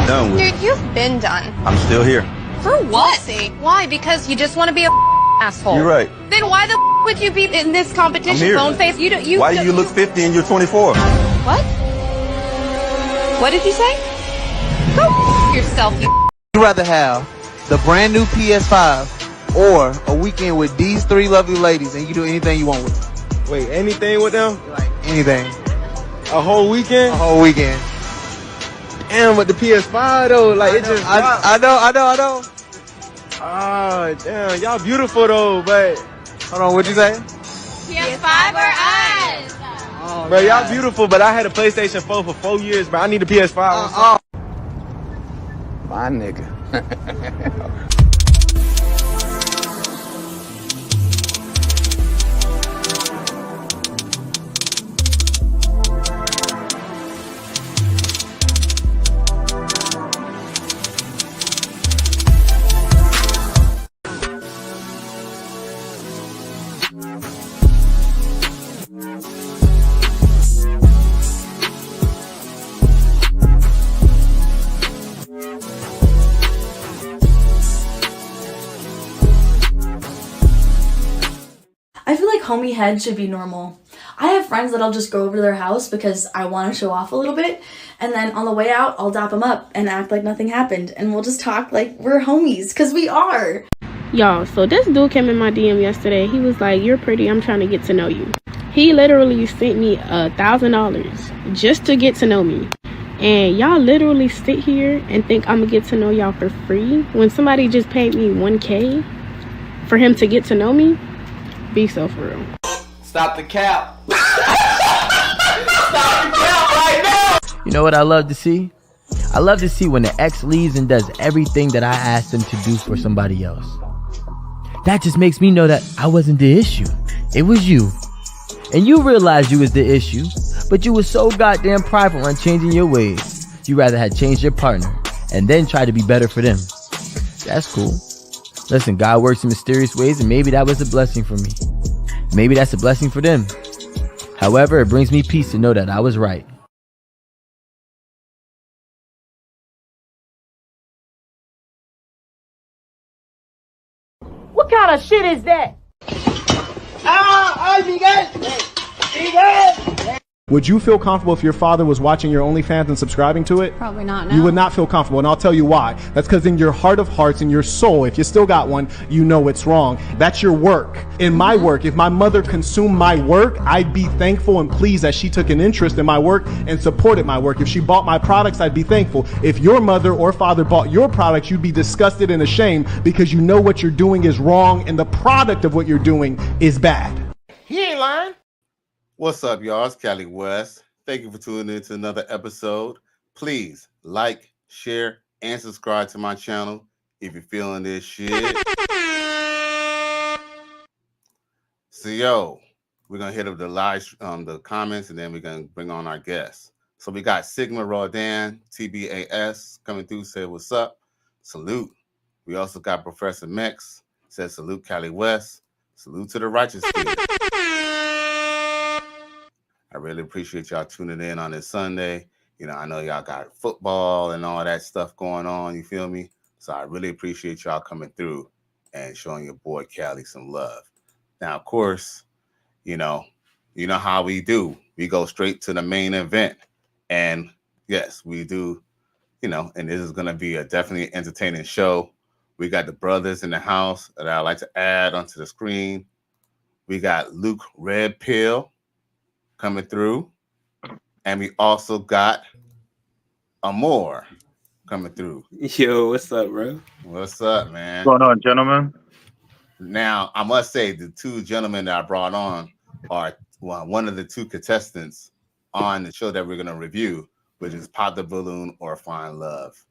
done with. Dude, you've been done. I'm still here. For what? Why? Because you just want to be a asshole. You're right. Then why the would you be in this competition? I'm here. Bone face. Why do you look 50 and you're 24? What? What did you say? Go yourself, you. Would you rather have the brand new PS5 or a weekend with these three lovely ladies and you do anything you want with them? Wait, anything with them? Like anything. A whole weekend? A whole weekend. Damn, with the PS5 though, like it just. I know. Ah, damn, y'all beautiful though, but. Hold on, what'd you say? PS5 or us? Oh, bro, y'all beautiful, but I had a PlayStation 4 for 4 years, bro. I need a PS5. My nigga. I feel like homie head should be normal. I have friends that I'll just go over to their house because I want to show off a little bit, and then on the way out, I'll dap them up and act like nothing happened, and we'll just talk like we're homies, because we are. Y'all, so this dude came in my DM yesterday. He was like, "You're pretty, I'm trying to get to know you." He literally sent me $1,000 just to get to know me. And y'all literally sit here and think I'm gonna get to know y'all for free when somebody just paid me $1K for him to get to know me? Be so for real. Stop the cap. Stop the cap right now. You know what I love to see? I love to see when the ex leaves and does everything that I asked them to do for somebody else. That just makes me know that I wasn't the issue. It was you. And you realized you was the issue, but you was so goddamn prideful on changing your ways. You rather had changed your partner and then try to be better for them. That's cool. Listen, God works in mysterious ways, and maybe that was a blessing for me. Maybe that's a blessing for them. However, it brings me peace to know that I was right. What kind of shit is that? Would you feel comfortable if your father was watching your OnlyFans and subscribing to it? Probably not. No. You would not feel comfortable, and I'll tell you why. That's because in your heart of hearts, in your soul, if you still got one, you know it's wrong. That's your work. In my work, if my mother consumed my work, I'd be thankful and pleased that she took an interest in my work and supported my work. If she bought my products, I'd be thankful. If your mother or father bought your products, you'd be disgusted and ashamed because you know what you're doing is wrong and the product of what you're doing is bad. He ain't lying. What's up, y'all? It's Cali West. Thank you for tuning in to another episode. Please like, share, and subscribe to my channel if you're feeling this shit. So, yo, we're going to hit up the comments, and then we're going to bring on our guests. So we got Sigma Roldan, TBAS, coming through, said, what's up? Salute. We also got Professor Mex, says, salute Cali West. Salute to the righteous spirit. I really appreciate y'all tuning in on this Sunday. You know, I know y'all got football and all that stuff going on, you feel me? So I really appreciate y'all coming through and showing your boy Cali some love. Now, of course, you know how we do. We go straight to the main event. And yes, we do, and this is going to be a definitely entertaining show. We got the brothers in the house that I'd like to add onto the screen. We got Luke Redpill coming through. And we also got Amour coming through. Yo, what's up, bro? What's up, man? What's going on, gentlemen? Now, I must say the two gentlemen that I brought on are one of the two contestants on the show that we're going to review, which is Pop the Balloon or Find Love.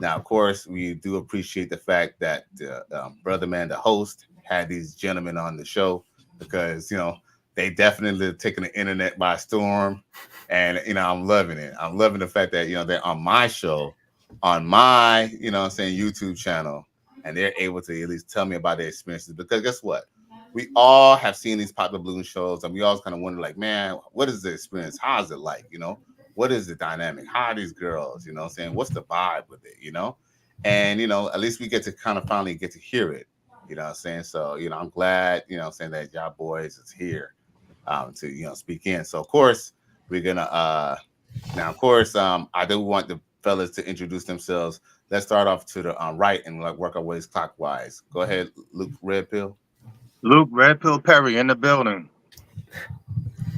Now, of course, we do appreciate the fact that the brother man, the host, had these gentlemen on the show because, they definitely taken the internet by storm. And, I'm loving it. I'm loving the fact that, they're on my show, on my, YouTube channel, and they're able to at least tell me about their experiences. Because guess what? We all have seen these Pop the Balloon shows, and we always kind of wonder, like, man, what is the experience? How is it like, what is the dynamic? How are these girls? You know what I'm saying? What's the vibe with it? You know, and you know, at least we get to kind of finally get to hear it. You know what I'm saying? So, you know, I'm glad, you know what I'm saying, that y'all boys is here to, you know, speak in. So of course we're gonna now of course I do want the fellas to introduce themselves. Let's start off to the right and like work our ways clockwise. Go ahead, Luke Redpill. Luke Redpill Perry in the building.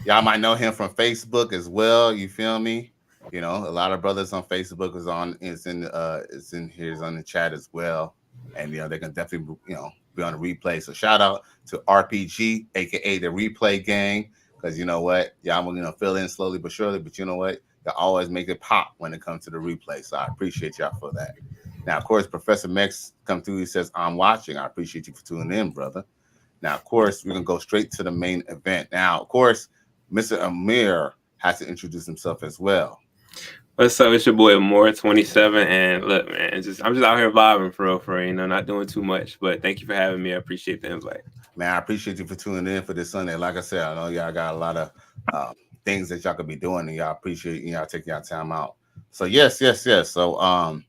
Y'all might know him from Facebook as well. You feel me? You know, a lot of brothers on Facebook is in the chat as well. And you know, they can definitely, you know, be on the replay. So shout out to RPG, aka the replay gang. Because you know what? Y'all will, you know, fill in slowly but surely, but you know what? They always make it pop when it comes to the replay. So I appreciate y'all for that. Now, of course, Professor Mex come through. He says, I'm watching. I appreciate you for tuning in, brother. Now, of course, we're going to go straight to the main event. Now, of course, Mr. Amour has to introduce himself as well. What's up? It's your boy Amour, 27, and look, man, I'm just out here vibing for real, you know, not doing too much. But thank you for having me. I appreciate the invite. Man, I appreciate you for tuning in for this Sunday. Like I said, I know y'all got a lot of things that y'all could be doing, and y'all appreciate y'all taking y'all time out. So yes. So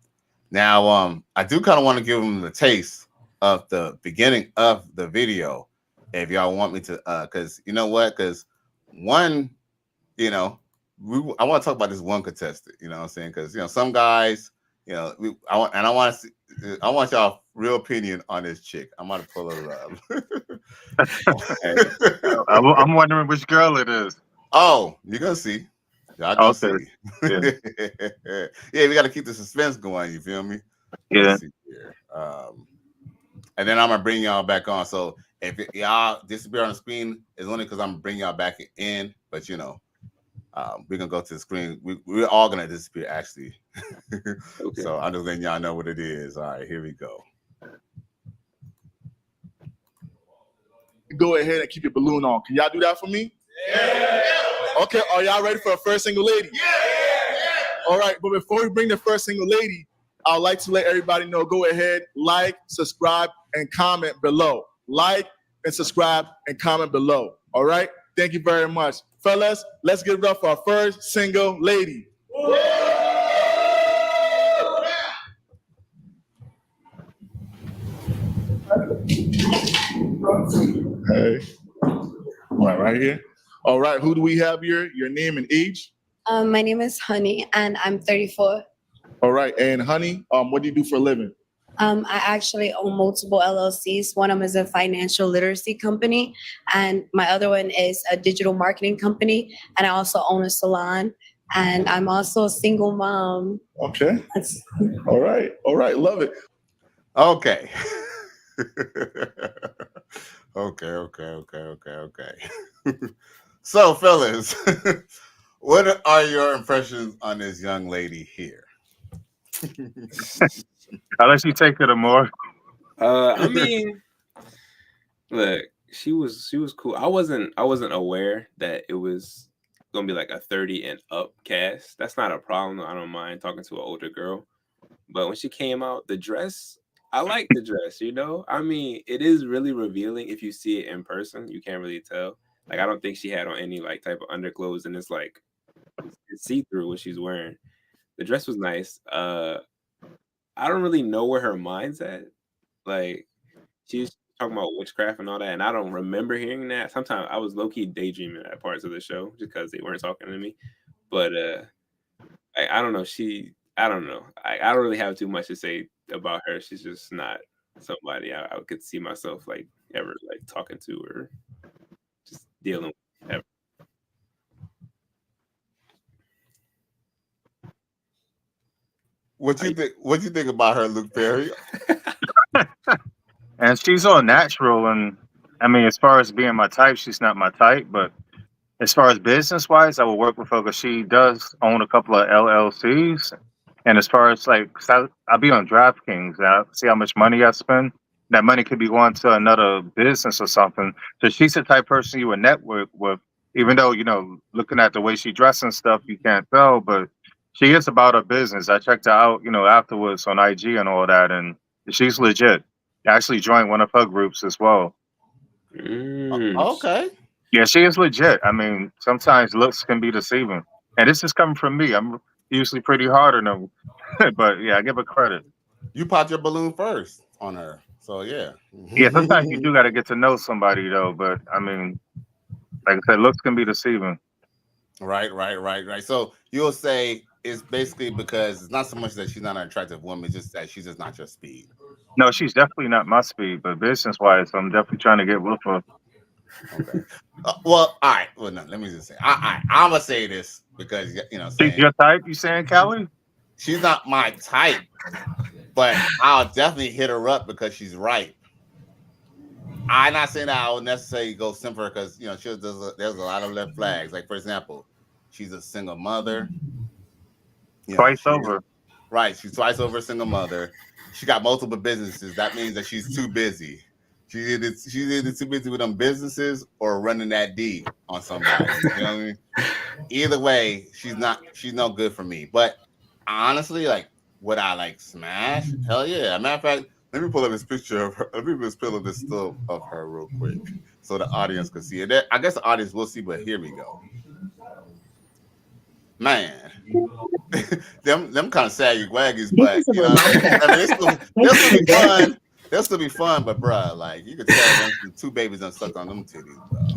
now I do kind of want to give them the taste of the beginning of the video, if y'all want me to, because you know what, because one, you know. I want to talk about this one contestant, you know what I'm saying? Because, you know, some guys, you know, I want y'all real opinion on this chick. I'm going to pull her up. I'm wondering which girl it is. Oh, you're going to see. Y'all going to see. Yeah. Yeah, we got to keep the suspense going. You feel me? Yeah. Let's see here. And then I'm going to bring y'all back on. So if y'all disappear on the screen, it's only because I'm going to bring y'all back in. But, you know, we're gonna go to the screen. We're all gonna disappear, actually. Okay. So I'm just letting y'all know what it is. All right, here we go. Go ahead and keep your balloon on. Can y'all do that for me? Yeah. Okay, are y'all ready for a first single lady? Yeah. All right, but before we bring the first single lady, I'd like to let everybody know, go ahead, like, subscribe, and comment below. Like and subscribe and comment below. All right? Thank you very much. Fellas, let's give it up for our first single lady. Hey. Right here. All right, who do we have here? Your name and age? My name is Honey, and I'm 34. All right, and Honey, what do you do for a living? I actually own multiple LLCs. One of them is a financial literacy company, and my other one is a digital marketing company. And I also own a salon, and I'm also a single mom. Okay. All right. Love it. Okay. Okay. So, fellas, what are your impressions on this young lady here? I'll let you take it, Amour. I mean, look, she was cool. I wasn't aware that it was gonna be like a 30 and up cast. That's not a problem. I don't mind talking to an older girl. But when she came out, the dress, I like the dress, you know? I mean, it is really revealing if you see it in person. You can't really tell. Like, I don't think she had on any like type of underclothes, and it's like it's see-through what she's wearing. The dress was nice. I don't really know where her mind's at. Like, she's talking about witchcraft and all that, and I don't remember hearing that. Sometimes I was low-key daydreaming at parts of the show just because they weren't talking to me. But I don't know. I don't know. I don't really have too much to say about her. She's just not somebody I could see myself like ever like talking to or just dealing with ever. What you think about her, Luke Perry? And she's all natural, and I mean, as far as being my type, she's not my type. But as far as business wise, I will work with her because she does own a couple of LLCs. And as far as like, I'll be on DraftKings. I see how much money I spend. That money could be going to another business or something. So she's the type of person you would network with, even though, you know, looking at the way she dresses and stuff, you can't tell, but she is about her business. I checked her out, you know, afterwards on IG and all that, and she's legit. I actually joined one of her groups as well. Okay. Yeah, she is legit. I mean, sometimes looks can be deceiving. And this is coming from me. I'm usually pretty hard on them, but yeah, I give her credit. You popped your balloon first on her, so yeah. Yeah, sometimes you do got to get to know somebody though. But I mean, like I said, looks can be deceiving. Right. So you'll say it's basically because it's not so much that she's not an attractive woman, it's just that she's just not your speed. No, she's definitely not my speed, but business wise, I'm definitely trying to get with her. Okay. Well, all right. Well, no, let me just say, I'm gonna say this because She's your type. You saying, Callie? She's not my type, but I'll definitely hit her up because she's right. I'm not saying that I would necessarily go simple because there's a lot of red flags. Like for example, she's a single mother. Twice over. Right, she's twice over a single mother. She got multiple businesses. That means that she's too busy. She's either too busy with them businesses or running that D on somebody. You know what I mean? Either way, she's no good for me. But honestly, like, would I like smash? Hell yeah. As a matter of fact, let me pull up this picture of her. Let me just pull up this still of her real quick so the audience can see it. I guess the audience will see, but here we go. Man, them kind of saggy waggies, but I mean, they'll still be fun. They'll still be fun, but bruh, like you could tell them two babies done sucked on them titties, bro.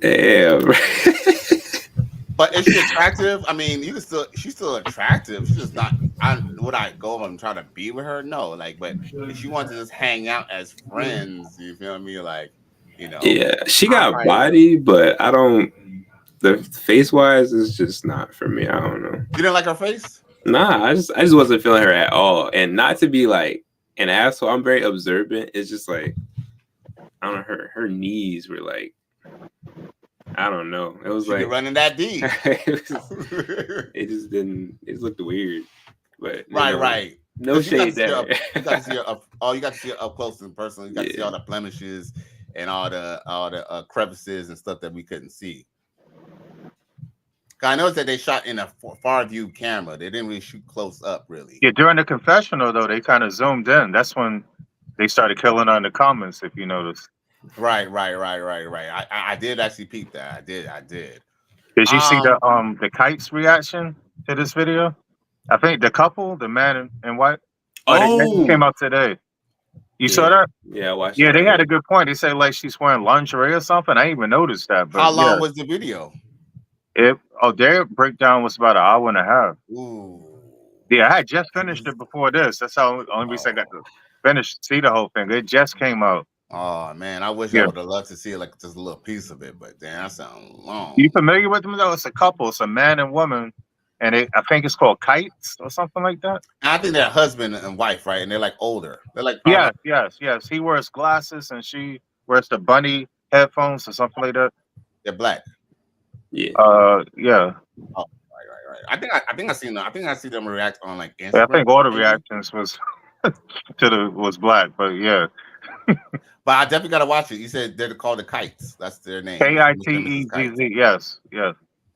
Damn. But is she attractive? I mean, she's still attractive. She's just not. Would I go and try to be with her? No, like, but if she wants to just hang out as friends, you feel me? Like, Yeah, she got body, but I don't. The face wise is just not for me. I don't know. You didn't like her face? Nah, I just wasn't feeling her at all. And not to be like an asshole. I'm very observant. It's just like I don't know. Her knees were like I don't know. It was she like running that D. It just didn't. It looked weird. But right. No shade there. You got to see her you got to see her up close and personal. You got to see all the blemishes and all the crevices and stuff that we couldn't see. I noticed that they shot in a far view camera. They didn't really shoot close up, really. Yeah, during the confessional though, they kind of zoomed in. That's when they started killing on the comments. If you notice. Right. I did actually peep that. I did. Did you see the kites reaction to this video? I think the couple, the man and white. It came out today. You saw that? Yeah, I watched. Yeah, they had a good point. They say like she's wearing lingerie or something. I didn't even notice that. But how long was the video? Their breakdown was about an hour and a half. Ooh. Yeah, I had just finished it before this. That's how only reason I got to see the whole thing. It just came out. Oh man, I wish I would have loved to see like just a little piece of it, but damn, that sounds long. You familiar with them though? It's a couple. It's a man and woman, and I think it's called Kites or something like that. I think they're husband and wife, right? And they're like older. They're like yes. He wears glasses and she wears the bunny headphones or something like that. They're black. Yeah. Yeah. Oh, right. I think I seen them. I think I see them react on like Instagram. Yeah, I think all the reactions was was black, but yeah. But I definitely gotta watch it. You said they're called the Kites. That's their name. KITEGZ. Yes.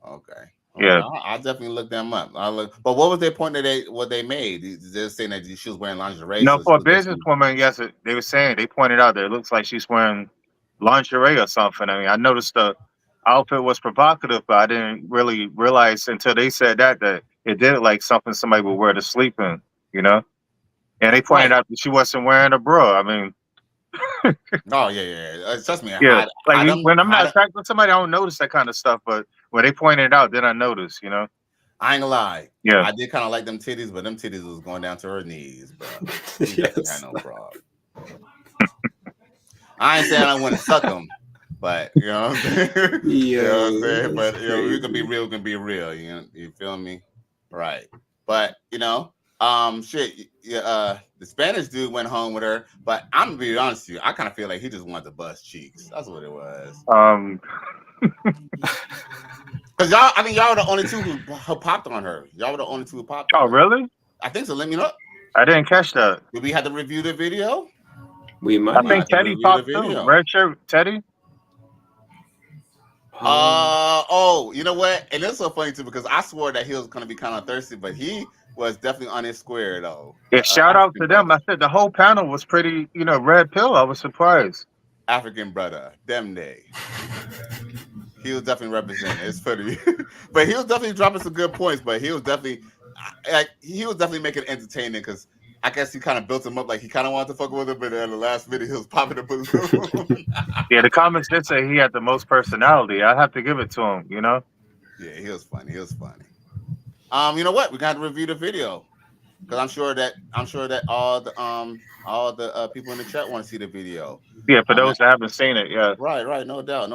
Okay. Yeah. I'll definitely look them up. But what was their point that what they made? They're saying that she was wearing lingerie. No, for a businesswoman, yes, they were saying they pointed out that it looks like she's wearing lingerie or something. I mean, I noticed the outfit was provocative, but I didn't really realize until they said that it did like something somebody would wear to sleep in, And they pointed out that she wasn't wearing a bra. I mean, oh yeah. Trust me. Yeah, when I'm not attracted to somebody, I don't notice that kind of stuff. But when they pointed it out, then I noticed. I ain't gonna lie. Yeah, I did kind of like them titties, but them titties was going down to her knees, bro. She definitely had no problem. I ain't saying I want to suck them. But you know what I'm saying? You know what I'm saying? But we can be real, you feel me? Right. But the Spanish dude went home with her, but I'm gonna be honest with you, I kind of feel like he just wanted to bust cheeks. That's what it was. Because I think y'all were the only two who popped on her. Y'all were the only two who popped on her. Really? I think so. Let me know. I didn't catch that. Did we have to review the video? We might. I think Teddy popped too. Red shirt Teddy. You know what? And it's so funny too because I swore that he was gonna be kind of thirsty, but he was definitely on his square though. Yeah, shout out to them. I said the whole panel was pretty, Red Pill. I was surprised. African brother, them day. He was definitely representing. It's funny, but he was definitely dropping some good points. But he was definitely making it entertaining because I guess he kind of built him up like he kind of wanted to fuck with him, but in the last video he was popping the balloon. Yeah, the comments did say he had the most personality. I have to give it to him. You know. Yeah, he was funny. He was funny. You know what? We got to review the video because I'm sure that all the people in the chat want to see the video. Yeah, for those that haven't seen it, yeah. Right, no doubt.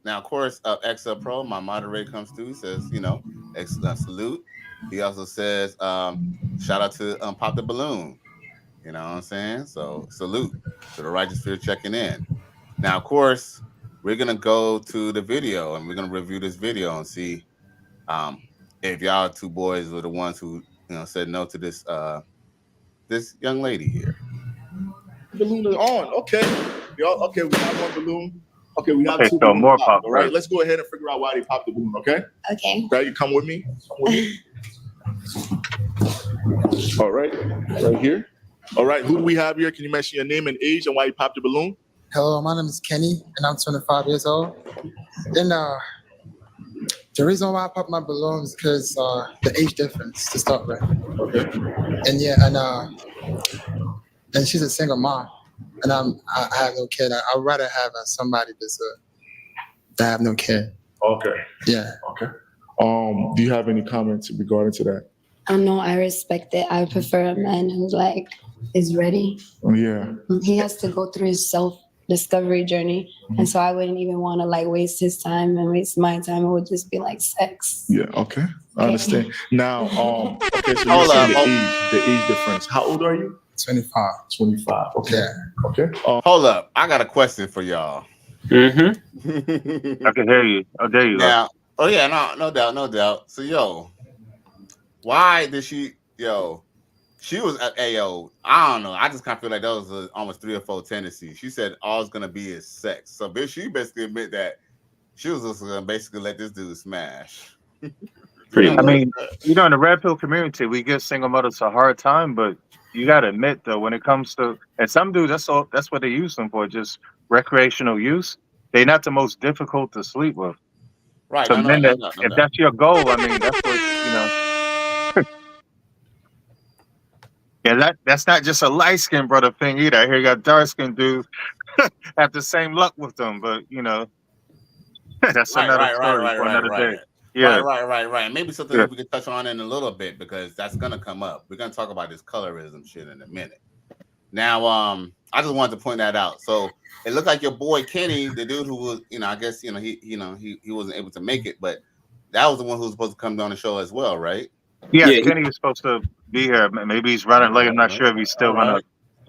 Now, of course, Exa Pro, my moderator comes through, says, salute. He also says, shout out to Pop the Balloon. You know what I'm saying? So salute to the Righteous Fear checking in. Now, of course, we're gonna go to the video and we're gonna review this video and see if y'all two boys were the ones who said no to this this young lady here. Balloon is on. Okay. Y'all, okay, we have one balloon. Okay, we have two so balloons. more All pop. right, let's go ahead and figure out why they popped the balloon, okay? Okay. Okay, you come with me. All right, right here. All right, who do we have here? Can you mention your name and age and why you popped the balloon? Hello, my name is Kenny, and I'm 25 years old. And the reason why I popped my balloon is because the age difference to start with. Okay. And yeah, and she's a single mom, and I have no kid. I'd rather have somebody that have no kid. Okay. Yeah. Okay. Do you have any comments regarding to that? No, I respect it. I prefer a man who is ready. Yeah. He has to go through his self-discovery journey, and so I wouldn't even want to waste his time and waste my time. It would just be like sex. Yeah. Okay. I understand. Now, okay. So you're saying the age difference. How old are you? 25. 25. Okay. Yeah. Okay. Hold up. I got a question for y'all. Mm-hmm. I can hear you. Oh, there you go. Oh, yeah. No doubt. So, why did she, she was at AO. I don't know. I just kind of feel like that was almost 3 or 4 tendencies. She said all it's going to be is sex. So, she basically admit that she was just going to basically let this dude smash. I mean, in the Red Pill community, we give single mothers a hard time, but you got to admit, though, when it comes to, and some dudes, that's what they use them for, just recreational use. They're not the most difficult to sleep with. Right. So if that's your goal, I mean, that's what, Yeah, that's not just a light-skinned brother thing either. I hear you got dark-skinned dudes have the same luck with them, but, that's another story for another day. Yeah. Right. Maybe something that we can touch on in a little bit because that's gonna come up. We're gonna talk about this colorism shit in a minute. Now, I just wanted to point that out. So it looked like your boy Kenny, the dude who was, I guess he wasn't able to make it, but that was the one who was supposed to come on the show as well, right? Yeah, Kenny was supposed to be here. Maybe he's running late. I'm not sure if he's still gonna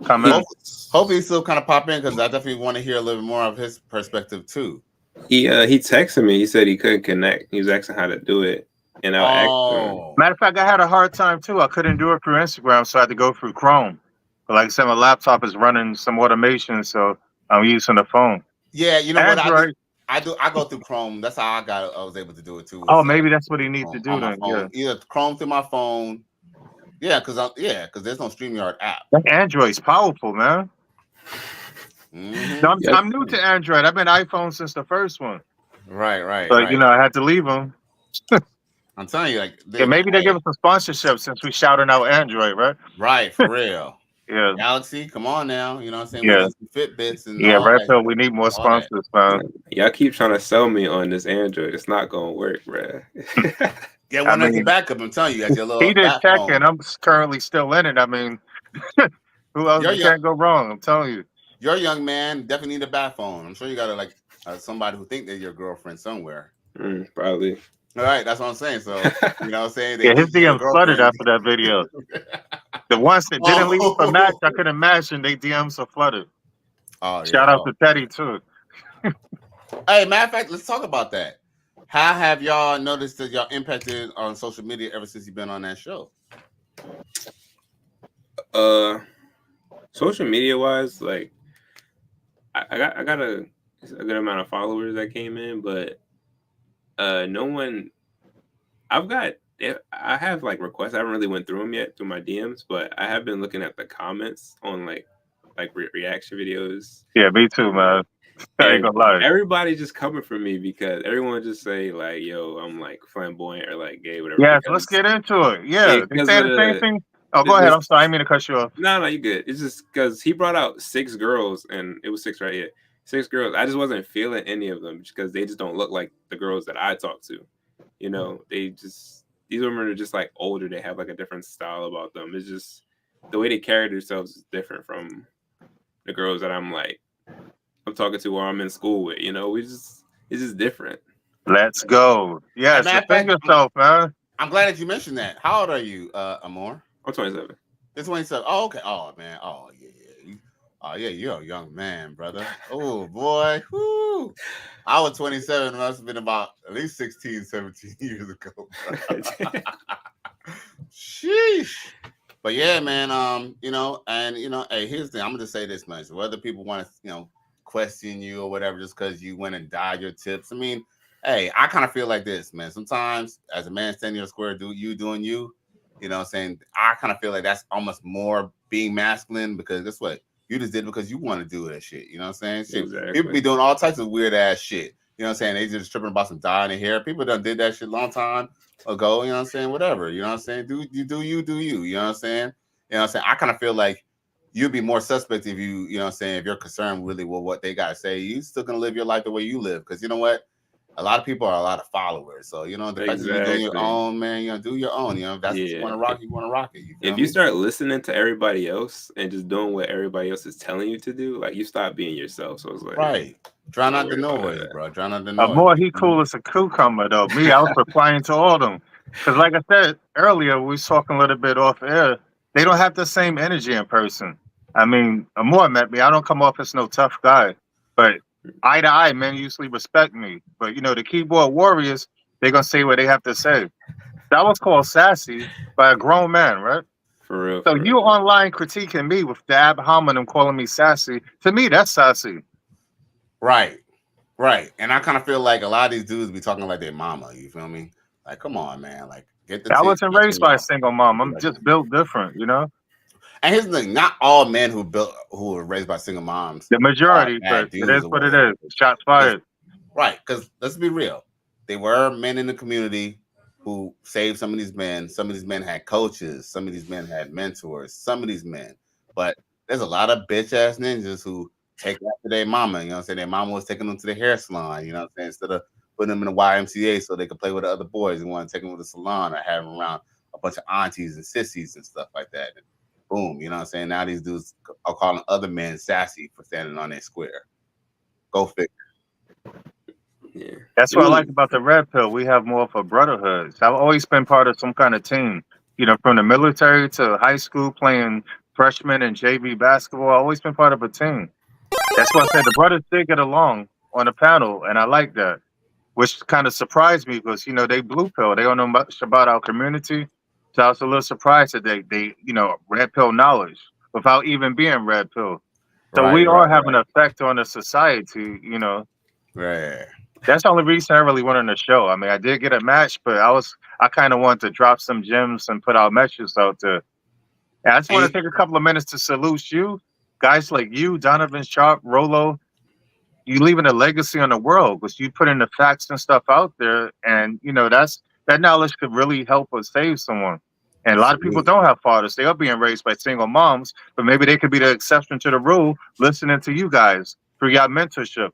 come in. Hopefully, he's still kind of pop in because I definitely want to hear a little bit more of his perspective too. He texted me. He said he couldn't connect. He was asking how to do it, and I asked him. Matter of fact, I had a hard time too. I couldn't do it through Instagram, so I had to go through Chrome. But like I said, my laptop is running some automation, so I'm using the phone. Yeah, you know Android, what I go through Chrome. That's how I was able to do it too. Oh, maybe that's what he needs to do then. Yeah. Either Chrome through my phone. Yeah, because there's no StreamYard app. That Android's powerful, man. Mm-hmm. I'm new to Android. I've been iPhone since the first one. Right. But I had to leave them. I'm telling you, maybe they give us a sponsorship since we shouting out Android, right? Right, for real. Yeah. Galaxy, come on now. You know what I'm saying? Yeah. Fitbits and Red Pill, we need more sponsors, man. Y'all keep trying to sell me on this Android. It's not gonna work, bruh. Get one as a backup. I'm telling you, your little. He did check, and I'm currently still in it. I mean, who else can't go wrong? I'm telling you. You're a young man, definitely need a bat phone. I'm sure you got somebody who think they're your girlfriend somewhere. Probably. All right, that's what I'm saying. So, you know what I'm saying? His DM flooded after that video. The ones that didn't leave for match, I could imagine they DMs are flooded. Oh, Shout out to Teddy, too. Hey, matter of fact, let's talk about that. How have y'all noticed that y'all impacted on social media ever since you've been on that show? Social media wise, I got a good amount of followers that came in, but no one. I have requests. I haven't really went through them yet through my DMs, but I have been looking at the comments on like reaction videos. Yeah, me too, man. I ain't gonna lie. Everybody just coming for me because everyone just say like, "Yo, I'm like flamboyant or like gay, whatever." Yes, let's get into it. Yeah, they because say of the same thing. Oh, go ahead. I'm sorry, I didn't mean to cut you off. No, you good. It's just because he brought out 6 girls, and it was 6, right? Yeah, 6 girls. I just wasn't feeling any of them because they just don't look like the girls that I talk to. You know, these women are just like older. They have like a different style about them. It's just the way they carry themselves is different from the girls that I'm talking to or I'm in school with. You know, it's just different. Let's go. Yes, defend yourself, man. I'm glad that you mentioned that. How old are you, Amour? I'm 27. It's 27. Oh, okay. Oh, man. Oh, yeah. You're a young man, brother. Oh, boy. Woo. I was 27. Must have been about at least 16, 17 years ago. Sheesh. But yeah, man, hey, here's the thing. I'm going to say this much. Whether people want to, question you or whatever just because you went and dyed your tips. I mean, hey, I kind of feel like this, man. Sometimes as a man standing in the square, doing you, you know what I'm saying? I kind of feel like that's almost more being masculine because guess what? You just did it because you want to do that shit. You know what I'm saying? Shit. Exactly. People be doing all types of weird ass shit. You know what I'm saying? They just tripping about some dye in their hair. People done did that shit a long time ago. You know what I'm saying? Whatever. You know what I'm saying? Do you. You know what I'm saying? You know what I'm saying? I kind of feel like you'd be more suspect if you know what I'm saying, if you're concerned really with what they got to say. You still going to live your life the way you live. Because you know what? A lot of people are a lot of followers. So, the fact that you're doing your own, man, do your own. If that's what you want to rock, you want to rock it. If you start listening to everybody else and just doing what everybody else is telling you to do, like you stop being yourself. So it's like, right. Drown out the noise, bro. Drown out the noise. More he cool as a cucumber, though. Me, I was replying to all of them. Because like I said earlier, we was talking a little bit off air. They don't have the same energy in person. I mean, Amour met me. I don't come off as no tough guy. But eye to eye, men usually respect me. But, the keyboard warriors, they're going to say what they have to say. That was called sassy by a grown man, right? For real. So you online critiquing me with the ab hominem calling me sassy. To me, that's sassy. Right. And I kind of feel like a lot of these dudes be talking like their mama. You feel me? Like, come on, man. Like, get the. I wasn't raised by a single mom. I'm just built different, And here's the thing: not all men who were raised by single moms. The majority, but it is what it is. Shots fired. Right, because let's be real. There were men in the community who saved some of these men. Some of these men had coaches. Some of these men had mentors. Some of these men. But there's a lot of bitch ass ninjas who take after their mama. You know what I'm saying? Their mama was taking them to the hair salon. You know what I'm saying? Instead of putting them in the YMCA so they could play with the other boys and want to take them to the salon or have them around a bunch of aunties and sissies and stuff like that. And boom, you know what I'm saying? Now these dudes are calling other men sassy for standing on their square. Go figure. Yeah. That's what I like about the Red Pill. We have more of a brotherhood. So I've always been part of some kind of team. From the military to high school, playing freshman and JV basketball. I've always been part of a team. That's why I said the brothers did get along on the panel, and I like that. Which kind of surprised me because, they blue pill. They don't know much about our community. So I was a little surprised that they red pill knowledge without even being red pill. So we are having an effect on the society, Right. That's the only reason I really went on the show. I mean, I did get a match, but I kind of wanted to drop some gems and put our messages out there. And I just want to take a couple of minutes to salute you, guys like you, Donovan Sharp, Rolo. You leaving a legacy on the world because you put in the facts and stuff out there, and that knowledge could really help us save someone. And a lot of people don't have fathers; they are being raised by single moms, but maybe they could be the exception to the rule, listening to you guys through your mentorships.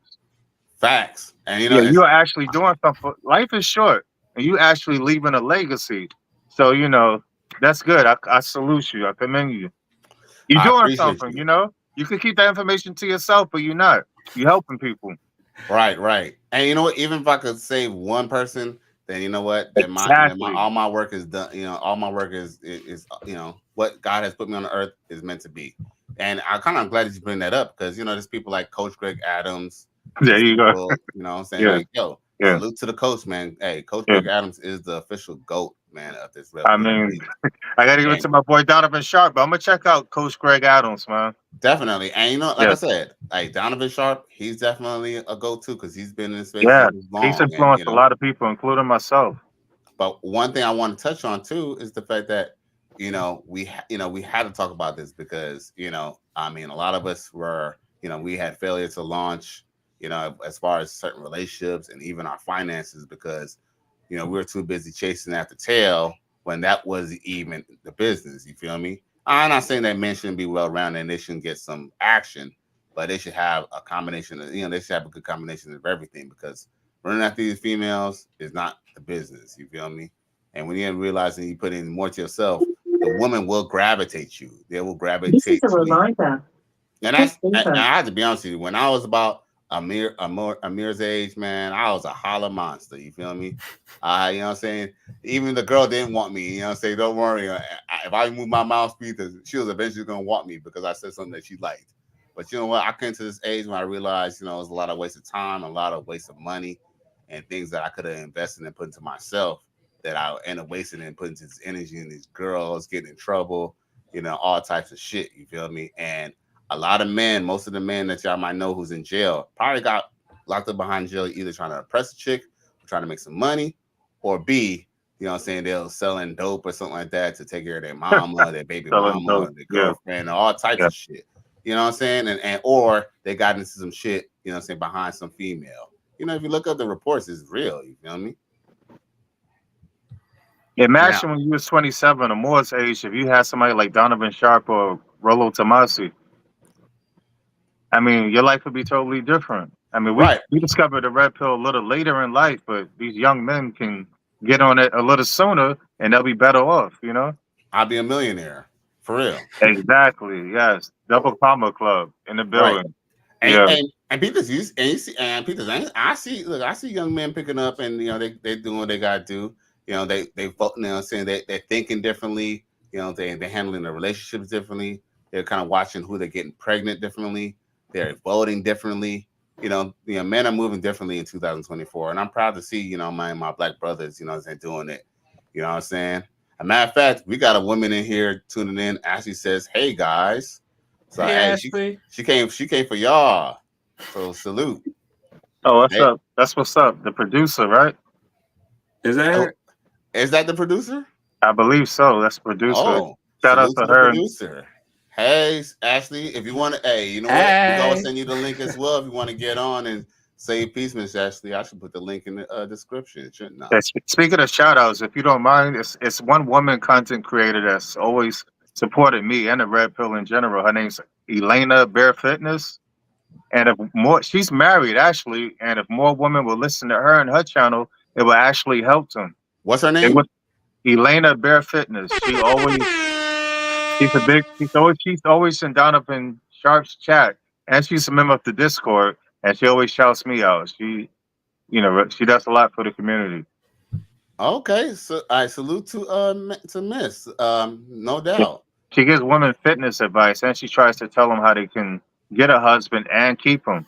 Facts, and you are actually doing something. Life is short, and you actually leaving a legacy. So that's good. I salute you. I commend you. You're doing something. You can keep that information to yourself, but you're not. You're helping people. Right. And you know what? Even if I could save one person, then you know what? Then all my work is done. All my work is what God has put me on the earth is meant to be. And I'm glad that you bring that up because there's people like Coach Greg Adams. There you go. You know what I'm saying? Salute to the coach, man. Hey, Coach Greg Adams is the official GOAT, man, of this. I mean, I got to give it to my boy Donovan Sharp, but I'm going to check out Coach Greg Adams, man. Definitely. And I said, like Donovan Sharp, he's definitely a go-to because he's been in this space for long. He's influenced a lot of people, including myself. But one thing I want to touch on too is the fact that we had to talk about this because a lot of us were we had failure to launch as far as certain relationships and even our finances, because we were too busy chasing after tail when that was even the business. You feel me? I'm not saying that men shouldn't be well-rounded and they shouldn't get some action, but they should have a combination of, they should have a good combination of everything, because running after these females is not the business. You feel me? And when you realize that you put in more to yourself, the woman will gravitate you. They will gravitate to you. And I have to be honest with you. When I was about Amir's age, man, I was a holler monster. You feel me? You know what I'm saying? Even the girl didn't want me. You know what I'm saying? Don't worry. If I move my mouthpiece, she was eventually going to want me because I said something that she liked. But you know what? I came to this age when I realized, it was a lot of waste of time, a lot of waste of money, and things that I could have invested and put into myself that I end up wasting and putting this energy in these girls, getting in trouble, all types of shit. You feel me? And a lot of men, most of the men that y'all might know who's in jail, probably got locked up behind jail, either trying to oppress a chick, or trying to make some money, or B, they're selling dope or something like that to take care of their mama, their baby mama, their girlfriend, all types of shit. You know what I'm saying? And or they got into some shit, behind some female. If you look up the reports, it's real. You feel me? Imagine when you was 27 or more's age, if you had somebody like Donovan Sharp or Rollo Tomasi. I mean, your life would be totally different. I mean, we discovered the red pill a little later in life, but these young men can get on it a little sooner and they'll be better off, I'll be a millionaire. For real. Exactly. Yes. Double Comma Club in the building. Right. And Peters, I see young men picking up and they doing what they gotta do. They vote, saying they're thinking differently, they're handling their relationships differently, they're kind of watching who they're getting pregnant differently, they're voting differently. Men are moving differently in 2024. And I'm proud to see, my black brothers, they're doing it. You know what I'm saying? As a matter of fact, we got a woman in here tuning in. Ashley says, "Hey guys." So hey, she came for y'all. So salute. Oh, what's up? That's what's up. The producer, right? Is that her? Is that the producer? I believe so. That's the producer. Oh, shout out to the her. Producer. Hey, Ashley, if you want to, what? We're going to send you the link as well if you want to get on and say peace, Miss Ashley. I should put the link in the description. Shouldn't I? Speaking of shout outs, if you don't mind, it's one woman content creator that's always supported me and the Red Pill in general. Her name's Elena Bear Fitness. And if more, she's married actually, and if more women will listen to her and her channel, it will actually help them. What's her name? Elena Bear Fitness. She's always in Donovan Sharp's chat, and she's a member of the Discord, and she always shouts me out. She does a lot for the community. Okay, so I salute to Miss. No doubt. She gives women fitness advice, and she tries to tell them how they can get a husband and keep him.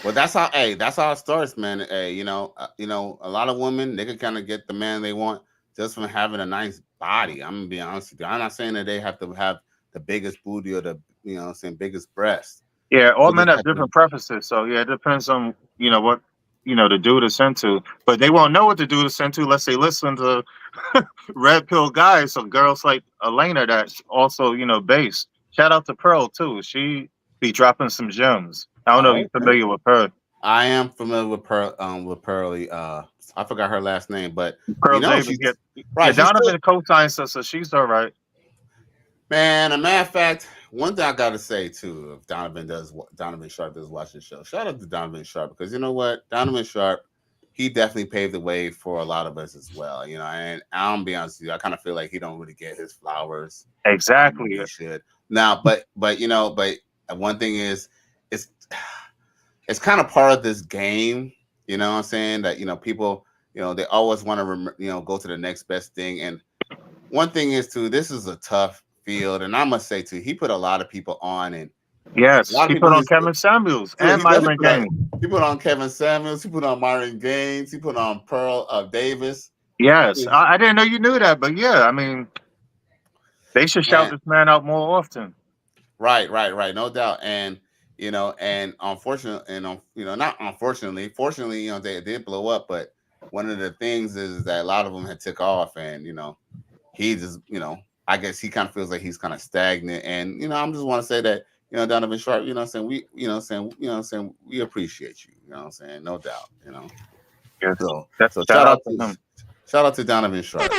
Well, that's how it starts, man. Hey, a lot of women, they can kind of get the man they want just from having a nice body. I'm gonna be honest with you. I'm not saying that they have to have the biggest booty or the biggest breast. Yeah, all men have different preferences, so yeah, it depends on what the dude is into. But they won't know what the dude is into unless they listen to Red Pill guys or girls like Elena that's also based. Shout out to Pearl too. She be dropping some gems. I don't know if you're familiar with her. I am familiar with Pearl. With Pearly. I forgot her last name, but Pearl Davis. Right. Donovan co-signs her, so she's all right. Man, a matter of fact, one thing I gotta say too, if Donovan Sharp does watch the show, shout out to Donovan Sharp, because you know what, Donovan Sharp, he definitely paved the way for a lot of us as well. And I'm be honest with you, I kind of feel like he don't really get his flowers. Exactly. He should. Now, but one thing is, it's kind of part of this game. You know what I'm saying? That people, they always want to go to the next best thing. And one thing is too, this is a tough field, and I must say too, he put a lot of people on, and yes, he put on Kevin Samuels and Myron Gaines. He put on Kevin Samuels. He put on Myron Gaines. He put on Pearl Davis. Yes, I didn't know you knew that, but yeah, I mean, they should shout this man out more often. Right, no doubt. And and unfortunately, not unfortunately, fortunately, they did blow up. But one of the things is that a lot of them had took off, and he just, I guess he kind of feels like he's kind of stagnant. And I'm just want to say that Donovan Sharp, you know what I'm saying? We appreciate you, you know what I'm saying? No doubt, you know. Yes. So shout out to Donovan Sharp.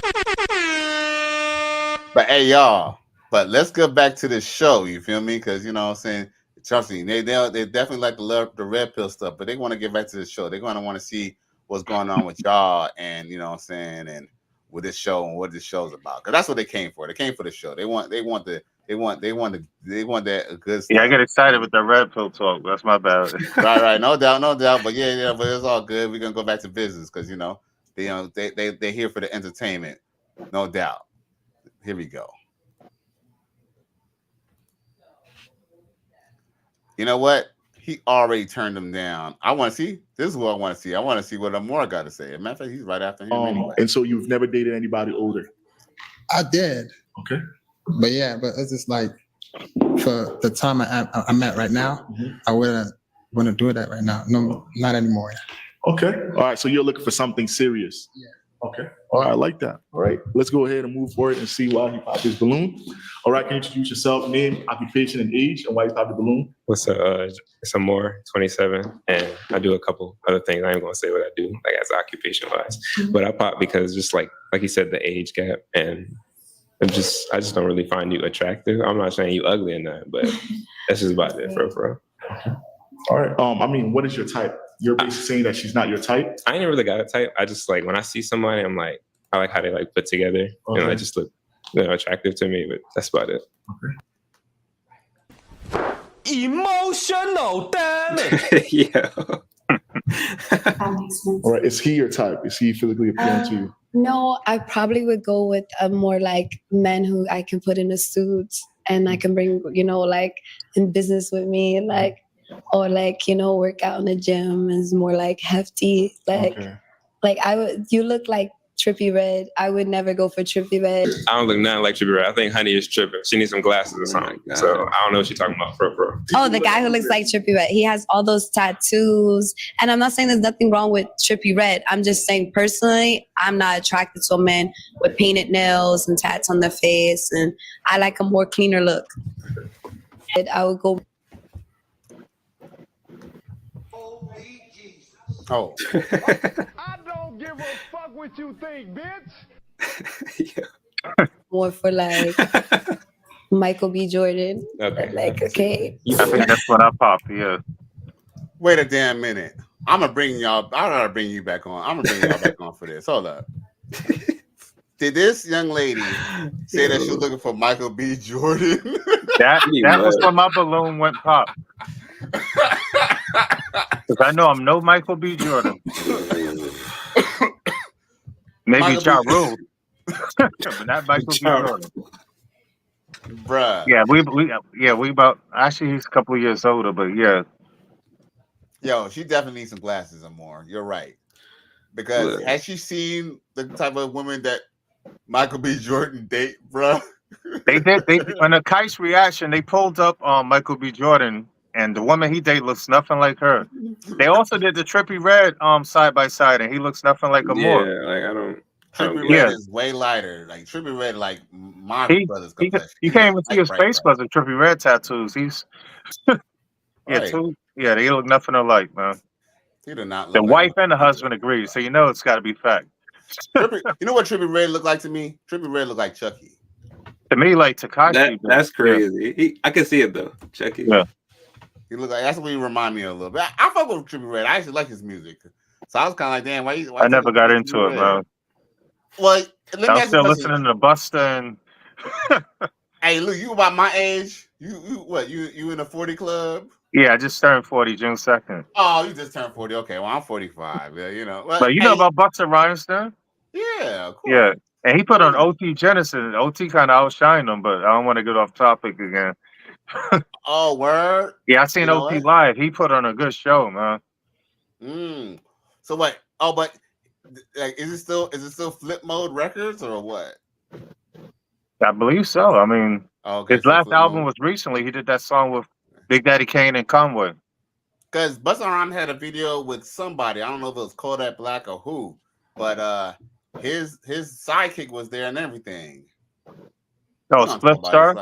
But hey, y'all, but let's get back to the show, you feel me? Because you know what I'm saying, trust me, they definitely like to love the Red Pill stuff, but they want to get back to the show. They're gonna want to see what's going on with y'all, and you know what I'm saying, and with this show and what this show's about. Because that's what they came for. They came for the show. They want that good stuff. Yeah, I get excited with the Red Pill talk. That's my bad. right, no doubt. But yeah, but it's all good. We're gonna go back to business because they're here for the entertainment, no doubt. Here we go. You know what? He already turned them down. I want to see. This is what I want to see. I want to see what Amour got to say. As a matter of fact, he's right after him anyway. And so you've never dated anybody older? I did. Okay. But it's just like for the time I'm at right now, I wouldn't want to do that right now. No, not anymore. Okay. All right. So you're looking for something serious. Yeah. Okay. All right. I like that. All right. Let's go ahead and move forward and see why he popped his balloon. All right. Can you introduce yourself, name, occupation, and age, and why you popped the balloon? What's up? It's Amour, 27, and I do a couple other things. I ain't gonna say what I do, like as occupation wise, but I pop because just like you said, the age gap, and I just don't really find you attractive. I'm not saying you ugly or not, but that's just about it, bro. Okay. All right. I mean, what is your type? You're basically saying that she's not your type? I ain't really got a type. I just like when I see somebody, I'm like, I like how they like put together. Okay. And I just look attractive to me, but that's about it. Okay. Emotional, damn it. Yeah. All right. Is he your type? Is he physically appealing to you? No, I probably would go with a more like men who I can put in a suit and I can bring, like in business with me, like, or like, work out in the gym is more like hefty. Like, you look like Trippie Redd. I would never go for Trippie Redd. I don't look nothing like Trippie Redd. I think Honey is tripping. She needs some glasses or something. So I don't know what you're talking about, bro. Oh, the guy who looks like Trippie Redd. He has all those tattoos. And I'm not saying there's nothing wrong with Trippie Redd. I'm just saying personally, I'm not attracted to a man with painted nails and tats on their face. And I like a more cleaner look. I would go. Oh. I don't give a fuck what you think, bitch. More for like Michael B. Jordan. Okay. Like, okay. I think that's what I popped, yeah. Wait a damn minute. I'm gonna bring y'all. I gotta bring you back on. I'm gonna bring y'all back on for this. Hold up. Did this young lady say that she was looking for Michael B. Jordan? That was when my balloon went pop. Because I know I'm no Michael B. Jordan. Maybe Ja Rule. But not Michael B. Jordan. Bruh. Yeah, we about, actually he's a couple of years older, but yeah. Yo, she definitely needs some glasses or more. You're right. Because has she seen the type of women that Michael B. Jordan date, bruh? They on a Kai's reaction, they pulled up Michael B. Jordan, and the woman he dated looks nothing like her. They also did the Trippie Redd side by side, and he looks nothing like Amour. Yeah, like I don't. Trippie Redd is way lighter. Like Trippie Redd, like my brother's complexion. You can't even see his face because of Trippie Redd tattoos. He's they look nothing alike, man. He did not. The wife and the husband agree, so you know it's got to be fact. You know what Trippie Redd looked like to me? Trippie Redd looked like Chucky. To me, like Tekashi. That's crazy. Yeah. I can see it though. Chucky. Yeah. He look like, that's what he remind me of a little bit. I fuck with Trippie Redd. I actually like his music, so I was kind of like, damn, why I never got into it, man. Well, I'm still listening to Busta and. Hey, look, you about my age? You in the 40 club? Yeah, I just turned 40 June 2nd. Oh, you just turned 40. Okay, well, I'm 45. Yeah, you know. But you know about Busta Rhymes, then? Yeah, of course. Yeah, and he put on OT Genesis. OT kind of outshined him, but I don't want to get off topic again. Oh, word? Yeah, I seen OT live. He put on a good show, man. So what? Oh, but like, is it still Flip Mode Records or what? I believe so. I mean, his last album was recently. He did that song with Big Daddy Kane and Conway. Because Busta Rhymes had a video with somebody. I don't know if it was Kodak Black or who, but his sidekick was there and everything. Oh, Split Star?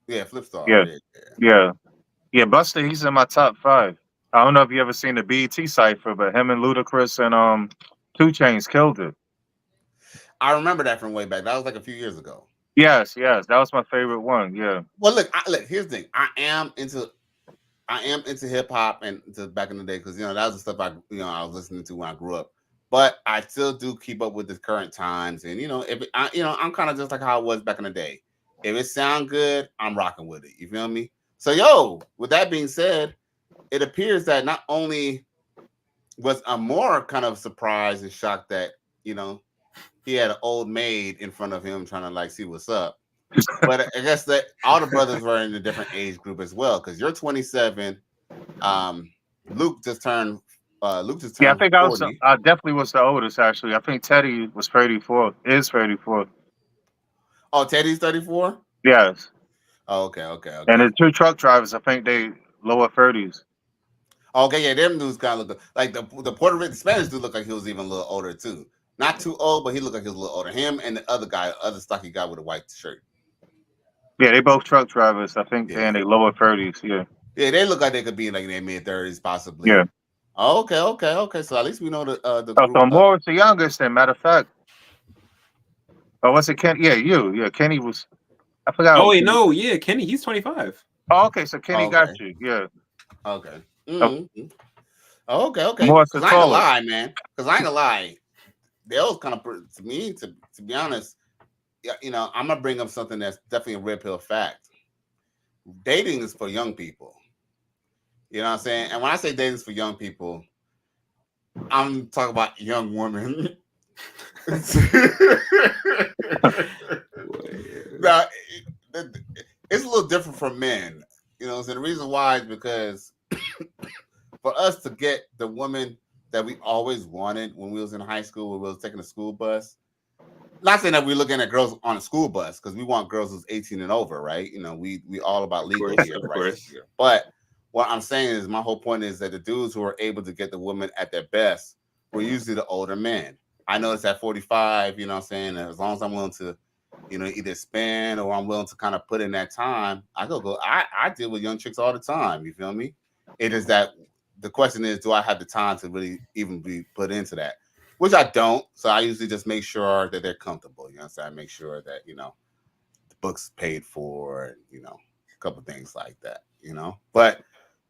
Yeah, Flipstar. Yeah, Yeah. yeah. Buster, he's in my top 5. I don't know if you ever seen the BET cipher, but him and Ludacris and 2 Chainz killed it. I remember that from way back. That was like a few years ago. Yes, that was my favorite one. Yeah. Well, look, here's the thing. I am into hip hop and to back in the day because that was the stuff I was listening to when I grew up. But I still do keep up with the current times, and I'm kind of just like how I was back in the day. If it sound good, I'm rocking with it. You feel me? So, with that being said, it appears that not only was Amour kind of surprised and shocked that he had an old maid in front of him trying to like see what's up. But I guess that all the brothers were in a different age group as well, because you're 27. Luke just turned. Yeah, I think 40. I definitely was the oldest actually. I think Teddy was 34. Is 34. Oh, Teddy's 34. Yes. Oh, okay. And the 2 truck drivers, I think they lower 30s. Okay, yeah, them dudes kind of look like the Puerto Rican Spanish dude looked like he was even a little older too. Not too old, but he looked like he was a little older. Him and the other stocky guy with a white shirt. Yeah, they both truck drivers. I think they're in their lower 30s. Yeah. Yeah, they look like they could be in like their mid 30s, possibly. Yeah. Oh, okay. So at least we know the group. So Moore was the youngest. Then, matter of fact. Oh, was it Kenny? Yeah, you. Yeah, Kenny was. I forgot. Oh wait, no, yeah, Kenny. He's 25. Oh, okay. So Kenny got you. Yeah. Okay. Mm-hmm. Okay. More Because I ain't gonna lie, man. Because I ain't gonna lie. They always kind of, to me, to be honest, I'm gonna bring up something that's definitely a red pill fact. Dating is for young people. You know what I'm saying? And when I say dating is for young people, I'm talking about young women. Now, it's a little different from men. So the reason why is because for us to get the woman that we always wanted when we was in high school, when we was taking a school bus. Not saying that we're looking at girls on a school bus because we want girls who's 18 and over, right? We all about legal here, right? But what I'm saying is my whole point is that the dudes who are able to get the women at their best were usually the older men. I noticed at 45, as long as I'm willing to, either spend or I'm willing to kind of put in that time, I deal with young chicks all the time. You feel me? It is that the question is, do I have the time to really even be put into that? Which I don't. So I usually just make sure that they're comfortable. So I make sure that, the book's paid for, and, a couple things like that, But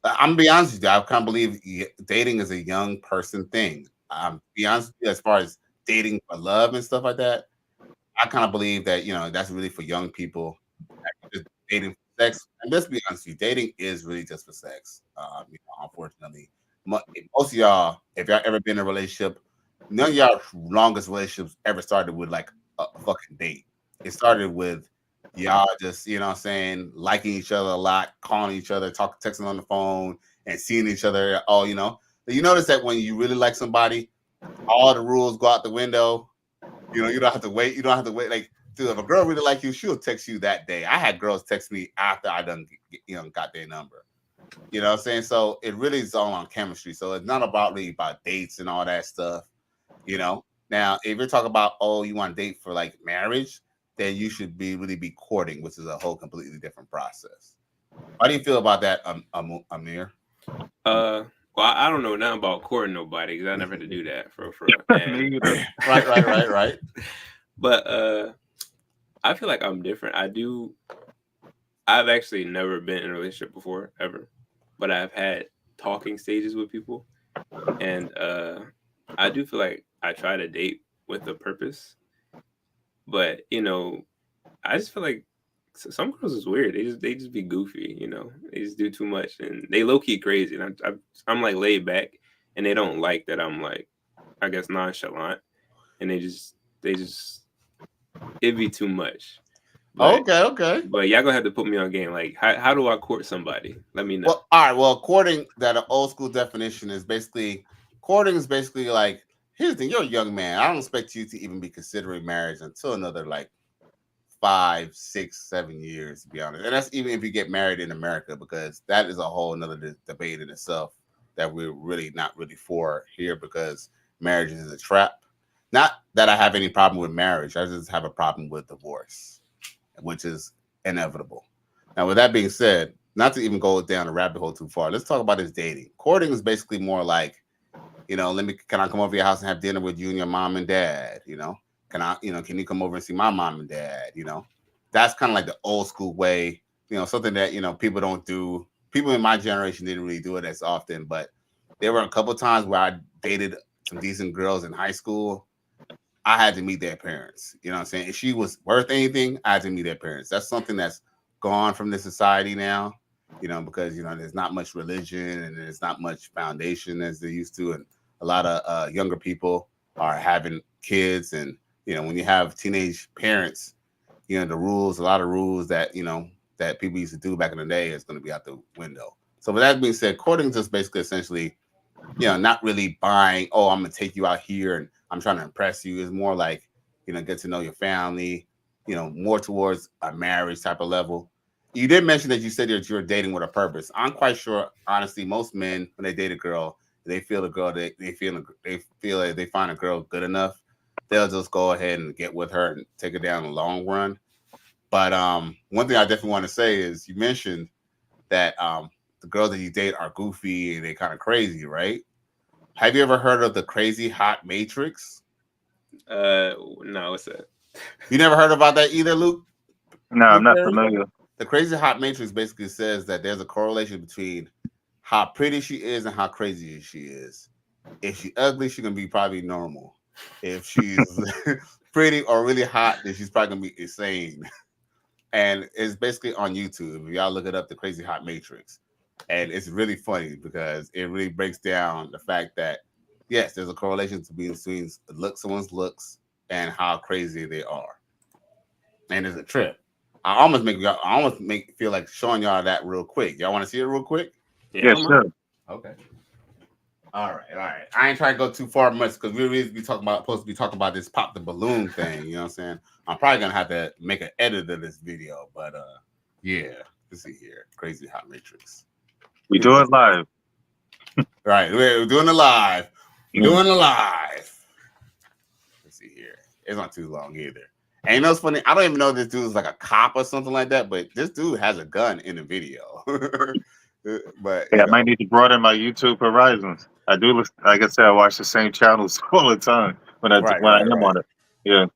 I'm gonna be honest with you, I kind of believe dating is a young person thing. Be honest with you, as far as dating for love and stuff like that, I kind of believe that, that's really for young people. Just dating for sex. And let's be honest with you, dating is really just for sex. Unfortunately, most of y'all, if y'all ever been in a relationship, none of y'all longest relationships ever started with like a fucking date. It started with y'all just, liking each other a lot, calling each other, texting on the phone, and seeing each other. You notice that when you really like somebody, all the rules go out the window. You don't have to wait. You don't have to wait. Like, dude, if a girl really like you, she'll text you that day. I had girls text me after I done, got their number. You know what I'm saying? So it really is all on chemistry. So it's not really about dates and all that stuff. Now if you're talking about, you want to date for like marriage, then you should really be courting, which is a whole completely different process. How do you feel about that, Amir? Well, I don't know nothing about courting nobody because I never had to do that for Right. But I feel like I'm different. I've actually never been in a relationship before, ever. But I've had talking stages with people. And I do feel like I try to date with a purpose. But, I just feel like some girls is weird. They just be goofy, They just do too much. And they low-key crazy. And I'm like laid back. And they don't like that I'm like, I guess, nonchalant. And they just it'd be too much. But, Okay. But y'all gonna have to put me on game. Like, how do I court somebody? Let me know. Well, all right. Well, courting, that an old school definition is basically like, here's the thing, you're a young man. I don't expect you to even be considering marriage until another like 5, 6, 7 years, to be honest. And that's even if you get married in America, because that is a whole another debate in itself that we're really not really for here, because marriage is a trap. Not that I have any problem with marriage. I just have a problem with divorce, which is inevitable. Now, with that being said, not to even go down the rabbit hole too far, let's talk about this dating. Courting is basically more like, can I come over to your house and have dinner with you and your mom and dad? Can you come over and see my mom and dad? That's kind of like the old school way, something that, people don't do. People in my generation didn't really do it as often, but there were a couple of times where I dated some decent girls in high school. I had to meet their parents. You know what I'm saying? If she was worth anything, I had to meet their parents. That's something that's gone from the society now, because, there's not much religion and there's not much foundation as they used to. And a lot of younger people are having kids. And, when you have teenage parents, a lot of rules that, that people used to do back in the day is going to be out the window. So with that being said, courting is just basically essentially, not really buying, I'm going to take you out here and I'm trying to impress you. It's more like, get to know your family, more towards a marriage type of level. You did mention that you said that you're dating with a purpose. I'm quite sure, honestly, most men, when they date a girl, they feel the girl, they feel like they find a girl good enough, they'll just go ahead and get with her and take her down the long run. But one thing I definitely want to say is you mentioned that the girls that you date are goofy and they kind of crazy, right? Have you ever heard of the Crazy Hot Matrix? No, what's that? You never heard about that either, Luke? No, I'm not familiar. The Crazy Hot Matrix basically says that there's a correlation between how pretty she is and how crazy she is. If she's ugly, she's gonna be probably normal. If she's pretty or really hot, then she's probably gonna be insane. And it's basically on YouTube. If y'all look it up, the Crazy Hot Matrix. And it's really funny because it really breaks down the fact that, yes, there's a correlation between someone's looks and how crazy they are. And it's a trip. I almost feel like showing y'all that real quick. Y'all want to see it real quick? Yeah, sure. Okay. All right. I ain't trying to go too far much because we're really supposed to be talking about this pop the balloon thing. You know what I'm saying? I'm probably gonna have to make an edit of this video, but yeah. Let's see here. Crazy Hot Matrix. We do it live. Right, we're doing it live. Doing it live. Let's see here. It's not too long either. And you know what's funny? I don't even know if this dude is like a cop or something like that, but this dude has a gun in the video. But I might need to broaden my YouTube horizons. I do. Like I said, I watch the same channels all the time when I am on it. Yeah.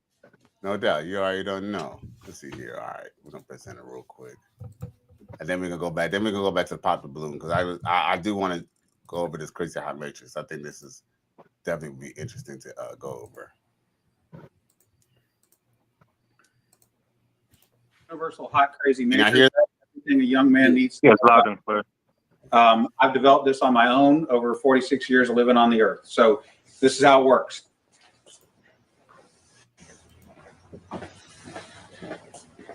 No doubt. You already don't know. Let's see here. All right, we're gonna present it real quick, and then we're gonna go back. Then we're gonna go back to the pop the balloon because I do want to go over this Crazy Hot Matrix. I think this is definitely be interesting to go over. Universal hot crazy Can I matrix. hear that? Everything a young man needs. Yes, loud and clear. I've developed this on my own over 46 years of living on the earth. So this is how it works.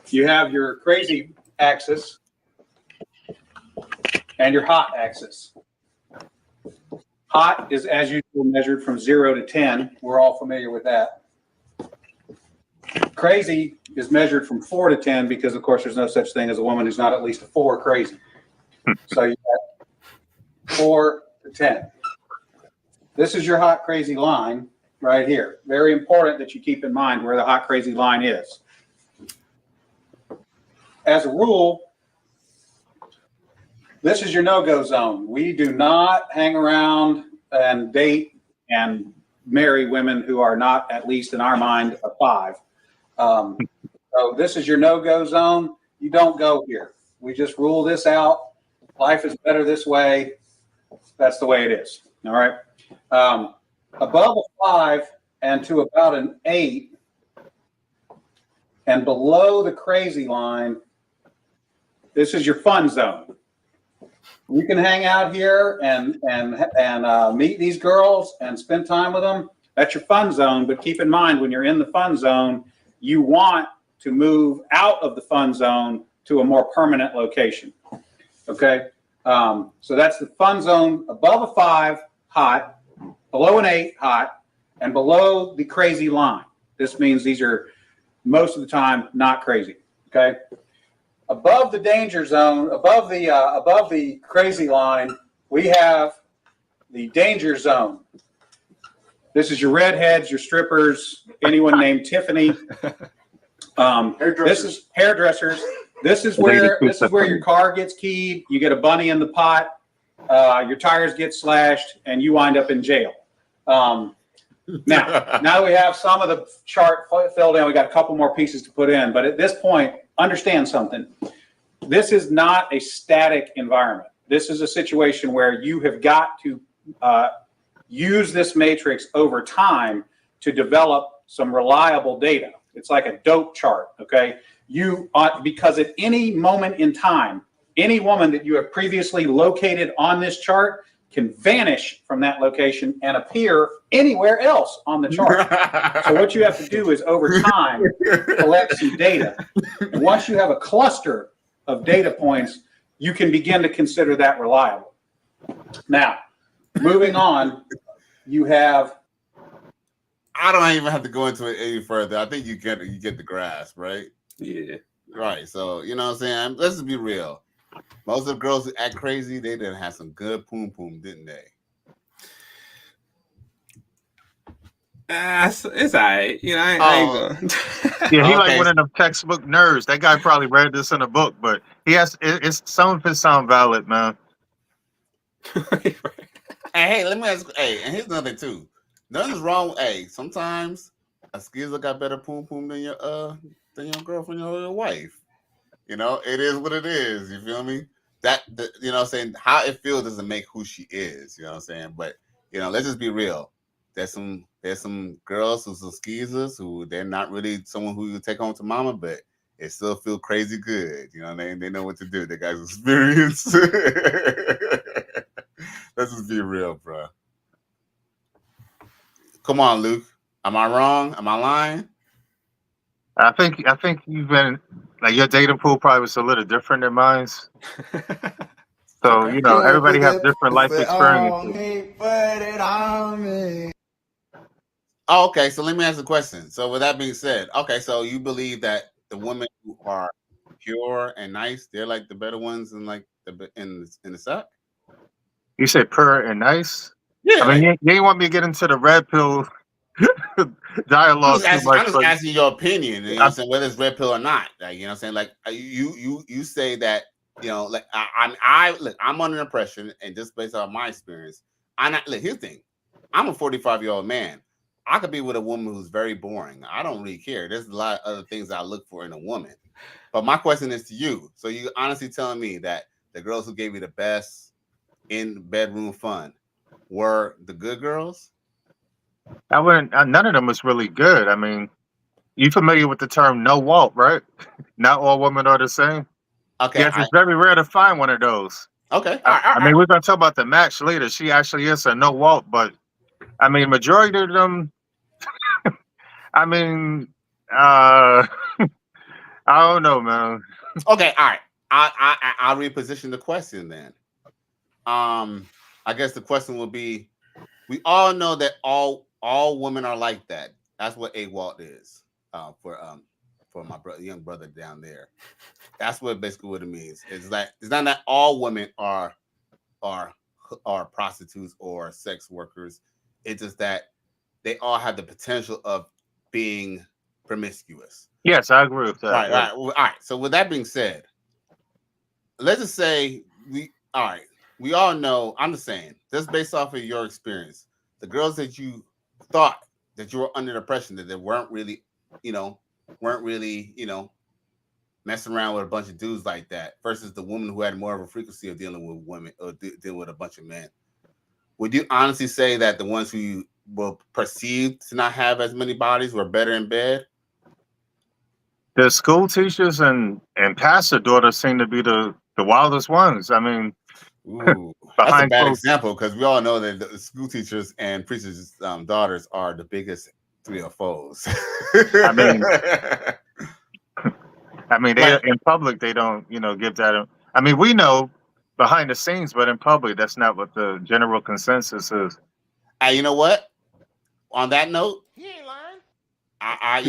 You have your crazy axis and your hot axis. Hot is, as usual, measured from 0 to 10. We're all familiar with that. Crazy is measured from 4 to 10 because, of course, there's no such thing as a woman who's not at least a 4 crazy. So you got 4 to 10. This is your hot crazy line right here. Very important that you keep in mind where the hot crazy line is. As a rule, this is your no-go zone. We do not hang around and date and marry women who are not, at least in our mind, a 5. So this is your no-go zone. You don't go here. We just rule this out. Life is better this way. That's the way it is. All right. Above a 5 and to about an 8 and below the crazy line, this is your fun zone. You can hang out here and meet these girls and spend time with them. That's your fun zone. But keep in mind, when you're in the fun zone, you want to move out of the fun zone to a more permanent location. Okay. So that's the fun zone above a 5, hot, below an 8, hot, and below the crazy line. This means these are most of the time not crazy. Okay. Above the danger zone, above the crazy line, we have the danger zone. This is your redheads, your strippers, anyone named Tiffany. This is hairdressers. This is where your car gets keyed. You get a bunny in the pot. Your tires get slashed, and you wind up in jail. Now that we have some of the chart filled in, we got a couple more pieces to put in. But at this point, understand something. This is not a static environment. This is a situation where you have got to use this matrix over time to develop some reliable data. It's like a dope chart, okay? Because at any moment in time, any woman that you have previously located on this chart can vanish from that location and appear anywhere else on the chart. So what you have to do is over time collect some data. And once you have a cluster of data points, you can begin to consider that reliable. Now, moving on, you have. I don't even have to go into it any further. I think you get the grasp, right? Yeah. Right. So you know what I'm saying? Let's just be real. Most of the girls who act crazy, they didn't have some good poom poom, didn't they? It's all right. You know, I ain't going. Yeah, he like one of them textbook nerds. That guy probably read this in a book, but it's some of it sound valid, man. Hey, let me ask. Hey, and here's another thing too. Nothing's wrong. Hey, sometimes a skeezer got better poom poom than your girlfriend or your wife. You know, it is what it is. You feel me? You know what I'm saying? How it feels doesn't make who she is. You know what I'm saying? But you know, let's just be real. There's some girls who's some skeezers who they're not really someone who you take home to mama, but it still feel crazy good. You know what I mean? They know what to do. They got experience. Let's just be real, bro. Come on, Luke. Am I wrong? Am I lying? I think you've been like your dating pool probably was a little different than mine. So you know, everybody has different life experiences. Oh, okay. So let me ask a question. So with that being said, okay, so you believe that the women who are pure and nice, they're like the better ones in like in the sack? You say pure and nice? Yeah. I mean, you ain't want me to get into the red pill dialogue. I'm just asking your opinion. You know what I'm saying? Whether it's red pill or not. Like, you know what I'm saying? Like you say that, you know, like I'm under the impression, and just based on my experience, here's the thing. I'm a 45-year-old man. I could be with a woman who's very boring. I don't really care. There's a lot of other things I look for in a woman. But my question is to you. So you honestly telling me that the girls who gave you the best in bedroom fun were the good girls? None of them was really good. I mean, you familiar with the term "no walt," right? Not all women are the same. Okay. Yes, it's very rare to find one of those. Okay. I mean, we're gonna talk about the match later. She actually is a no walt, but I mean, majority of them. I mean, I don't know, man. Okay, all right. I'll reposition the question then. I guess the question will be: we all know that all women are like that. That's what a walt is. For my young brother down there. That's basically what it means. It's not that all women are prostitutes or sex workers. It's just that they all have the potential of being promiscuous. Yes, I agree with that. Right. All right. So with that being said, let's just say we all know. I'm just saying, just based off of your experience, the girls that you thought that you were under the impression that they weren't really, messing around with a bunch of dudes like that, versus the woman who had more of a frequency of dealing with women or dealing with a bunch of men. Would you honestly say that the ones who were perceived to not have as many bodies were better in bed? The school teachers and pastor daughters seem to be the wildest ones. I mean, ooh, that's a bad example because we all know that the school teachers and preachers' daughters are the biggest 3 or 4s. I mean, they in public they don't, give that. I mean, we know behind the scenes, but in public, that's not what the general consensus is. You know what? On that note, he ain't lying. I'll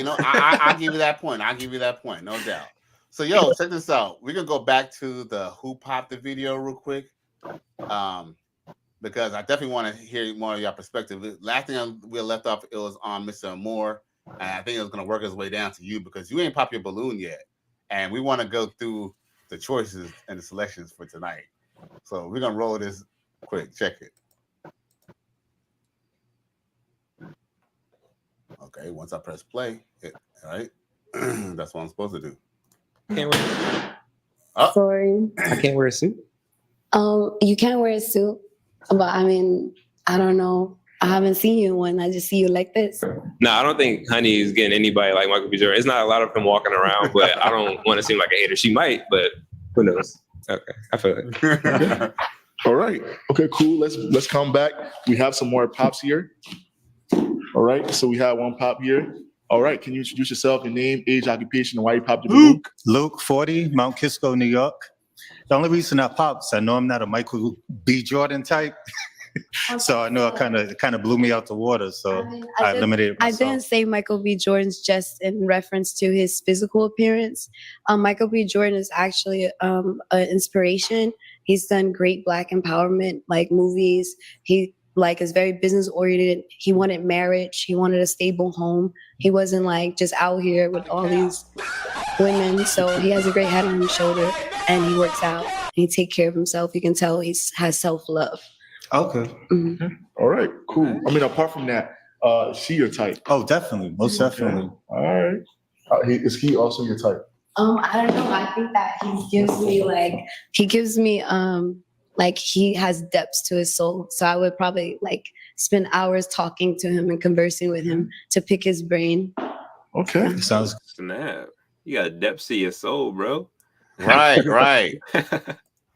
give you that point. I'll give you that point, no doubt. So, check this out. We're gonna go back to the Who Popped the video real quick, because I definitely want to hear more of your perspective. Last thing we left off, it was on Mr. Amour, and I think it was gonna work its way down to you because you ain't popped your balloon yet. and we want to go through the choices and the selections for tonight. So we're gonna roll this quick. Check it. Okay, once I press play, all right. That's what I'm supposed to do. Can't wear Sorry. I can't wear a suit. You can wear a suit, but I mean, I don't know. I haven't seen you in one. I just see you like this. No, I don't think Honey is getting anybody like Michael B. Jordan. It's not a lot of him walking around, but I don't want to seem like a hater. She might, but who knows? Okay, I feel it. All right. Okay, cool. Let's come back. We have some more pops here. All right. So we have one pop here. All right. Can you introduce yourself, your name, age, occupation, and why you popped your balloon? Luke, 40, Mount Kisco, New York. The only reason I popped is I know I'm not a Michael B. Jordan type. So I know it kind of blew me out the water. So I eliminated myself. I didn't say Michael B. Jordan's just in reference to his physical appearance. Michael B. Jordan is actually an inspiration. He's done great Black empowerment like movies. He is very business oriented. He wanted marriage. He wanted a stable home. He wasn't like just out here with all these women. So he has a great head on his shoulder, and he works out. He takes care of himself. You can tell he has self-love. Okay. Mm-hmm. All right, cool. I mean, apart from that, she your type? Oh, definitely, most definitely. All right. Is he also your type? I don't know. I think that he has depths to his soul. So I would probably spend hours talking to him and conversing with him to pick his brain. Okay. Sounds snap. You got depths to your soul, bro. Right.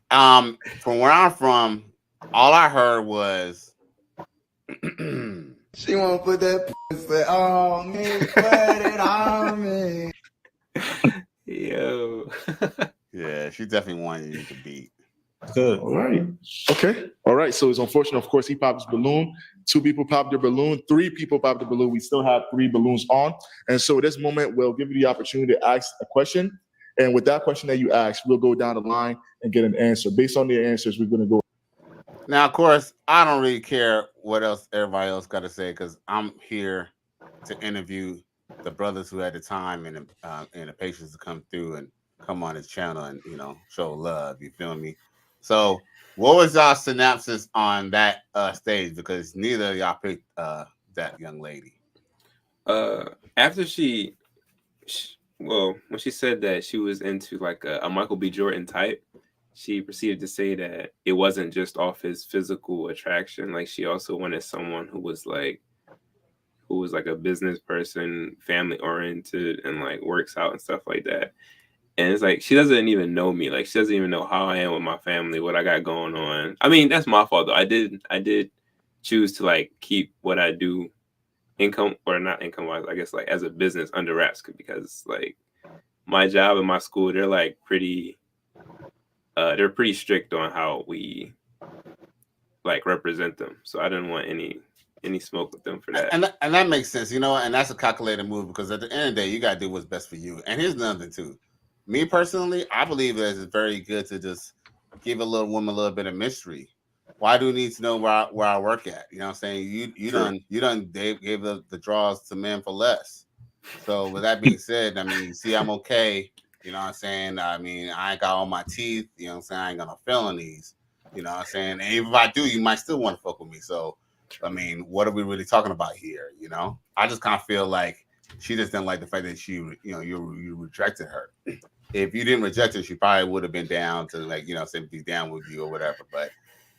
From where I'm from, all I heard was She wanna put that pussy on me, put it on me. Yo. Yeah, she definitely wanted you to beat. Good. All right. Okay. All right. So it's unfortunate. Of course, he popped his balloon. 2 people popped their balloon. 3 people popped the balloon. We still have 3 balloons on. And so at this moment, we'll give you the opportunity to ask a question. And with that question that you ask, we'll go down the line and get an answer. Based on the answers, we're going to go. Now, of course, I don't really care what else everybody else got to say because I'm here to interview the brothers who had the time and the patience to come through and come on his channel and show love. You feel me? So, what was y'all synopsis on that stage? Because neither of y'all picked that young lady. After when she said that she was into like a Michael B. Jordan type, she proceeded to say that it wasn't just off his physical attraction. Like she also wanted someone who was like a business person, family oriented, and like works out and stuff like that. And it's like she doesn't even know me. Like she doesn't even know how I am with my family, what I got going on. I mean, that's my fault though. I did choose to like keep what I do income or not income wise, I guess like as a business under wraps because like my job and my school, they're like they're pretty strict on how we like represent them. So I didn't want any smoke with them for that. And that makes sense, and that's a calculated move because at the end of the day, you gotta do what's best for you. And here's another thing too. Me personally, I believe that it's very good to just give a little woman a little bit of mystery. Why do we need to know where I work at? You know what I'm saying? You done gave the draws to men for less. So with that being said, I mean, you see, I'm okay. You know what I'm saying? I mean, I ain't got all my teeth. You know what I'm saying? I ain't got no felonies. You know what I'm saying? And even if I do, you might still want to fuck with me. So, I mean, what are we really talking about here? I just kind of feel like she just didn't like the fact that you rejected her. If you didn't reject her, she probably would have been down to be down with you or whatever. But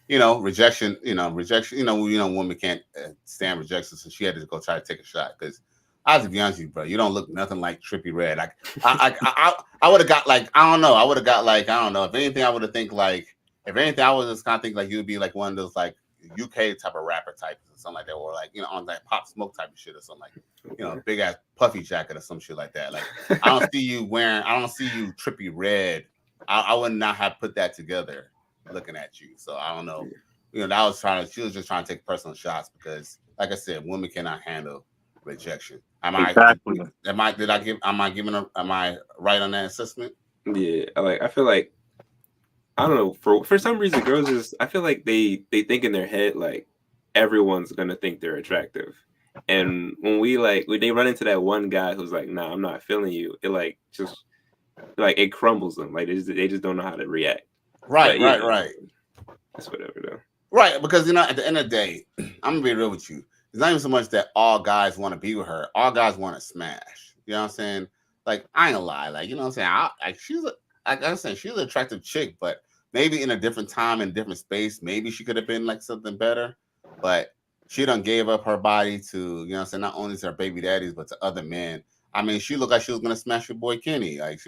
rejection, women can't stand rejection, so she had to go try to take a shot. Because I have to be honest with you, bro, you don't look nothing like Trippie Redd. Like I would have got I don't know. If anything, I would have I was just kind of think like you would be like one of those like UK type of rapper types or something like that, or like on that Pop Smoke type of shit or something like big ass puffy jacket or some shit like that. Like I don't see you Trippie Redd. I would not have put that together looking at you. So I don't know. She was just trying to take personal shots because, like I said, women cannot handle rejection. Am I right on that assessment? Yeah, I feel like I don't know, for some reason girls I feel like they think in their head like everyone's gonna think they're attractive. And when they run into that one guy who's like, nah, I'm not feeling you, it like just like it crumbles them. Like they just don't know how to react. Right, But, right. That's whatever though. Right, because at the end of the day, I'm gonna be real with you. It's not even so much that all guys want to be with her. All guys want to smash. You know what I'm saying? Like, I ain't gonna lie. Like, you know what I'm saying? She's an attractive chick, but maybe in a different time and different space, maybe she could have been like something better. But she done gave up her body to, you know what I'm saying, not only to her baby daddies, but to other men. I mean, she looked like she was gonna smash your boy Kenny. Like,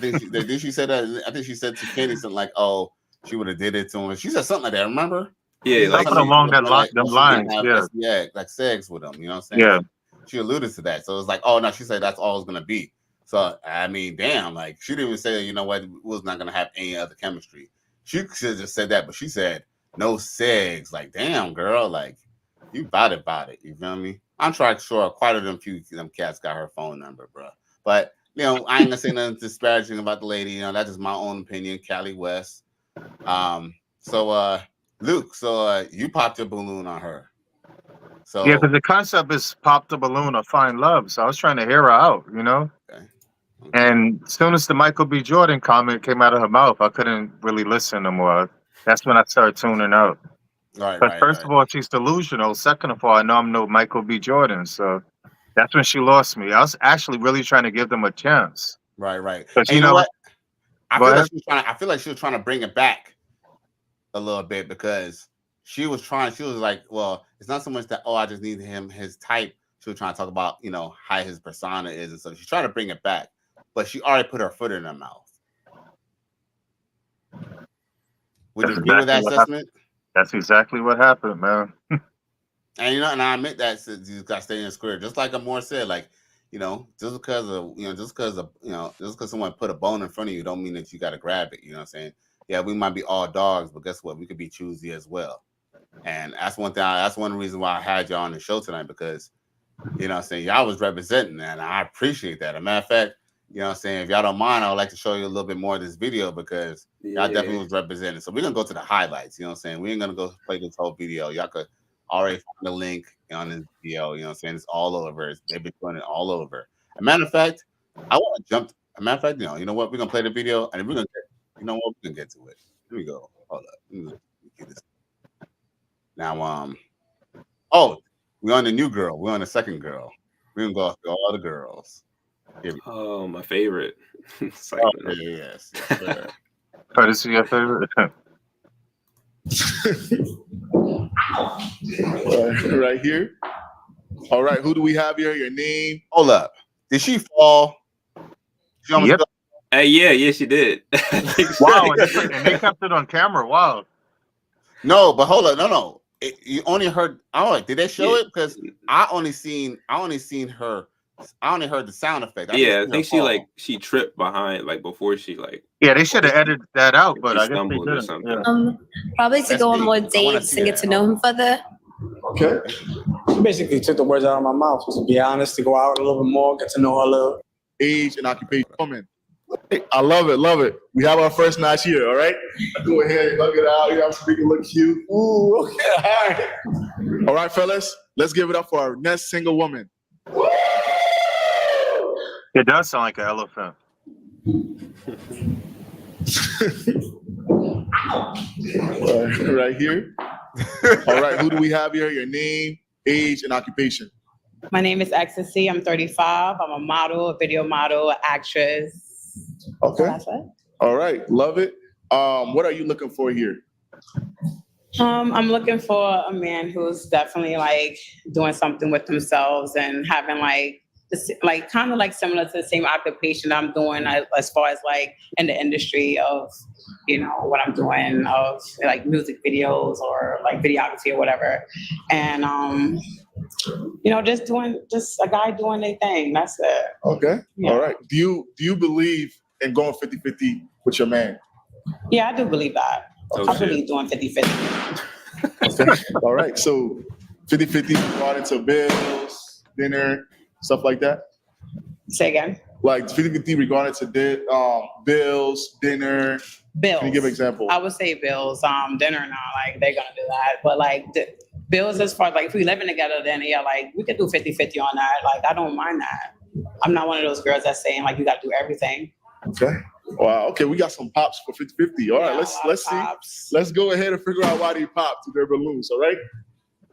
did she say that? I think she said to Kenny something like, "Oh, she would have did it to him." She said something like that. Remember? Yeah, like something along them lines. Yeah, like sex with him. You know what I'm saying? Yeah. She alluded to that. So it's like, oh no, she said that's all it's gonna be. So I mean, damn, like she didn't even say, you know what, we was not gonna have any other chemistry. She should have just said that, but she said no sex. Like, damn, girl, like you about it. You feel me? I'm trying to sure quite a them cats got her phone number, bro. But you know, I ain't gonna say nothing disparaging about the lady. You know, that's just my own opinion. Callie West. So Luke, you popped your balloon on her. So yeah, because the concept is pop the balloon or find love. So I was trying to hear her out, you know. Okay. And as soon as the Michael B. Jordan comment came out of her mouth, I couldn't really listen no more. That's when I started tuning out. Right. First of all, she's delusional. Second of all, I know I'm no Michael B. Jordan, so that's when she lost me. I was actually really trying to give them a chance. Right. But you know what? I feel like she was trying to bring it back a little bit because she was like, well, it's not so much that, I just need his type. She was trying to talk about, you know, how his persona is. And so she's trying to bring it back, but she already put her foot in her mouth. Would you agree with that assessment? That's exactly what happened, man. And, you know, and I admit that you got to stay in the square. Just like Amour said, like, you know, just because someone put a bone in front of you don't mean that you got to grab it. You know what I'm saying? Yeah, we might be all dogs, but guess what? We could be choosy as well. And that's one thing. That's one reason why I had y'all on the show tonight, because, you know what I'm saying, y'all was representing that, and I appreciate that. As a matter of fact, you know what I'm saying, if y'all don't mind, I would like to show you a little bit more of this video because y'all definitely was representing. So we're going to go to the highlights, you know what I'm saying? We ain't going to go play this whole video. Y'all could already find the link on this video, you know what I'm saying? It's all over. They've been doing it all over. As a matter of fact, I want to jump. As a matter of fact, you know what? We're going to play the video, and we're going to get, you know what? We're going to get to it. Here we go. Hold up. Let me get this. Now, we're on the new girl. We're on the second girl. We're going to go through all the girls. Oh, my favorite. Yes. This is your favorite? Right here. All right, who do we have here? Your name? Hold up. Did she fall? She almost fell? Yeah, she did. Wow, and they kept it on camera. Wow. No, but hold up. No. You only heard. Did they show it? Because I only heard the sound effect. I think she tripped behind, like before she Yeah, they should have edited that out, but I guess they stumbled or didn't. something. Yeah. Probably to go on more dates and get to know him further. Okay. She basically took the words out of my mouth, to be honest, to go out a little bit more, get to know her a little. Age and occupation. Woman. I love it. We have our first match here, all right? Go ahead and hug it out. You have to make it look cute. Ooh, okay, all right. All right, fellas, let's give it up for our next single woman. It does sound like an elephant. Right here. All right, who do we have here? Your name, age, and occupation. My name is Ecstasy. I'm 35. I'm a model, a video model, an actress. Okay. All right, love it. What are you looking for here? I'm looking for a man who's definitely like doing something with themselves and having kind of similar to the same occupation I'm doing as far as like in the industry of, you know, what I'm doing of like music videos or like videography or whatever. And, you know, just a guy doing their thing. That's it. Okay. Yeah. All right. Do you believe in going 50-50 with your man? Yeah, I do believe that. I believe doing 50-50. Okay. All right. So 50-50 brought into bills, dinner, stuff like that? Say again? Like 50-50 regarding to bills, dinner. Bills. Can you give an example? I would say bills. Dinner now, like they're gonna do that. But like bills as far as like if we living together, then yeah, like we could do 50-50 on that. Like I don't mind that. I'm not one of those girls that's saying like you gotta do everything. Okay. Wow. Okay, we got some pops for 50-50. All right, let's see. Let's go ahead and figure out why they popped to their balloons. All right.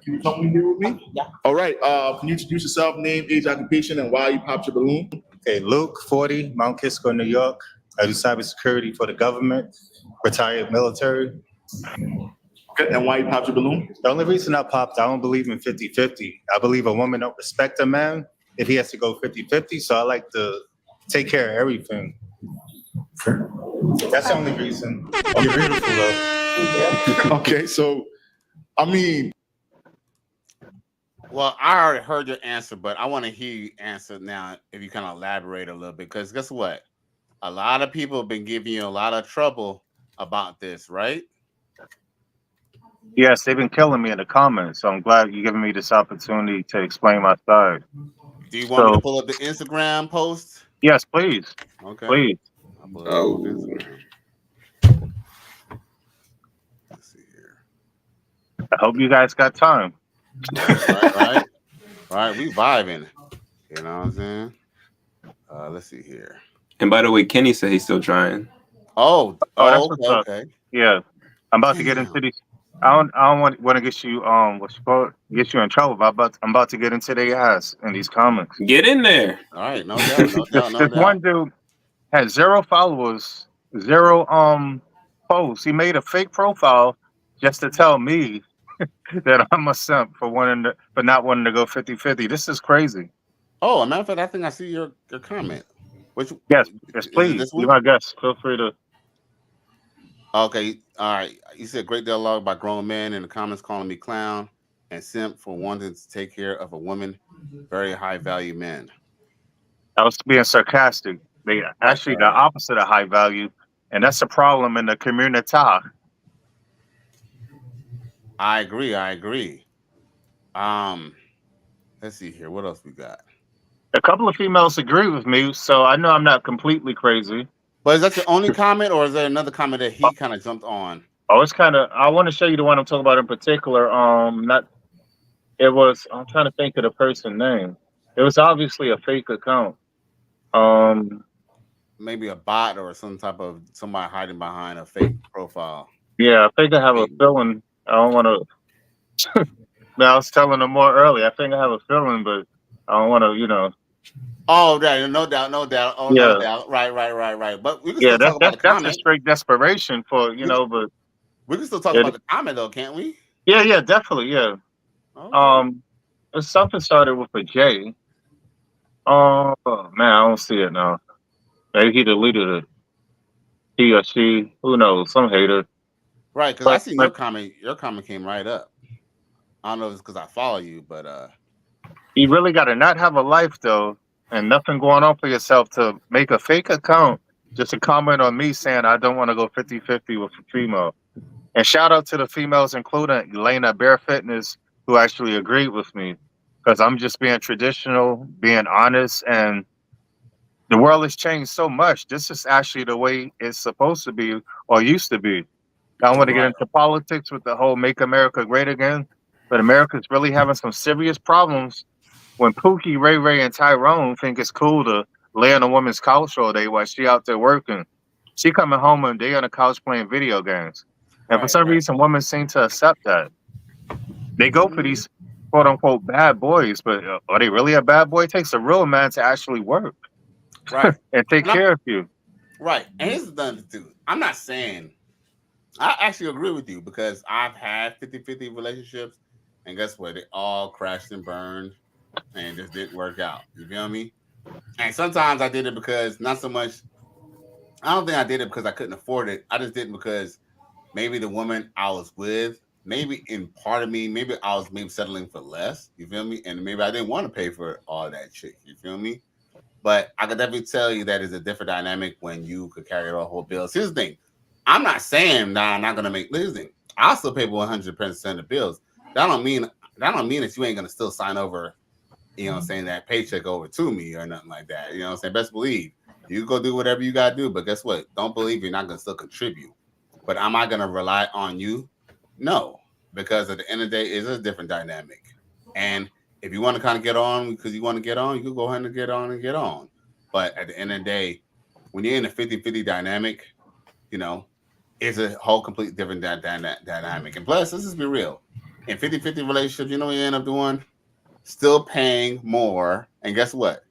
Can you come here with me? Yeah. All right. Can you introduce yourself, name, age, occupation, and why you popped your balloon? Okay, Luke, 40, Mount Kisco, New York. I do cybersecurity for the government, retired military. Okay, and why you popped your balloon? The only reason I popped, I don't believe in 50-50. I believe a woman don't respect a man if he has to go 50-50. So I like to take care of everything. That's the only reason. You're beautiful though. Okay, so I mean, well, I already heard your answer, but I want to hear you answer now. If you kind of elaborate a little bit, because guess what? A lot of people have been giving you a lot of trouble about this, right? Yes, they've been killing me in the comments, so I'm glad you're giving me this opportunity to explain my side. Do you want me to pull up the Instagram post? Yes, please. Okay. Please. I'll pull it up on Instagram. Let's see here. I hope you guys got time. Right. We vibing. You know what I'm saying? Let's see here. And by the way, Kenny said he's still trying. That's what's up. Yeah, I'm about to get into these. I don't want to get you get you in trouble. But I'm about to get into their ass in these comments. Get in there. All right, no doubt. This one dude had 0 followers, 0 posts. He made a fake profile just to tell me that I'm a simp for not wanting to go 50-50. This is crazy. Oh, a matter of fact, I think I see your comment. Yes, please. Be my guest. Feel free to. Okay, all right. You said great dialogue by grown men in the comments calling me clown and simp for wanting to take care of a woman. Very high value men. I was being sarcastic. They actually the opposite of high value, and that's a problem in the community. I agree. Let's see here. What else we got? A couple of females agree with me, so I know I'm not completely crazy. But is that the only comment, or is there another comment that he kind of jumped on? Oh, it's kind of. I want to show you the one I'm talking about in particular. I'm trying to think of the person's name. It was obviously a fake account. Maybe a bot or some type of somebody hiding behind a fake profile. Yeah, I think I have a feeling. I don't want to. I was telling them more early. I think I have a feeling, but I don't want to. Oh, right, no doubt. Oh, yeah. No doubt. Right. But we can still talk about the comment. That's a straight desperation for but we can still talk about the comment though, can't we? Yeah, definitely, yeah. Okay. Something started with a J. Oh man, I don't see it now. Maybe he deleted it. He or she, who knows? Some hater. Right, because I see your comment. Your comment came right up. I don't know if it's because I follow you, but you really got to not have a life though, and nothing going on for yourself to make a fake account just to comment on me saying I don't want to go 50-50 with a female. And shout out to the females, including Elena Bear Fitness, who actually agreed with me, because I'm just being traditional, being honest, and the world has changed so much. This is actually the way it's supposed to be or used to be. I don't want to get into politics with the whole "Make America Great Again," but America's really having some serious problems when Pookie, Ray Ray, and Tyrone think it's cool to lay on a woman's couch all day while she out there working. She coming home and they on the couch playing video games. And for some reason, women seem to accept that. They go for these quote unquote bad boys, but are they really a bad boy? It takes a real man to actually work. Right. And take care of you. Right. And here's the thing, dude. I'm not saying, I actually agree with you because I've had 50-50 relationships, and guess what? They all crashed and burned and just didn't work out. You feel me? And sometimes I did it because not so much, I don't think I did it because I couldn't afford it. I just did it because maybe the woman I was with, maybe in part of me, maybe I was settling for less. You feel me? And maybe I didn't want to pay for all that shit. You feel me? But I could definitely tell you that is a different dynamic when you could carry the whole bills. Here's the thing. I'm not saying that I'm not going to make losing. I'll still pay 100% of the bills. That don't mean that you ain't going to still sign over, you know what I'm saying, that paycheck over to me or nothing like that. You know what I'm saying? Best believe. You go do whatever you got to do. But guess what? Don't believe you're not going to still contribute. But am I going to rely on you? No. Because at the end of the day, it's a different dynamic. And if you want to kind of get on because you want to get on, you can go ahead and get on. But at the end of the day, when you're in a 50-50 dynamic, you know, it's a whole complete different dynamic. And plus, let's just be real. In 50-50 relationships, you know what you end up doing? Still paying more. And guess what?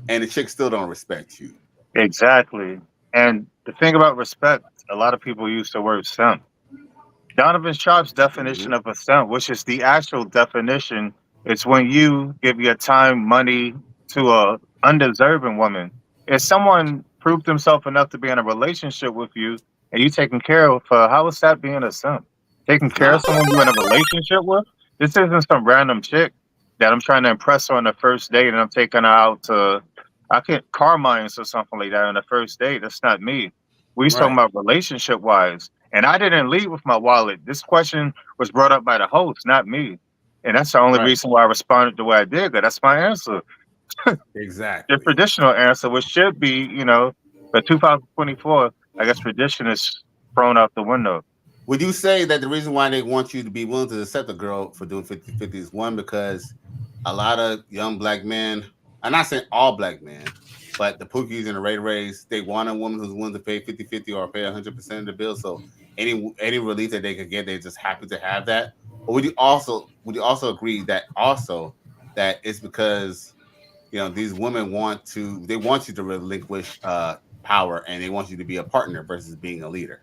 And the chick still don't respect you. Exactly. And the thing about respect, a lot of people use the word simp. Donovan Sharp's definition of a simp, which is the actual definition, is when you give your time, money to a undeserving woman. If someone proved himself enough to be in a relationship with you and you taking care of her, how is that being a simp? Taking It's care of not. someone you're in a relationship with? This isn't some random chick that I'm trying to impress her on the first date and I'm taking her out to I can't car mines or something like that on the first date. That's not me. We talking Right. about relationship wise. And I didn't lead with my wallet. This question was brought up by the host, not me. And that's the only Right. reason why I responded the way I did. That's my answer. The Exactly. traditional answer, which should be, but 2024, I guess tradition is thrown out the window. Would you say that the reason why they want you to be willing to accept a girl for doing 50-50 is one, because a lot of young black men, I'm not saying all black men, but the Pookies and the Ray Rays, they want a woman who's willing to pay 50-50 or pay 100% of the bill. So any relief that they could get, they're just happy to have that. Or would you also agree that it's because these women want you to relinquish power, and they want you to be a partner versus being a leader?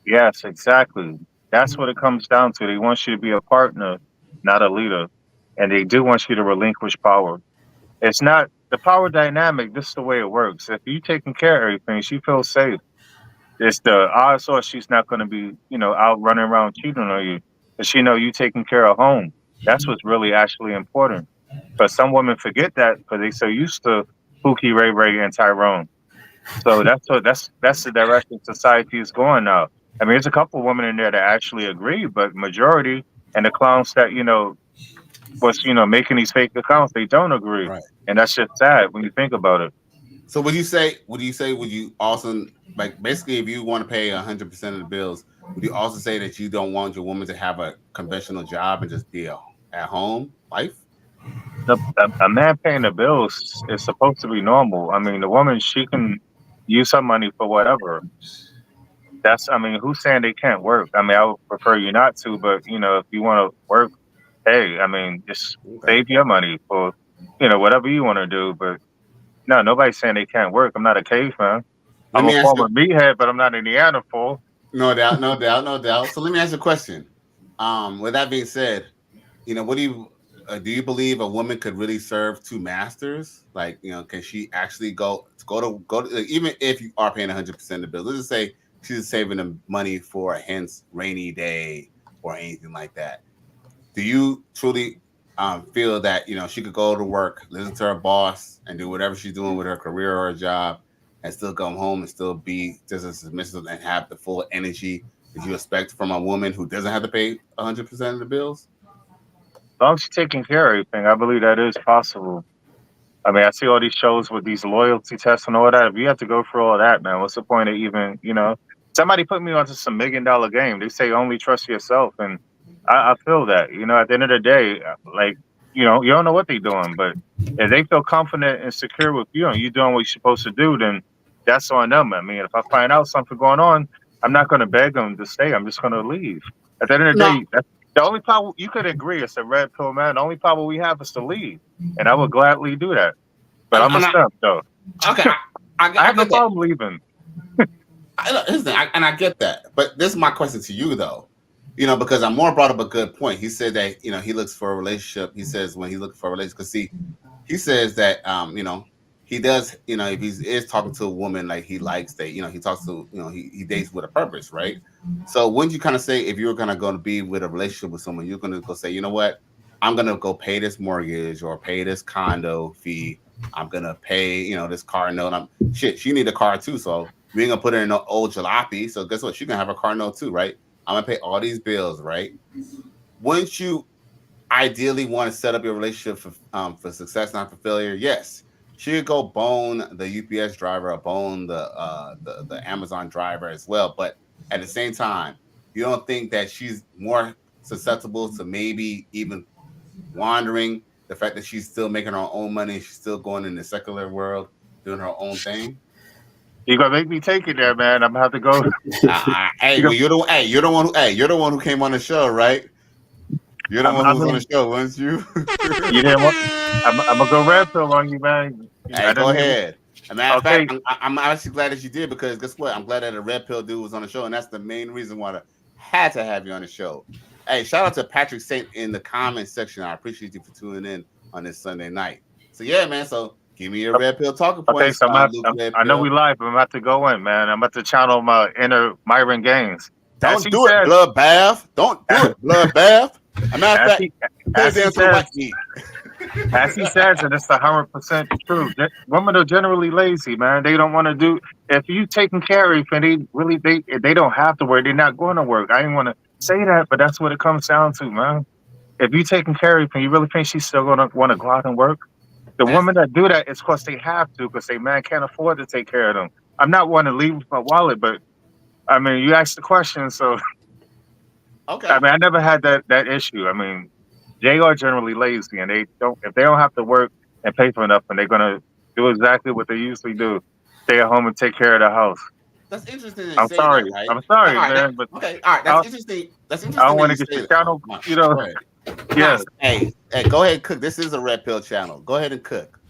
Yes, exactly. That's what it comes down to. They want you to be a partner, not a leader. And they do want you to relinquish power. It's not the power dynamic. This is the way it works. If you taking care of everything, she feels safe. It's the odds are she's not going to be, out running around cheating on you. But she know you taking care of home. That's what's really actually important. But some women forget that because they so used to Pookie, Ray Ray, and Tyrone. So that's the direction society is going now. I mean, there's a couple of women in there that actually agree, but majority and the clowns that was making these fake accounts, they don't agree, Right. and that's just sad when you think about it. So would you also, like, basically, if you want to pay 100% of the bills, would you also say that you don't want your woman to have a conventional job and just be a at home wife? A man paying the bills is supposed to be normal. I mean, the woman, she can use her money for whatever. I mean, who's saying they can't work? I mean, I would prefer you not to, but if you want to work, hey, I mean, just save your money for, whatever you want to do. But no, nobody's saying they can't work. I'm not a caveman. Let I'm a me ask former you. meathead, but I'm not a Neanderthal. No doubt, no doubt, no doubt. So let me ask you a question. With that being said, what do you believe a woman could really serve two masters? Like, can she actually go to like, even if you are paying 100% of the bill? Let's just say she's saving the money for a hence rainy day or anything like that. Do you truly feel that she could go to work, listen to her boss, and do whatever she's doing with her career or her job, and still come home and still be just as submissive and have the full energy that you expect from a woman who doesn't have to pay 100% of the bills? As long as you're taking care of everything, I believe that is possible. I mean, I see all these shows with these loyalty tests and all that. If you have to go through all that, man, what's the point of even, somebody put me onto some $1 million game. They say only trust yourself. And I feel that, at the end of the day, like, you don't know what they're doing, but if they feel confident and secure with you and you doing what you're supposed to do, then that's on them. I mean, if I find out something going on, I'm not going to beg them to stay. I'm just going to leave. At the end of the day, that's the only power you could agree. It's a red pill, man. The only power we have is to leave. And I would gladly do that. But I'm a simp, though. Okay, I I have no get that. problem leaving. Here's the thing, and I get that. But this is my question to you, though. Because Amor brought up a good point. He said that, he looks for a relationship. He says when he's looking for a relationship, because see, he says that, he does, if he is talking to a woman, like he likes that, he talks to, he dates with a purpose, right? So wouldn't you kind of say, if you were going to be with a relationship with someone, you're going to go say, you know what, I'm going to go pay this mortgage or pay this condo fee. I'm going to pay, this car note. She need a car too. So we ain't going to put her in no old jalopy. So guess what? She going to have a car note too, right? I'm going to pay all these bills, right? Wouldn't you ideally want to set up your relationship for success, not for failure? Yes. She could go bone the UPS driver or bone the Amazon driver as well. But at the same time, you don't think that she's more susceptible to maybe even wandering, the fact that she's still making her own money, she's still going in the secular world, doing her own thing? You gonna make me take it there, man. I'm gonna have to go. Hey, well, you're the one who came on the show, right? You're the one who was on the show, weren't you? You didn't want. I'm gonna go red pill on you, man. Hey, go ahead. As a matter of Okay. fact, I'm actually glad that you did, because guess what? I'm glad that a red pill dude was on the show, and that's the main reason why I had to have you on the show. Hey, shout out to Patrick Saint in the comment section. I appreciate you for tuning in on this Sunday night. So yeah, man. So give me your red pill talking Okay, points. so I know we live, but I'm about to go in, man. I'm about to channel my inner Myron Gaines. Don't do it, bloodbath. Don't do it, bloodbath. As a matter of fact, as he says, and it's 100% true. Women are generally lazy, man. They don't want to do. If you taking care of, and they don't have to work. They're not going to work. I didn't want to say that, but that's what it comes down to, man. If you taking care of, and you really think she's still going to want to go out and work? The women that do that, it's because they have to, because they can't afford to take care of them. I'm not one to leave with my wallet, but I mean, you asked the question, so okay. I mean, I never had that issue. I mean, they are generally lazy, and if they don't have to work and pay for enough, and they're gonna do exactly what they usually do, stay at home and take care of the house. That's interesting. I'm sorry. That, right? I'm sorry, right, man. But okay, all right. That's interesting. That's interesting. I don't want to get your channel, you know. Yes. Hey, go ahead and cook. This is a red pill channel. Go ahead and cook.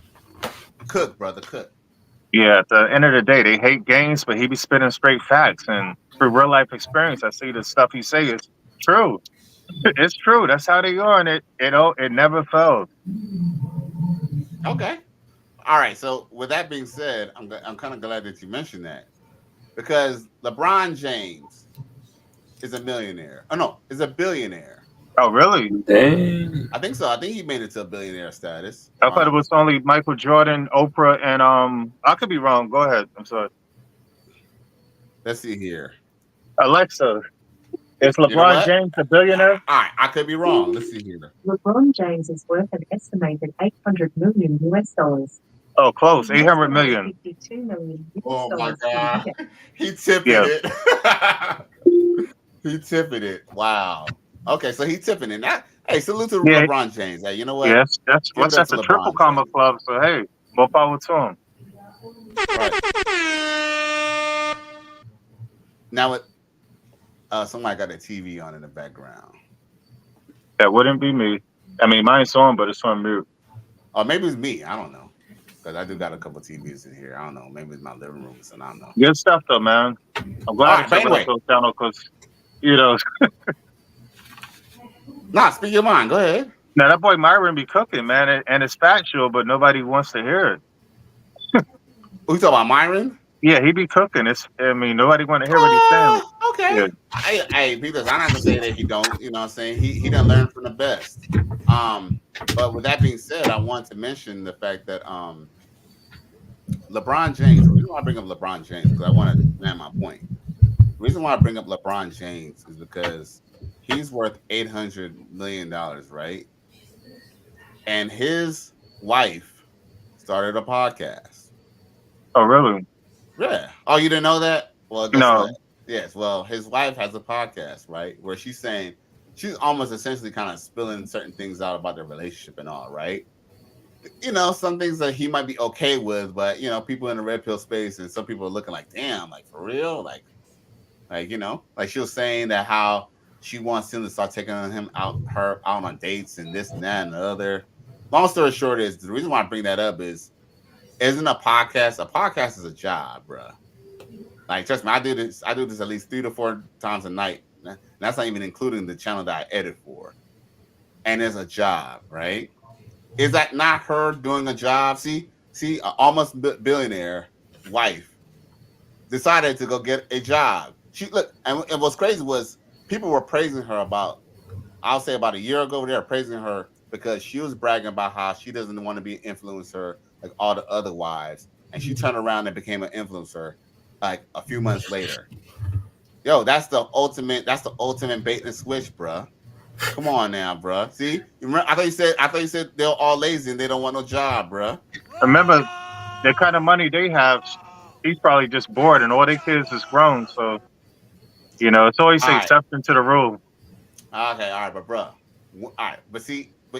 Cook, brother, cook. Yeah, at the end of the day, they hate games, but he be spitting straight facts. And through real life experience, I see the stuff he say is true. It's true. That's how they are, and it never fails. Okay. All right. So with that being said, I'm kind of glad that you mentioned that, because LeBron James is a millionaire. Oh no, is a billionaire. Oh, really? Dang. I think so. I think he made it to a billionaire status. I thought it was only Michael Jordan, Oprah, and I could be wrong. Go ahead. I'm sorry. Let's see here. Alexa, is LeBron James a billionaire? All right, I could be wrong. Let's see here. LeBron James is worth an estimated $800 million US. Oh, close. 800 million. 52 million US Oh my dollars. God. He tipping it. He tipping it. Wow. Okay, so he tipping it. Hey, salute to LeBron James. Hey, you know what? Yes, that's a triple comma club. So hey, more power to him. Right. Now it somebody got a TV on in the background. That wouldn't be me. I mean, mine's on, but it's on mute. Oh, maybe it's me. I don't know. Because I do got a couple TVs in here. I don't know. Maybe it's my living room, so I don't know. Good stuff, though, man. I'm glad to check out those channel because, you know. Nah, speak your mind. Go ahead. Now, that boy Myron be cooking, man, and it's factual, but nobody wants to hear it. We talking about Myron? Yeah, he be cooking. Nobody want to hear what he's saying. Okay. Yeah. Hey, because I'm not gonna say that he don't. You know what I'm saying? He done learn from the best. But with that being said, I want to mention the fact that LeBron James. The reason why I bring up LeBron James, because I want to land my point. The reason why I bring up LeBron James is because he's worth $800 million, right? And his wife started a podcast. Oh, really? Yeah. Oh, you didn't know that? Well, no. Yes. Well, his wife has a podcast, right? Where she's saying, she's almost essentially kind of spilling certain things out about their relationship and all, right? You know, some things that he might be okay with, but, you know, people in the red pill space and some people are looking like, damn, like for real? Like, you know, like she was saying that how she wants him to start taking her out on dates and this and that and the other. Long story short is, the reason why I bring that up isn't a podcast is a job, bro. Like, trust me, I do this at least 3 to 4 times a night. That's not even including the channel that I edit for. And it's a job, right? Is that not her doing a job? See, almost billionaire wife decided to go get a job. And what's crazy was people were praising her about a year ago. They were praising her because she was bragging about how she doesn't want to be an influencer like all the other wives, and she turned around and became an influencer like a few months later. Yo, that's the ultimate bait and switch, bruh. Come on now, bruh. See, I thought you said they're all lazy and they don't want no job, bruh. Remember, the kind of money they have, he's probably just bored, and all their kids is grown. So, you know, it's always an exception to the rule. Okay, all right, but bruh, all right, but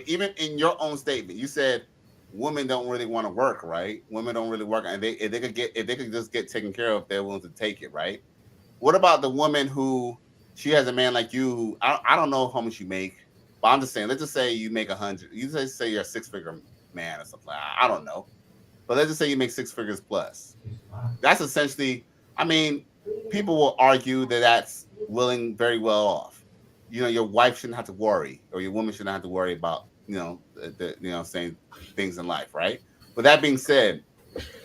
even in your own statement, you said women don't really want to work, right? Women don't really work, and if they could just get taken care of, they're willing to take it, right? What about the woman who she has a man like you? Who I don't know how much you make, but I'm just saying. Let's just say you make 100. You just say you're a 6-figure man or something. I don't know, but let's just say you make 6 figures plus. That's essentially. I mean, people will argue that that's willing very well off. You know, your wife shouldn't have to worry, or your woman shouldn't have to worry about saying things in life, right? But that being said,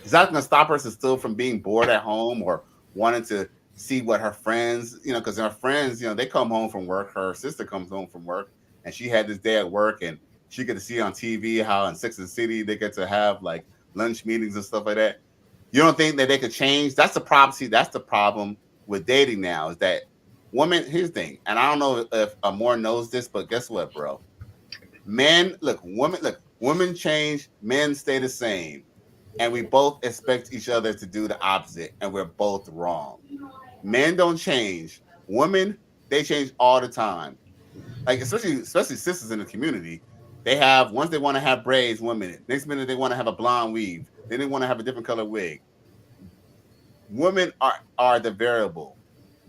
is that going to stop her still from being bored at home or wanting to see what her friends, because her friends, they come home from work. Her sister comes home from work, and she had this day at work, and she get to see on TV how in Six and the City they get to have like lunch meetings and stuff like that. You don't think that they could change? That's the problem. See, that's the problem with dating now is that women. Here's the thing, and I don't know if Amour knows this, but guess what, bro? Women change, men stay the same. And we both expect each other to do the opposite, and we're both wrong. Men don't change. Women, they change all the time. Like especially sisters in the community, they have once they want to have braids 1 minute, next minute they want to have a blonde weave, then they want to have a different color wig. Women are the variable.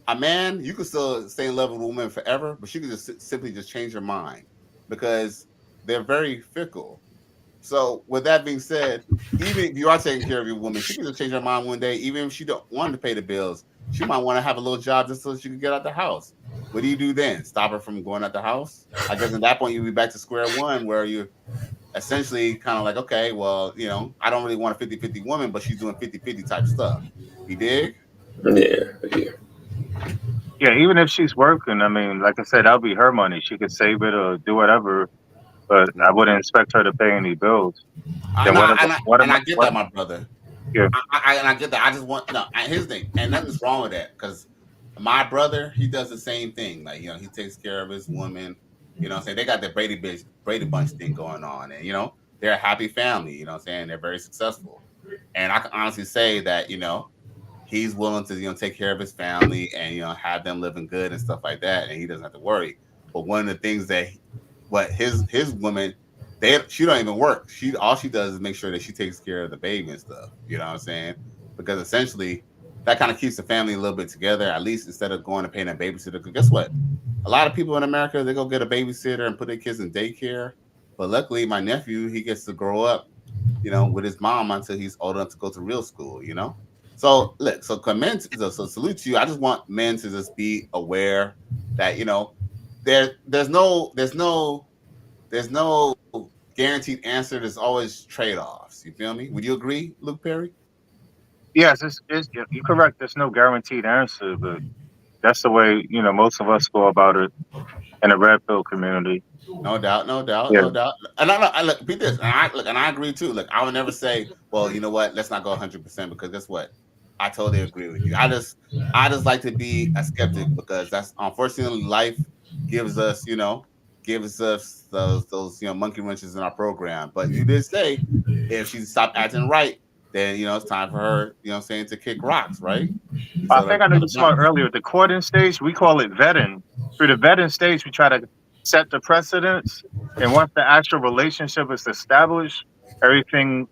A man, you can still stay in love with a woman forever, but she can just simply just change her mind because they're very fickle. So with that being said, even if you are taking care of your woman, she can just change her mind one day. Even if she don't want to pay the bills, she might want to have a little job just so she can get out the house. What do you do then? Stop her from going out the house? I guess at that point you'll be back to square one where you're essentially kind of like, okay, well, I don't really want a 50-50 woman, but she's doing 50-50 type stuff. You dig? Yeah. Yeah, even if she's working, I mean, like I said, that'll be her money. She could save it or do whatever, but I wouldn't expect her to pay any bills. Then I get that, my brother. Yeah. I get that. I just want here's the thing, and nothing's wrong with that because my brother, he does the same thing. Like he takes care of his woman. You know what I'm saying? They got the Brady Bunch thing going on, and they're a happy family. You know what I'm saying? They're very successful, and I can honestly say that he's willing to take care of his family and have them living good and stuff like that, and he doesn't have to worry. But one of the things that his women, she don't even work. All she does is make sure that she takes care of the baby and stuff. You know what I'm saying? Because essentially that kind of keeps the family a little bit together, at least instead of going and paying a babysitter. Because guess what? A lot of people in America, they go get a babysitter and put their kids in daycare. But luckily my nephew, he gets to grow up, with his mom until he's old enough to go to real school, So look, so salute to you. I just want men to just be aware that there's no guaranteed answer. There's always trade-offs. You feel me? Would you agree, Luke Perry? Yes, you're correct. There's no guaranteed answer, but that's the way most of us go about it in the red pill community. No doubt. Yeah. And I look, beat this. And I agree too. Look, I would never say, well, you know what? Let's not go 100% because guess what? I totally agree with you. I just like to be a skeptic because that's unfortunately life gives us those monkey wrenches in our program. But you did say if she stopped acting right, then it's time for her, to kick rocks, right? I think I know you saw it earlier. The courting stage, we call it vetting. Through the vetting stage, we try to set the precedents, and once the actual relationship is established, everything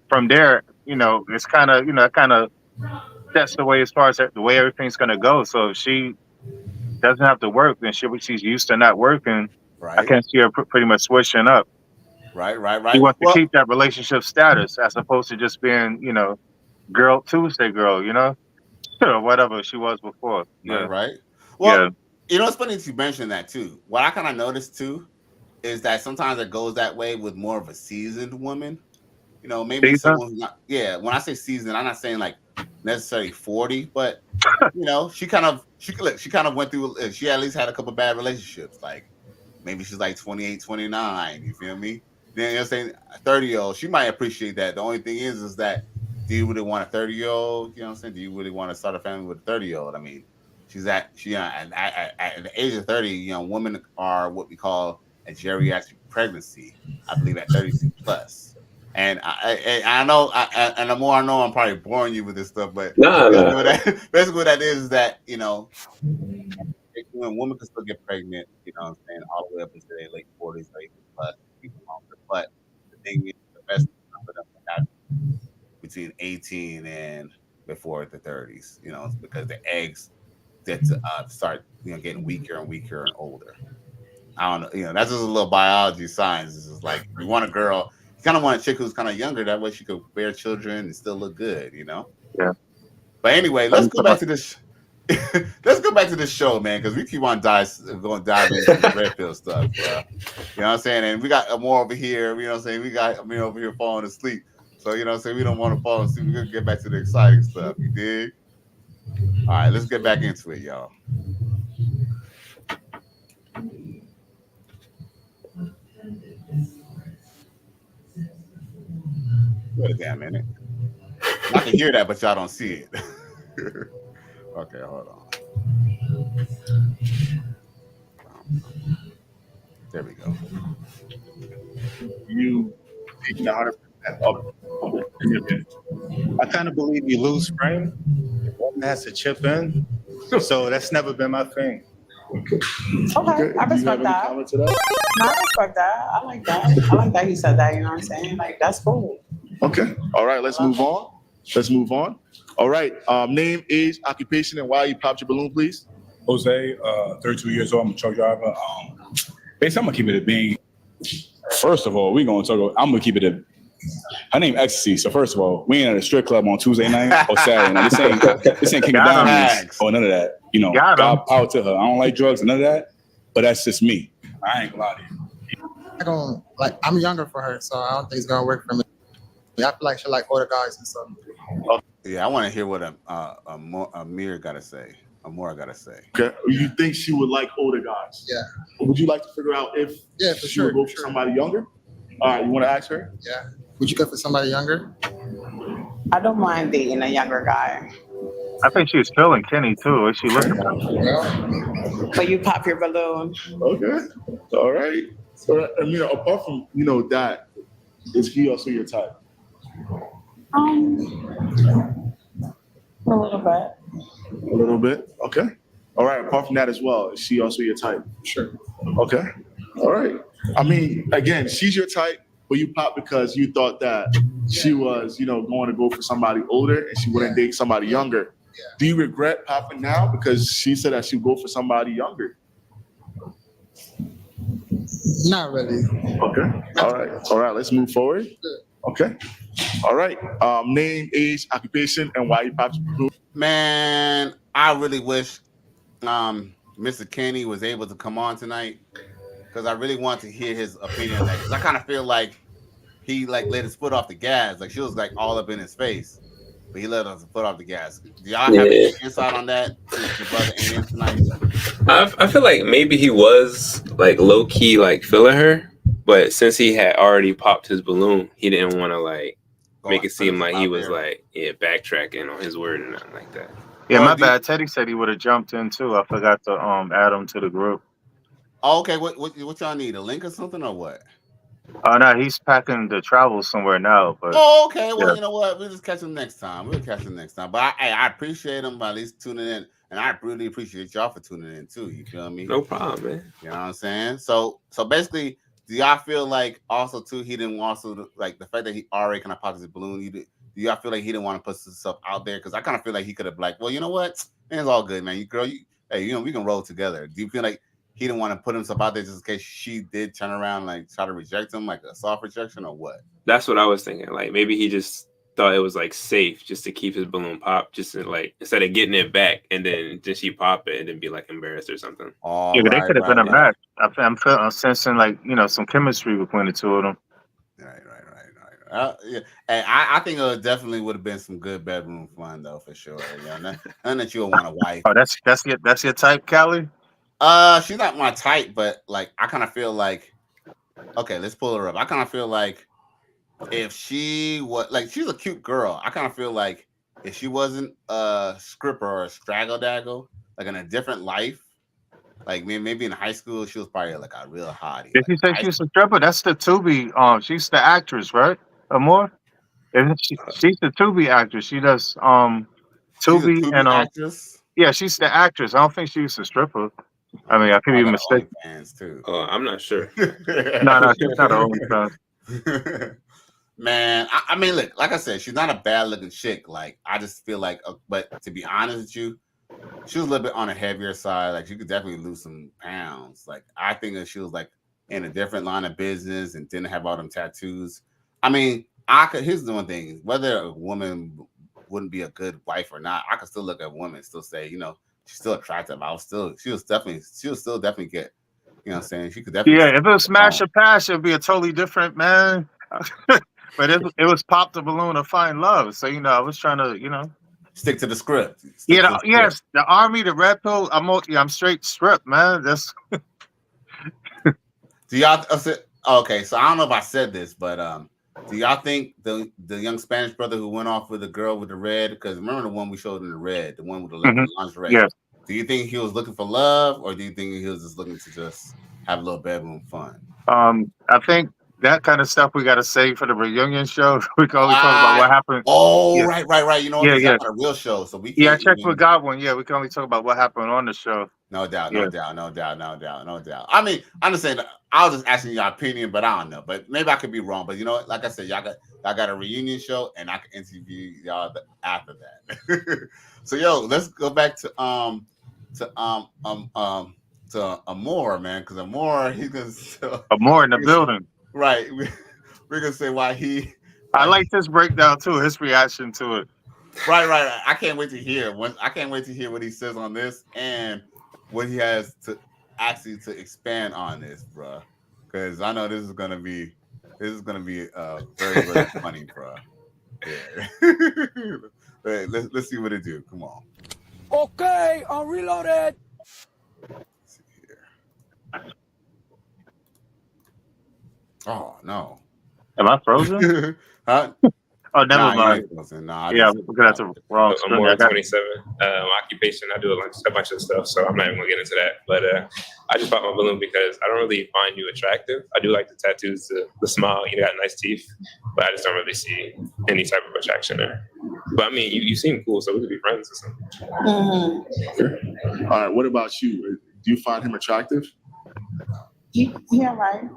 from there, it's kind of that's the way as far as the way everything's going to go. So if she doesn't have to work, then she's used to not working. Right. I can't see her pretty much switching up. Right. She wants to keep that relationship status as opposed to just being, girl Tuesday girl, or whatever she was before. Yeah. Right. Well, it's funny that you mentioned that too. What I kind of noticed too is that sometimes it goes that way with more of a seasoned woman. Maybe someone who's not. Yeah. When I say seasoned, I'm not saying like necessarily 40, but she kind of went through. She at least had a couple bad relationships. Like maybe she's like 28, 29. You feel me? Then saying 30-year-old, she might appreciate that. The only thing is that do you really want a 30-year-old? You know what I'm saying? Do you really want to start a family with a 30-year-old? I mean, at the age of 30, women are what we call a geriatric pregnancy. I believe at 32 plus. And I know, and the more I know, I'm probably boring you with this stuff, but basically what that is that when women can still get pregnant, all the way up into their late 40s, late plus, even longer. But the thing is, the between 18 and before the 30s, you know, because the eggs get to start, you know, getting weaker and weaker and older. I don't know, you know, that's just a little biology science. It's just like you want a girl, you kind of want a chick who's kind of younger, that way she could bear children and still look good, you know? Yeah. But anyway, let's go back to this. Let's go back to this show, man, because we keep on diving into the red pill stuff, bro. You know what I'm saying? And we got Amour over here, you know what I'm saying? We got Amour over here falling asleep. So, you know what I'm saying? We don't want to fall asleep. We're going to get back to the exciting stuff. You dig? All right, let's get back into it, y'all. Wait a damn minute. I can hear that, but y'all don't see it. Okay, hold on. There we go. You taking 100% up. I kind of believe you lose frame. One has to chip in. So that's never been my thing. Okay, I respect that. No, I respect that. I like that. I like that he said that, you know what I'm saying? Like, that's cool. Okay. All right, let's move on. Let's move on. All right. Name, age, occupation, and why you popped your balloon, please. Jose, 32 years old. I'm a truck driver. Basically, I'm gonna keep it at being. First of all, I'm gonna keep it at. Her name Ecstasy. So first of all, we ain't at a strip club on Tuesday night or Saturday night. This ain't King of Diamonds or none of that. You know, God power to her. I don't like drugs and none of that. But that's just me. I ain't gonna lie to you. I'm younger for her, so I don't think it's gonna work for me. I feel like she like older guys and stuff. Yeah, I want to hear what Amir got to say. Amour got to say. Okay. You think she would like older guys? Yeah. Would you like to figure out if she would go for somebody younger? All right, you want to ask her? Yeah. Would you go for somebody younger? I don't mind dating a younger guy. I think she was feeling Kenny too. Is she looking at But you pop your balloon. Okay. All right. So, I mean, apart from, you know, that, is he also your type? A little bit. A little bit? Okay. All right. Apart from that as well, is she also your type? Sure. Okay. All right. I mean, again, she's your type, but you popped because you thought that she was, you know, going to go for somebody older and she wouldn't date somebody younger. Yeah. Do you regret popping now because she said that she'd go for somebody younger? Not really. Okay. All right. All right. Let's move forward. Okay. All right. Name, age, occupation, and why you popped your balloon. Man, I really wish Mr. Kenny was able to come on tonight because I really want to hear his opinion on that. Because I kind of feel like he let his foot off the gas. Like she was like all up in his face, but he let his foot off the gas. Do y'all have any insight on that? Your brother ain't in tonight. I feel like maybe he was like low key like feeling her, but since he had already popped his balloon, he didn't want to like make it seem like he was like backtracking on his word or nothing like that. Yeah, my bad. Teddy said he would have jumped in too. I forgot to add him to the group. Oh, okay. What y'all need? A link or something or what? No, he's packing to travel somewhere now. But okay. Well, you know what? We'll just catch him next time. We'll catch him next time. But I appreciate him by at least tuning in, and I really appreciate y'all for tuning in too. You feel me? No problem, man. You know what I'm saying? So basically, do y'all feel like also too he didn't also like the fact that he already kind of popped his balloon? Do y'all feel like he didn't want to put himself out there? Because I kind of feel like he could have like, well, you know what? Man, it's all good, man. We can roll together. Do you feel like he didn't want to put himself out there just in case she did turn around and like try to reject him, like a soft rejection or what? That's what I was thinking. Like maybe he just thought it was like safe just to keep his balloon popped, just to like instead of getting it back and then just she pop it and then be like embarrassed or something. Yeah, but they could have been a match. I'm sensing like some chemistry between the two of them. Yeah, and I think it definitely would have been some good bedroom fun though for sure. Yeah, none that you'll want a wife. Oh, that's your type, Callie? She's not my type, but like I kind of feel like, okay, let's pull her up. I kind of feel like if she was like, she's a cute girl. I kind of feel like if she wasn't a stripper or a straggle-daggle, like in a different life, like maybe in high school, she was probably like a real hottie. Did you say she's a stripper? That's the Tubi. She's the actress, right? Amour? She's the Tubi actress. She does Tubi and actress? Yeah, she's the actress. I don't think she's a stripper. I mean, I could be mistaken. Too. I'm not sure. No, she's not an OnlyFans. Man, I mean, look, like I said, she's not a bad looking chick. Like, I just feel like, but to be honest with you, she was a little bit on the heavier side. Like, she could definitely lose some pounds. Like, I think that she was like in a different line of business and didn't have all them tattoos. I mean, here's the one thing: whether a woman wouldn't be a good wife or not, I could still look at a woman and still say, she's still attractive. She will still definitely get, what I'm saying, she could definitely. Yeah, if it was smash or pass, it'd be a totally different man. But it was pop the balloon of find love. So I was trying to stick to the script. Yes, the army, the red pill. I'm straight strip, man. That's. Do y'all? Okay, so I don't know if I said this, but do y'all think the young Spanish brother who went off with the girl with the red? Because remember the one we showed in the red, the one with the lingerie. Yes. Do you think he was looking for love, or do you think he was just looking to just have a little bedroom fun? I think that kind of stuff we got to save for the reunion show. We can only talk about what happened. Oh, Yeah. right. You know what? Yeah. That's not a real show, so we can't. Yeah, I checked with Godwin. Yeah, we can only talk about what happened on the show. No doubt. I mean, I understand. I was just asking your opinion, but I don't know. But maybe I could be wrong. But you know what? Like I said, y'all got a reunion show, and I can interview y'all after that. So let's go back to Amour, man, because Amour, he's gonna Amour in the building. Right. We're gonna say why he. I like this breakdown too. His reaction to it. Right. I can't wait to hear what he says on this and what he has to actually to expand on this, bro. Because I know this is gonna be very, very funny, bro. Yeah. Let's see what it do. Come on. Okay, I'm reloaded. Let's see here. Oh no. Am I frozen? Huh? Oh, never mind. Yeah, we're gonna have to wrong. I'm more 27. Occupation, I do a bunch of stuff, so I'm not even gonna get into that. But I just bought my balloon because I don't really find you attractive. I do like the tattoos, the smile. You got nice teeth, but I just don't really see any type of attraction there. But I mean, you seem cool, so we could be friends or something. Okay. All right. What about you? Do you find him attractive? Yeah, right.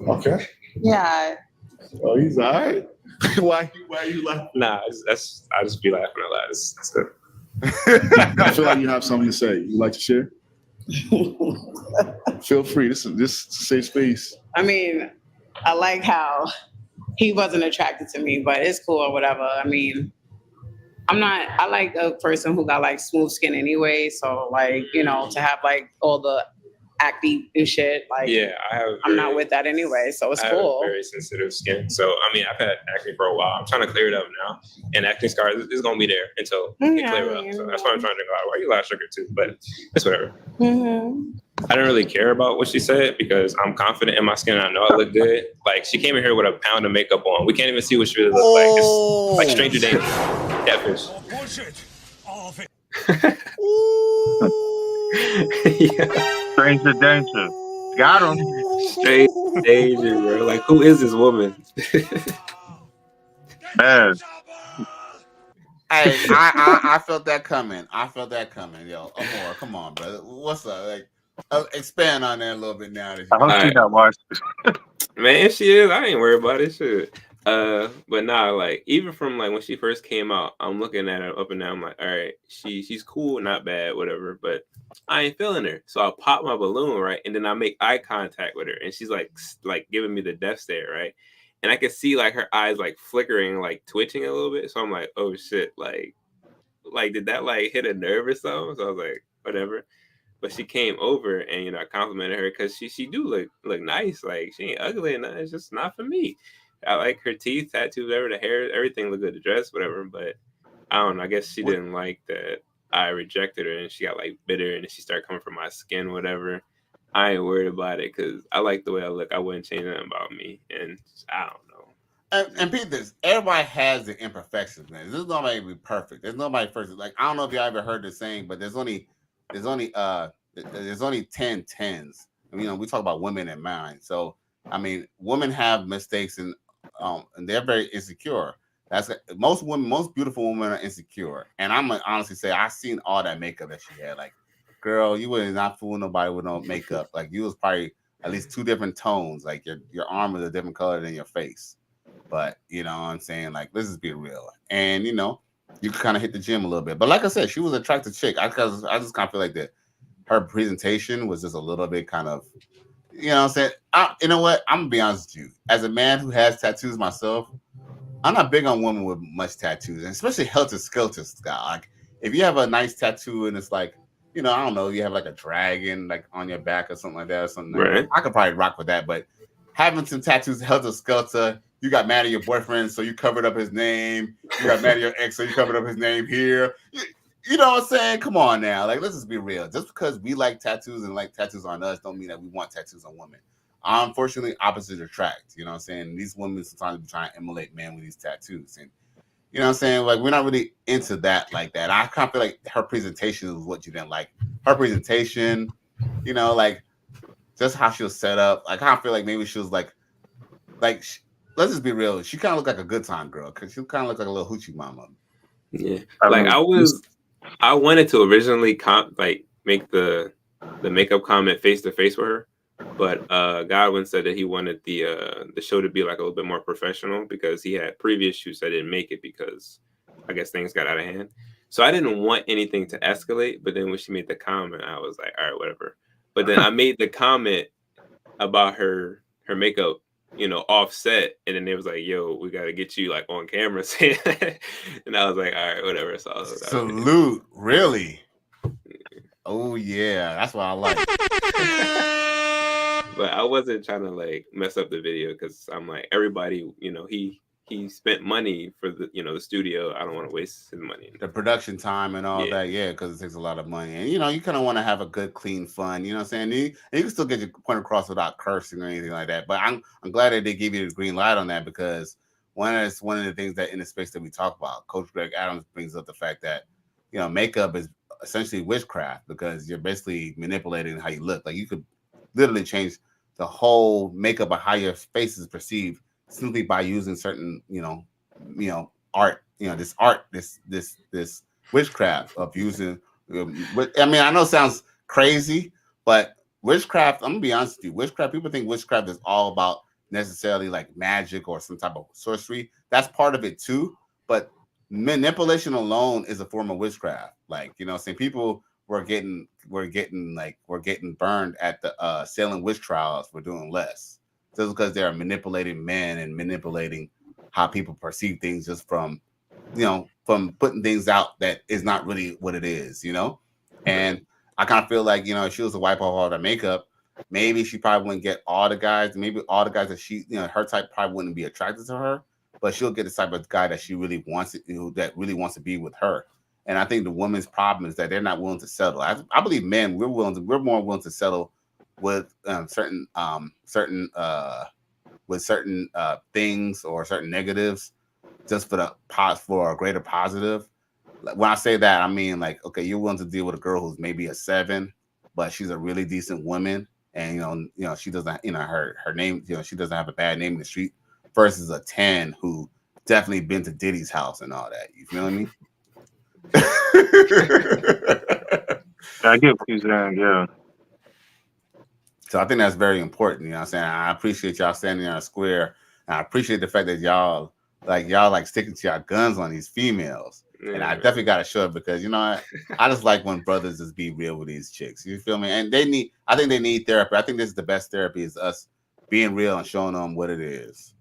Okay. Yeah. Oh, he's all right. Why are you laughing? Nah, I just be laughing a lot. It's good. I feel like you have something to say. You like to share? Feel free. This is a safe space. I mean, I like how he wasn't attracted to me, but it's cool or whatever. I mean, I like a person who got like smooth skin anyway. So like, to have like all the acne and shit, like I'm not with that anyway, so it's cool. I have very sensitive skin, so I mean I've had acne for a while. I'm trying to clear it up now, and acne scars is gonna be there until it clear up. So that's why I'm trying to think about why you last sugar too, but it's whatever. I didn't really care about what she said because I'm confident in my skin and I know I look good. Like she came in here with a pound of makeup on. We can't even see what she really looks like. It's like Stranger Danger. Catfish. Stranger danger. Got him. Straight danger, bro. Like, who is this woman? Man. Hey, I felt that coming. Yo, Amour, come on, brother. What's up? Like, expand on that a little bit now. I hope she not watched it. Man, if she is, I ain't worried about it. Shit. But nah, like even from like when she first came out, I'm looking at her up and down. I'm like, all right, she's cool, not bad, whatever. But I ain't feeling her, so I pop my balloon, right, and then I make eye contact with her, and she's like giving me the death stare, right, and I can see like her eyes like flickering, like twitching a little bit. So I'm like, oh shit, like did that like hit a nerve or something? So I was like, whatever. But she came over and I complimented her because she do look nice. Like she ain't ugly and it's just not for me. I like her teeth, tattoos, whatever, the hair, everything looked good, the dress, whatever. But I don't know. I guess she didn't like that I rejected her and she got like bitter and she started coming from my skin, whatever. I ain't worried about it because I like the way I look. I wouldn't change nothing about me. And I don't know. And Pete, everybody has the imperfections, man. There's nobody be perfect. There's nobody perfect. Like I don't know if you ever heard the saying, but there's only 10 tens. We talk about women and men. So I mean, women have mistakes and they're very insecure. That's most beautiful women are insecure. And I'm gonna honestly say I've seen all that makeup that she had. Like, girl, you would not fool nobody with no makeup. Like you was probably at least 2 different tones. Like your arm was a different color than your face. But you know what I'm saying? Like, let's just be real. And you know, you kind of hit the gym a little bit. But like I said, she was an attractive chick. I just kind of feel like that her presentation was just a little bit kind of, you know what I'm saying? You know what? I'm gonna be honest with you. As a man who has tattoos myself, I'm not big on women with much tattoos, and especially helter skelter style. Like, if you have a nice tattoo and it's like, you know, I don't know, you have like a dragon like on your back or something like that, or something like that. I could probably rock with that. But having some tattoos, helter skelter, you got mad at your boyfriend, so you covered up his name. You got mad at your ex, so you covered up his name here. You know what I'm saying? Come on now. Like, let's just be real. Just because we like tattoos and like tattoos on us don't mean that we want tattoos on women. Unfortunately, opposites attract. You know what I'm saying? These women sometimes be trying to emulate men with these tattoos. And you know what I'm saying? Like, we're not really into that like that. I kind of feel like her presentation was what you didn't like. Her presentation, you know, like just how she was set up. I kind of feel like maybe she was like let's just be real. She kind of looked like a good time girl because she kind of looked like a little hoochie mama. Yeah, like I wanted to originally make the makeup comment face to face with her, but Godwin said that he wanted the show to be like a little bit more professional because he had previous shoots that didn't make it because I guess things got out of hand. So I didn't want anything to escalate, but then when she made the comment, I was like, all right, whatever. But then I made the comment about her makeup, you know, offset, and then they was like, yo, we got to get you like on camera saying that. And I was like, all right, whatever. So I was like, salute, really? Oh yeah, that's what I like. But I wasn't trying to like mess up the video because I'm like, everybody, you know, he spent money for the, you know, the studio. I don't want to waste his money. The production time and all that, yeah, because it takes a lot of money. And you know, you kind of want to have a good, clean fun. You know what I'm saying? And you can still get your point across without cursing or anything like that. But I'm glad that they gave you the green light on that because one of the things that in the space that we talk about, Coach Greg Adams brings up the fact that, you know, makeup is essentially witchcraft because you're basically manipulating how you look. Like, you could literally change the whole makeup of how your face is perceived simply by using certain, you know, art, you know, this witchcraft of using. I mean, I know it sounds crazy, but witchcraft, I'm gonna be honest with you, witchcraft, people think witchcraft is all about necessarily like magic or some type of sorcery. That's part of it too, but manipulation alone is a form of witchcraft. Like, you know, saying people were getting burned at the Salem witch trials for doing less. Just because they're manipulating men and manipulating how people perceive things just from, you know, from putting things out that is not really what it is, you know? And I kind of feel like, you know, if she was to wipe off all the makeup, maybe she probably wouldn't get all the guys. Maybe all the guys that she, you know, her type probably wouldn't be attracted to her, but she'll get the type of guy that she really wants, that really wants to be with her. And I think the woman's problem is that they're not willing to settle. I believe men, we're more willing to settle with certain things or certain negatives just for a greater positive. When I say that, I mean, like, okay, you're willing to deal with a girl who's maybe a 7, but she's a really decent woman, and you know she doesn't, you know, her name, you know, she doesn't have a bad name in the street, versus a 10 who definitely been to Diddy's house and all that. You feel me? I get what you're saying, yeah. So I think that's very important. You know what I'm saying? I appreciate y'all standing on a square. And I appreciate the fact that y'all sticking to your guns on these females. Yeah. And I definitely got to show it because, you know, I just like when brothers just be real with these chicks. You feel me? And I think they need therapy. I think this is the best therapy, is us being real and showing them what it is.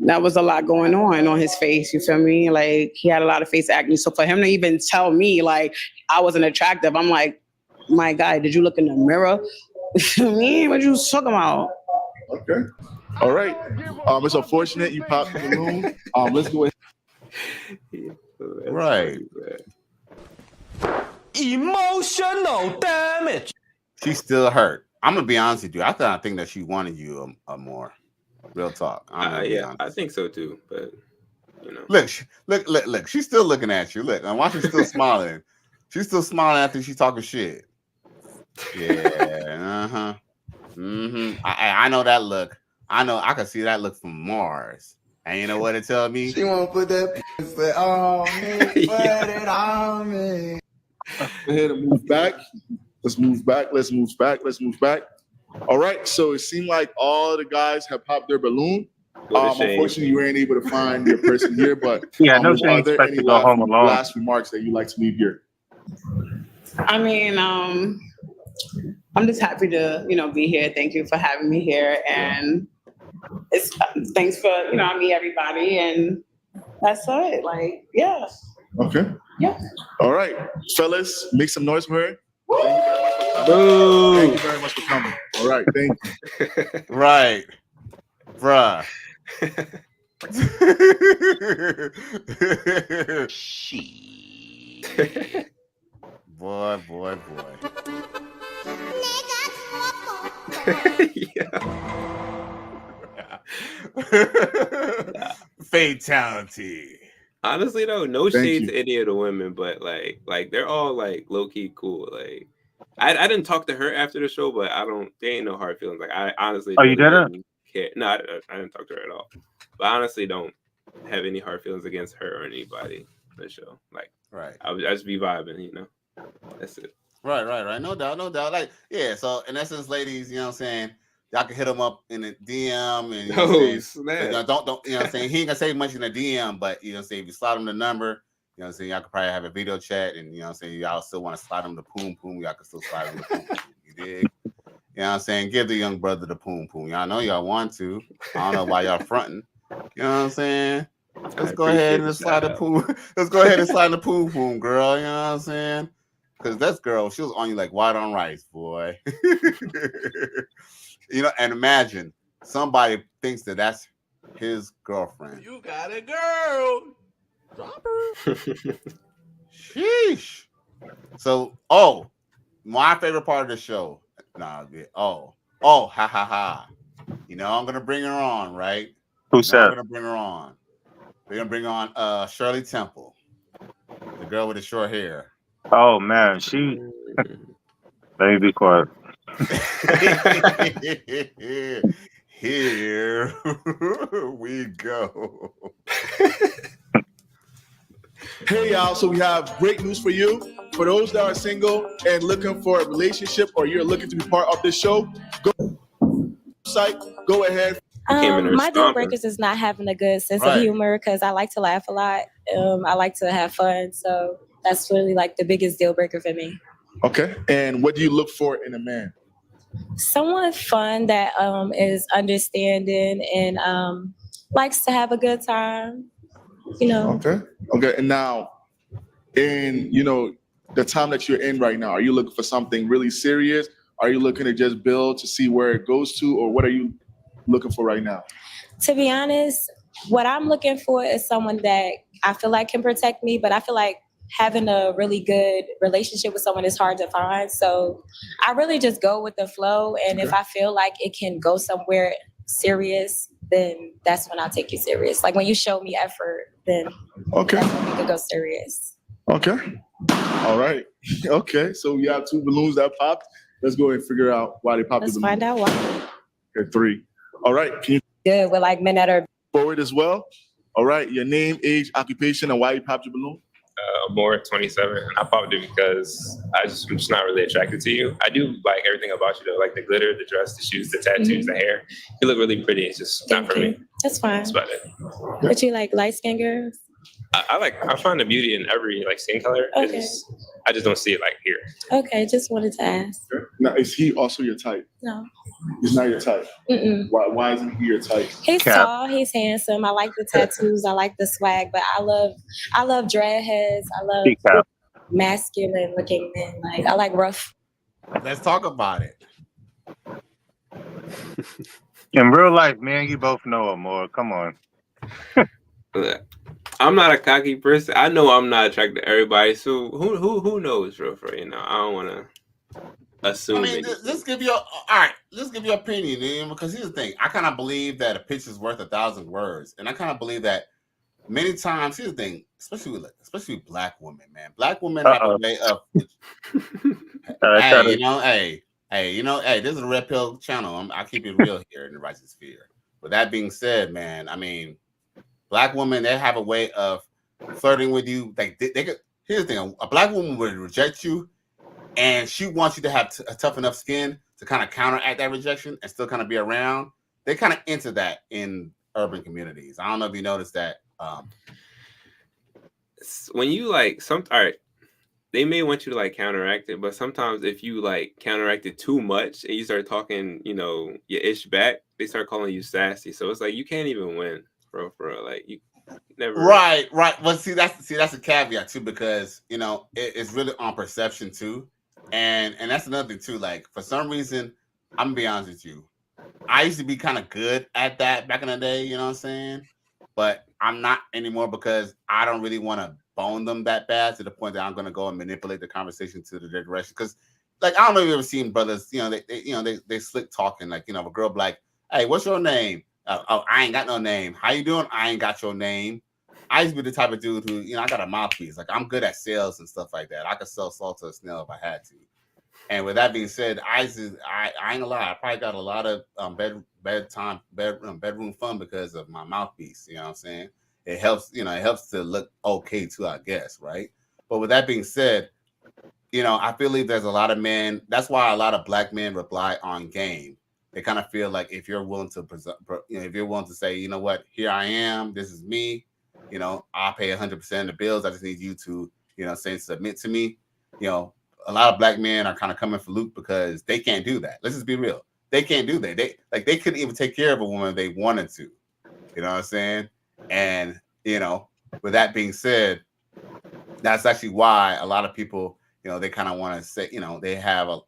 That was a lot going on his face. You feel me? Like, he had a lot of face acne. So for him to even tell me like I wasn't attractive, I'm like, my guy, did you look in the mirror? Me? What you talking about? Okay. All right. It's unfortunate you popped the balloon. Let's go ahead. Right. Emotional damage. She's still hurt. I'm gonna be honest with you. I think that she wanted you more. Real talk. Yeah, I think so too. But you know, look. She's still looking at you. Look, and why she's still smiling? She's still smiling after she's talking shit. Yeah. I know that look. I can see that look from Mars. And you know what it tell me? She won't put that on me, put it on me. Go ahead and move back. Let's move back. All right. So it seemed like all the guys have popped their balloon. What a shame. Unfortunately, you weren't able to find your person here, but Yeah, no are shame. there Expect any to go home alone. last remarks that you'd like to leave here? I mean, I'm just happy to, be here. Thank you for having me here, and it's thanks for, I meet everybody, and that's it. Like, yeah. Okay. Yeah. All right, fellas, make some noise for her. Boo. Thank you very much for coming. All right, thank you. Right, bruh. Boy. Fatality. Honestly though, no Thank shade you. to any of the women, but like they're all like low key cool. Like I didn't talk to her after the show, but there ain't no hard feelings. Like I honestly Oh, you really didn't? care. No, I didn't talk to her at all. But I honestly don't have any hard feelings against her or anybody on the show. Like Right. I just be vibing, That's it. Right. No doubt. Like, yeah, so in essence, ladies, you know what I'm saying? Y'all can hit him up in the DM and you know what I'm saying? Snap. Don't you know what I'm saying? He ain't gonna say much in the DM, but you know what I'm saying, if you slide him the number, you know what I'm saying, y'all could probably have a video chat and you know what I'm saying, y'all still want to slide him the poom poom, y'all can still slide him the poom poom. You dig? You know what I'm saying? Give the young brother the poom poom. Y'all know y'all want to. I don't know why y'all fronting. You know what I'm saying? Let's go ahead and slide the poom. Let's go ahead and slide the poom poom, girl. You know what I'm saying? Because that girl, she was on you like white on rice, boy. And imagine somebody thinks that that's his girlfriend. You got a girl. Drop her. Sheesh. So, my favorite part of the show. Ha ha. I'm gonna bring her on, right? Who said? I'm gonna bring her on. We're gonna bring on Shirley Temple, the girl with the short hair. Oh man, she. Let me be quiet. Here we go. Hey y'all, so we have great news for you. For those that are single and looking for a relationship or you're looking to be part of this show, go ahead. My deal breakers is not having a good sense of humor because I like to laugh a lot. I like to have fun. So that's really like the biggest deal breaker for me. Okay. And what do you look for in a man? Someone fun that is understanding and likes to have a good time. Okay. And now, in the time that you're in right now, are you looking for something really serious? Are you looking to just build to see where it goes to, or what are you looking for right now? To be honest, what I'm looking for is someone that I feel like can protect me, but I feel like having a really good relationship with someone is hard to find. So I really just go with the flow. And if I feel like it can go somewhere serious, then that's when I'll take you serious. Like when you show me effort, then that's when we could go serious. Okay. All right. Okay. So we have 2 balloons that popped. Let's go and figure out why they popped. Let's find out why. Okay, 3. All right. Can you good with like men that are forward as well? All right. Your name, age, occupation, and why you popped your balloon? Amour, 27. I popped it because I'm just not really attracted to you. I do like everything about you though, like the glitter, the dress, the shoes, the tattoos, the hair. You look really pretty. It's just not for me. That's fine. That's about it. But you like light skinned girls? I find the beauty in every like skin color. Okay. I just don't see it like here. Okay, just wanted to ask. Now, is he also your type? No. He's not your type. Mm-mm. Why isn't he your type? He's tall, he's handsome. I like the tattoos, I like the swag, but I love dread heads. I love masculine looking men. Like I like rough. Let's talk about it. In real life, man, you both know Amour. Come on. I'm not a cocky person. I know I'm not attracted to everybody. So who knows, real? I don't want to assume. I mean, let's give your opinion, man, because here's the thing. I kind of believe that a picture's worth 1,000 words, and I kind of believe that many times. Here's the thing, especially with black women, man. Black women have a way of. Hey, this is a Red Pill channel. I keep it real here in the Righteous Sphere. With that being said, man, I mean, black women, they have a way of flirting with you. Like they could. Here's the thing: a black woman would reject you, and she wants you to have a tough enough skin to kind of counteract that rejection and still kind of be around. They kind of enter that in urban communities. I don't know if you noticed that. When you like all right, they may want you to like counteract it, but sometimes if you like counteract it too much and you start talking, your ish back, they start calling you sassy. So it's like you can't even win, for real. Like you never. Right. Well, see that's a caveat too, because it's really on perception too, and that's another thing too. Like for some reason, I'm gonna be honest with you, I used to be kind of good at that back in the day. You know what I'm saying? But I'm not anymore because I don't really want to bone them that bad to the point that I'm going to go and manipulate the conversation to their direction. Because, like, I don't know if you've ever seen brothers, they slick talking. Like, a girl be like, "Hey, what's your name?" "Oh, I ain't got no name." "How you doing?" "I ain't got your name." I used to be the type of dude who, I got a mouthpiece. Like, I'm good at sales and stuff like that. I could sell salt to a snail if I had to. And with that being said, I ain't gonna lie. I probably got a lot of bedroom fun because of my mouthpiece. You know what I'm saying? It helps. It helps to look okay too, I guess, right? But with that being said, I believe there's a lot of men. That's why a lot of black men rely on game. They kind of feel like if you're willing to if you're willing to say, you know what, here I am. This is me. I'll pay 100% of the bills. I just need you to, submit to me. A lot of black men are kind of coming for Luke because they can't do that. Let's just be real. They can't do that. They couldn't even take care of a woman if they wanted to. You know what I'm saying? And, with that being said, that's actually why a lot of people, they kind of want to say, they have a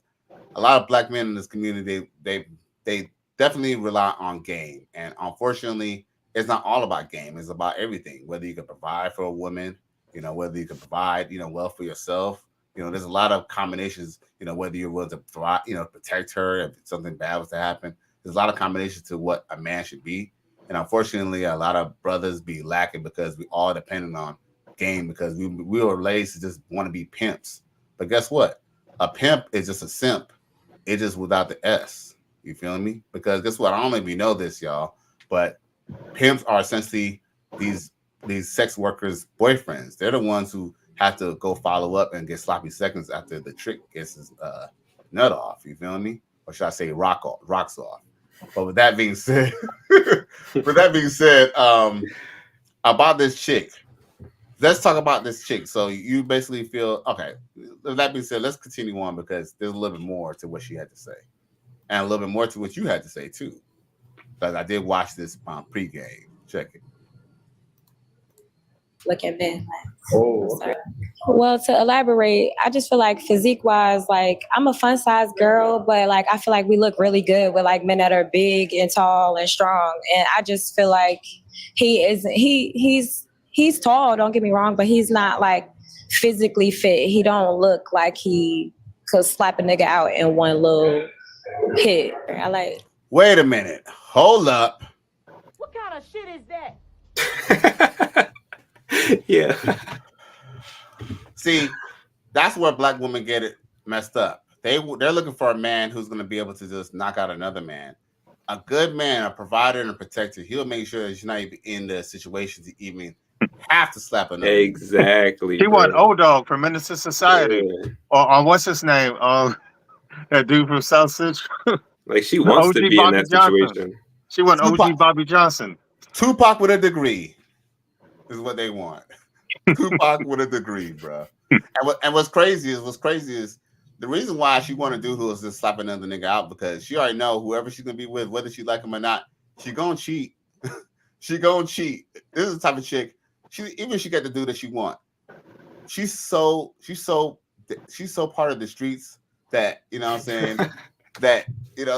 lot of black men in this community. They definitely rely on game. And unfortunately, it's not all about game. It's about everything. Whether you can provide for a woman, whether you can provide, well for yourself. There's a lot of combinations, whether you're willing to provide, protect her if something bad was to happen. There's a lot of combinations to what a man should be. And unfortunately, a lot of brothers be lacking because we all dependent on game because we were raised to just want to be pimps. But guess what? A pimp is just a simp. It's just without the S. You feel me? Because guess what? I don't know if you know this, y'all, but pimps are essentially these sex workers' boyfriends. They're the ones who have to go follow up and get sloppy seconds after the trick gets his nut off. You feel me? Or should I say rocks off? But with that being said, about this chick, let's talk about this chick. So you basically feel okay. With that being said, let's continue on because there's a little bit more to what she had to say, and a little bit more to what you had to say too. Because I did watch this pregame. Check it. Look at men. Oh, okay. Well, to elaborate, I just feel like physique wise, like I'm a fun size girl, but like I feel like we look really good with like men that are big and tall and strong. And I just feel like he's tall, don't get me wrong, but he's not like physically fit. He don't look like he could slap a nigga out in one little hit. I like. Wait a minute. Hold up. What kind of shit is that? Yeah. See, that's where black women get it messed up. They're looking for a man who's going to be able to just knock out another man. A good man, a provider and a protector, he'll make sure that you're not even in the situation to even have to slap another. Exactly. He want O-Dog from Menace to Society. Yeah. Or what's his name? That dude from South Central. Like she wants to be Bobby in that Johnson. situation. She want OG Bobby Johnson. Tupac with a degree is what they want. Tupac with a degree, bro. And what's crazy is the reason why she want to do who is just slap another nigga out because she already know whoever she's gonna be with, whether she like him or not, she gonna cheat. She gonna cheat. This is the type of chick. She got the dude that she want. She's so part of the streets that you know what I'm saying that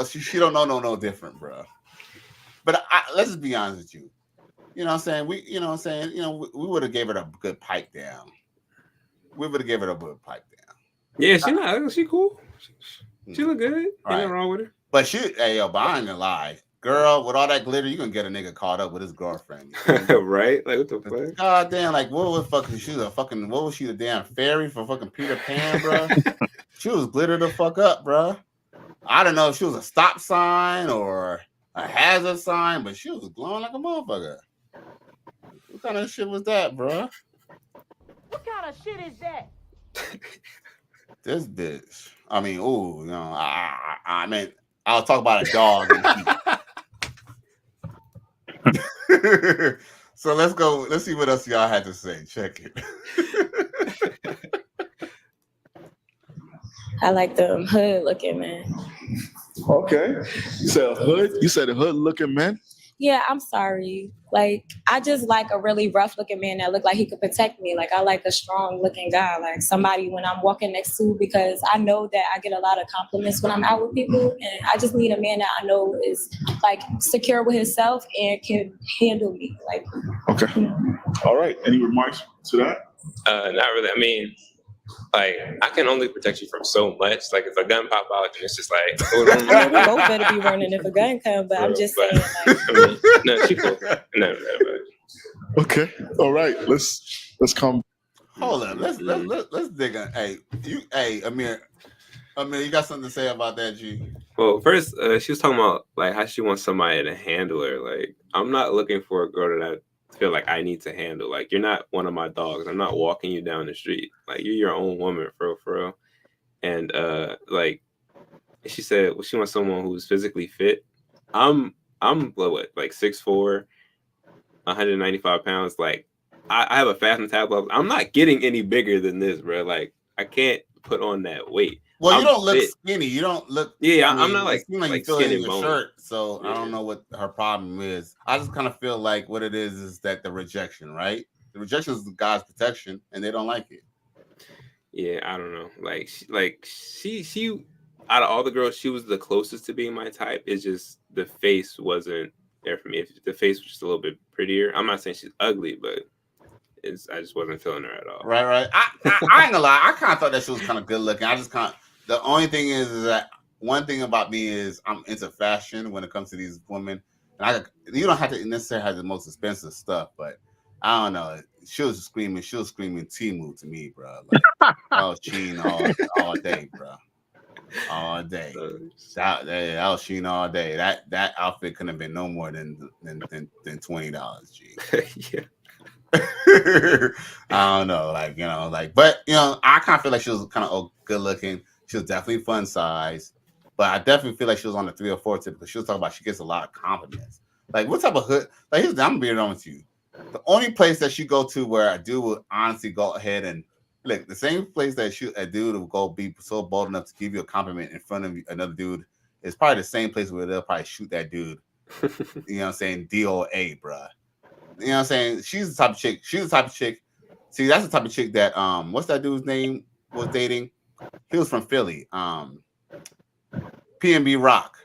she don't know no different, bro. But let's just be honest with you. You know what I'm saying? We would have gave her a good pipe down. We would have gave her a good pipe down. Yeah, she cool. She look good. Ain't nothing wrong with her. But but I ain't gonna lie. Girl, with all that glitter, you gonna get a nigga caught up with his girlfriend. Right? Like what the fuck? God damn, like what was she the damn fairy for fucking Peter Pan, bro? She was glittered the fuck up, bro. I don't know if she was a stop sign or a hazard sign, but she was glowing like a motherfucker. What kind of shit was that, bro? What kind of shit is that? This bitch. I mean, I mean, I'll talk about a dog. So let's go. Let's see what else y'all had to say. Check it. I like them hood looking men. Okay. You said hood. You said a hood looking man. Yeah, I'm sorry. Like, I just like a really rough looking man that look like he could protect me. Like, I like a strong looking guy, like somebody when I'm walking next to, because I know that I get a lot of compliments when I'm out with people. And I just need a man that I know is like secure with himself and can handle me. Like, Okay. All right. Any remarks to that? Not really. I mean, like, I can only protect you from so much. Like, if a gun pop out, then it's just like, hold on. I mean, we both better be running if a gun comes, but I'm just saying, like, I mean, no, she cool. No. Okay. All right. Let's come. Hold on. Let's dig in. Hey, Amir, you got something to say about that, G? Well, first, she was talking about like how she wants somebody to handle her. Like, I'm not looking for a girl that I feel like I need to handle. Like, you're not one of my dogs. I'm not walking you down the street. Like, you're your own woman, for real. And like she said, she wants someone who's physically fit. I'm what, like 6'4", 195 pounds. Like, I have a fast metabolism. I'm not getting any bigger than this, bro. Like, I can't put on that weight. Well, I'm you don't look fit. skinny. You don't look. Yeah, I mean, I'm not like it seems like like you feel skin it in and your bone. shirt. So I don't know what her problem is. I just kind of feel like what it is that the rejection, right? The rejection is God's protection, and they don't like it. Yeah, I don't know. Like she out of all the girls, she was the closest to being my type. It's just the face wasn't there for me. If the face was just a little bit prettier, I'm not saying she's ugly, but I just wasn't feeling her at all. Right. I ain't gonna lie. I kind of thought that she was kind of good looking. I just kind of. The only thing is that one thing about me is I'm into fashion when it comes to these women, and you don't have to necessarily have the most expensive stuff, but I don't know. She was screaming Temu to me, bro. Like, I was cheating all day, bro. All day. That was cheating all day. That outfit couldn't have been no more than $20, G. Yeah. I don't know, but I kind of feel like she was kind of good looking. She was definitely fun size, but I definitely feel like she was on the 3 or 4 tip because she was talking about she gets a lot of compliments. Like, what type of hood? Like, I'm gonna be honest with you. The only place that she go to where a dude would honestly go ahead and look, the same place that a dude will go be so bold enough to give you a compliment in front of another dude is probably the same place where they'll probably shoot that dude. You know what I'm saying? DOA, bruh. You know what I'm saying? She's the type of chick. See, that's the type of chick that what's that dude's name was dating? He was from Philly. PNB Rock.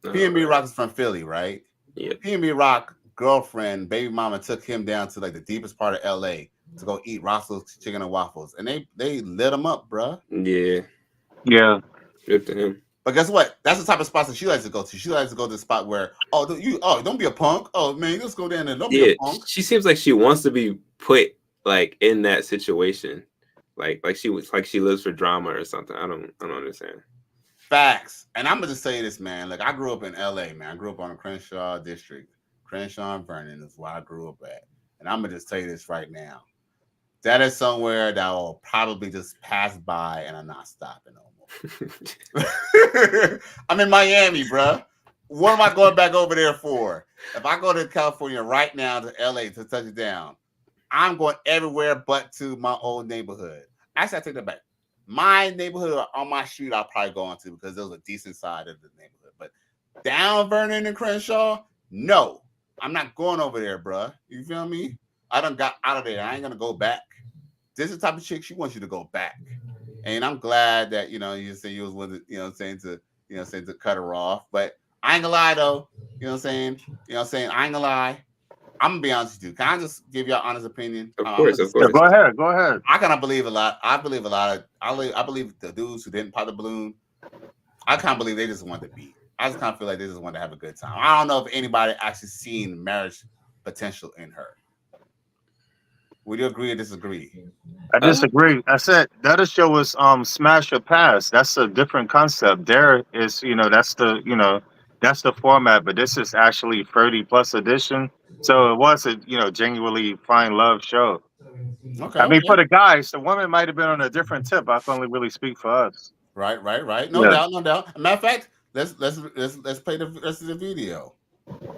PNB Rock is from Philly, right? Yeah. PNB Rock girlfriend, baby mama took him down to like the deepest part of LA to go eat Roscoe's Chicken and Waffles. And they lit him up, bruh. Yeah. Good to him. But guess what? That's the type of spots that she likes to go to. She likes to go to the spot where, don't be a punk. Oh man, let's go down there. Don't be a punk. She seems like she wants to be put like in that situation. Like she lives for drama or something. I don't understand. Facts. And I'm gonna just say this, man. Like, I grew up in LA, man. I grew up on the Crenshaw district. Crenshaw and Vernon is where I grew up at. And I'm gonna just tell you this right now. That is somewhere that will probably just pass by and I'm not stopping no more. I'm in Miami, bro. What am I going back over there for? If I go to California right now to LA to touch it down, I'm going everywhere but to my old neighborhood. Actually, I take that back. My neighborhood on my street I'll probably go on to because there's a decent side of the neighborhood. But down Vernon and Crenshaw, no. I'm not going over there, bro. You feel me? I done got out of there. I ain't gonna go back. This is the type of chick she wants you to go back. And I'm glad that you say you was with it, to cut her off. But I ain't gonna lie though. You know what I'm saying? I ain't gonna lie. I'm gonna be honest with you. Can I just give y'all honest opinion? Of course. Yeah, go ahead. I kind of believe a lot. I believe the dudes who didn't pop the balloon. I kind of believe they just want to beat. I just kind of feel like they just want to have a good time. I don't know if anybody actually seen marriage potential in her. Would you agree or disagree? I disagree. I said the other show was Smash or Pass. That's a different concept. There is, that's the format, but this is actually 30+ edition. So it was a genuinely fine love show. Okay. I mean, for the guys, the women might have been on a different tip. I can only really speak for us. Right. No doubt. Matter of fact, let's play the rest of the video.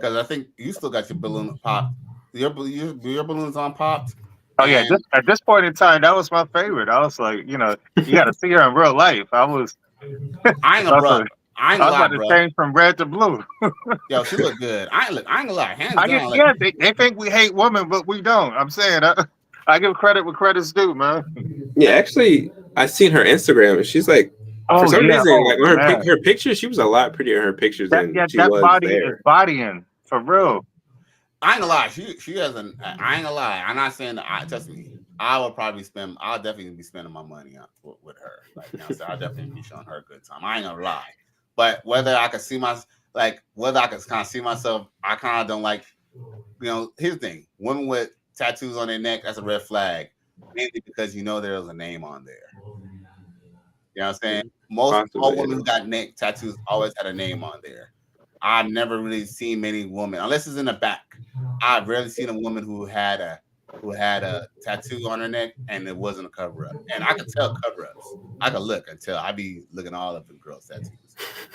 Because I think you still got your balloon popped. Your balloons on popped. Oh yeah, at this point in time, that was my favorite. I was like, you know, you got to see her in real life. I was, I ain't gonna, bro. I ain't I gonna was lie, about to bro. change from red to blue. Yo, she look good. I ain't gonna lie. Hands I down, get, like, yeah, they think we hate women, but we don't. I'm saying, I give credit where credit's due, man. Yeah, actually, I seen her Instagram, and she's like, for some reason, like on her pictures, she was a lot prettier in her pictures than she that was body there. is bodying for real. I ain't gonna lie. She has an. I ain't gonna lie. I'm not saying that. Trust me. I'll definitely be spending my money on with her. Like, you know, so I'll definitely be showing her a good time. I ain't gonna lie. But whether I can see whether I can kind of see myself, I kind of don't like. You know, here's the thing: women with tattoos on their neck, that's a red flag. Mainly because you know there's a name on there. You know what I'm saying? All women who got neck tattoos always had a name on there. I've never really seen many women, unless it's in the back. I've rarely seen a woman who had a tattoo on her neck and it wasn't a cover up. And I could tell cover ups. I could look and tell. I'd be looking all up in girls' tattoos.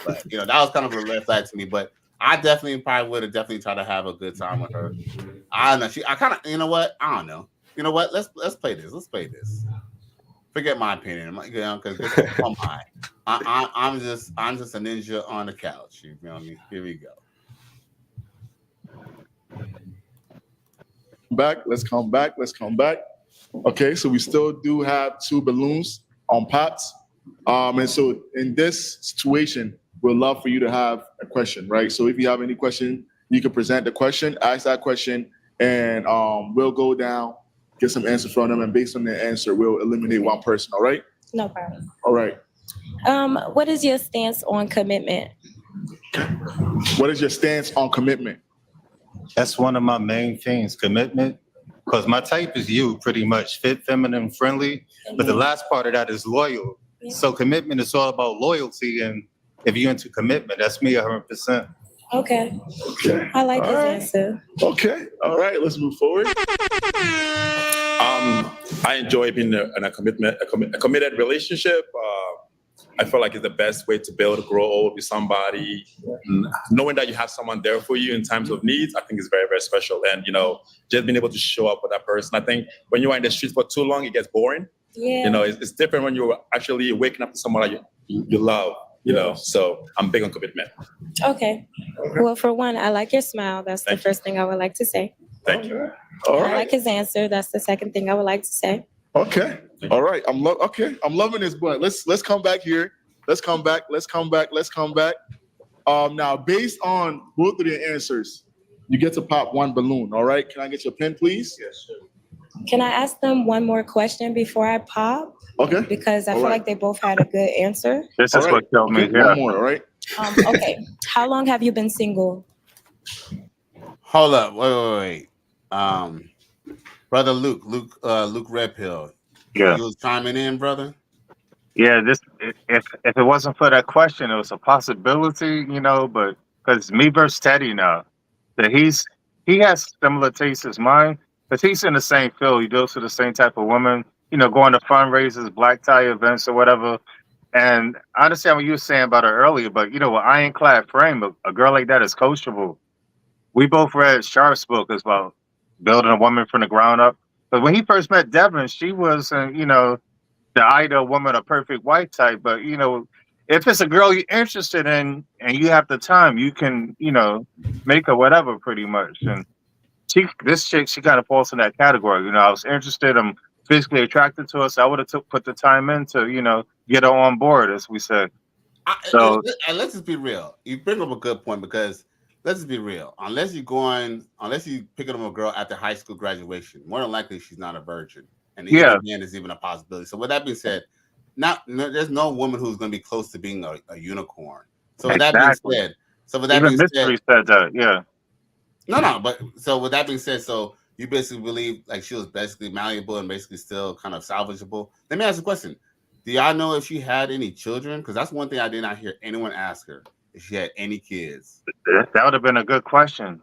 But you know, that was kind of a red flag to me. But I probably would have tried to have a good time with her. I don't know. I kind of, you know what? I don't know. You know what? Let's play this. Let's play this. Forget my opinion, you know, because I'm just a ninja on the couch. You feel me? Here we go. Let's come back. Okay, so we still do have 2 balloons on pops. And so in this situation, we'd love for you to have a question, right? So if you have any question, you can present the question, ask that question, and we'll go down, get some answers from them, and based on their answer, we'll eliminate one person, all right? No problem. All right. What is your stance on commitment? What is your stance on commitment? That's one of my main things, commitment. Because my type is you, pretty much, fit, feminine, friendly. But the last part of that is loyal. So commitment is all about loyalty. And if you're into commitment, that's me 100%. Okay. I like his answer. Okay. All right. Let's move forward. I enjoy being in a committed relationship. I feel like it's the best way to build, grow old with somebody. Knowing that you have someone there for you in times of needs, I think is very, very special. And, you know, just being able to show up with that person. I think when you're in the streets for too long, it gets boring. Yeah. You know, it's different when you're actually waking up to someone that you love, you know. So I'm big on commitment. Okay. Well, for one, I like your smile. That's the first thing I would like to say. Thank you. All I right. like his answer. That's the second thing I would like to say. Okay. All right. I'm loving this, but let's come back here. Let's come back. Now, based on both of their answers, you get to pop 1 balloon. All right. Can I get your pen, please? Yes, sir. Can I ask them one more question before I pop? Okay. Because I feel like they both had a good answer. This is what killed me. One more. All right. Okay. How long have you been single? Hold up. Wait. Brother Luke Redpill. Yeah. You was chiming in, brother? Yeah, if it wasn't for that question, it was a possibility, you know, but because me versus Teddy now, that he has similar tastes as mine, because he's in the same field. He deals with the same type of women, you know, going to fundraisers, black tie events or whatever. And I understand what you were saying about her earlier, but you know, an ironclad frame, a girl like that is coachable. We both read Sharp's book as well, building a woman from the ground up. But when he first met Devin, she was, you know, the ideal woman, a perfect wife type. But, you know, if it's a girl you're interested in and you have the time, you can, you know, make her whatever pretty much. And this chick, she kind of falls in that category. You know, I was interested, I'm physically attracted to her, so I would have put the time in to, you know, get her on board, as we said. And let's just be real. You bring up a good point, because let's just be real. Unless you picking up a girl after high school graduation, more than likely she's not a virgin. And even then is even a possibility. So with that being said, there's no woman who's going to be close to being a unicorn. So with that being said, Mystery said that, yeah. No, but so with that being said, so you basically believe like she was basically malleable and basically still kind of salvageable. Let me ask you a question. Do y'all know if she had any children? Because that's one thing I did not hear anyone ask her, if she had any kids. That would have been a good question.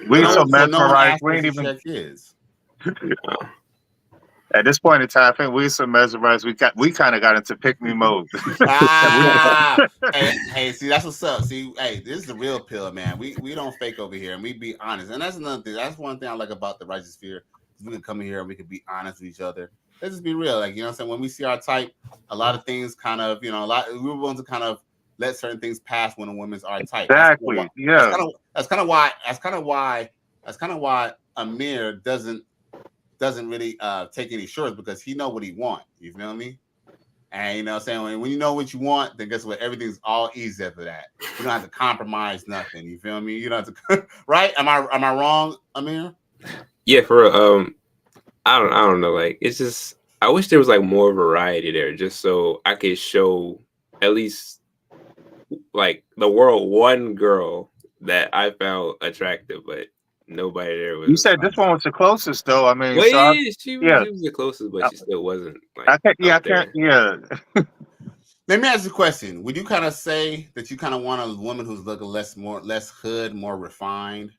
We so mesmerized. We ain't even kids. At this point in time, I think we some mesmerized. We kind of got into pick me mode. Hey, see, that's what's up. See, hey, this is the real pill, man. We don't fake over here, and we be honest. And that's another thing. That's one thing I like about the Righteous Sphere. We can come in here and we can be honest with each other. Let's just be real. Like, you know what I'm saying? When we see our type, a lot of things kind of, you know, we're willing to kind of let certain things pass when a woman's our type. Exactly. That's kind of why Amir doesn't really take any shorts, because he know what he want. You feel me? And you know what I'm saying? When you know what you want, then guess what? Everything's all easy after that. You don't have to compromise nothing. You feel me? You don't have to right? Am I wrong, Amir? Yeah, for I don't know. Like, it's just, I wish there was like more variety there, just so I could show at least like the world one girl that I found attractive, but nobody there was. You said this one was the closest, though. I mean, Well, so yeah, she was the closest, but she still wasn't. Like, I can't. Let me ask you a question. Would you kind of say that you kind of want a woman who's looking less hood, more refined?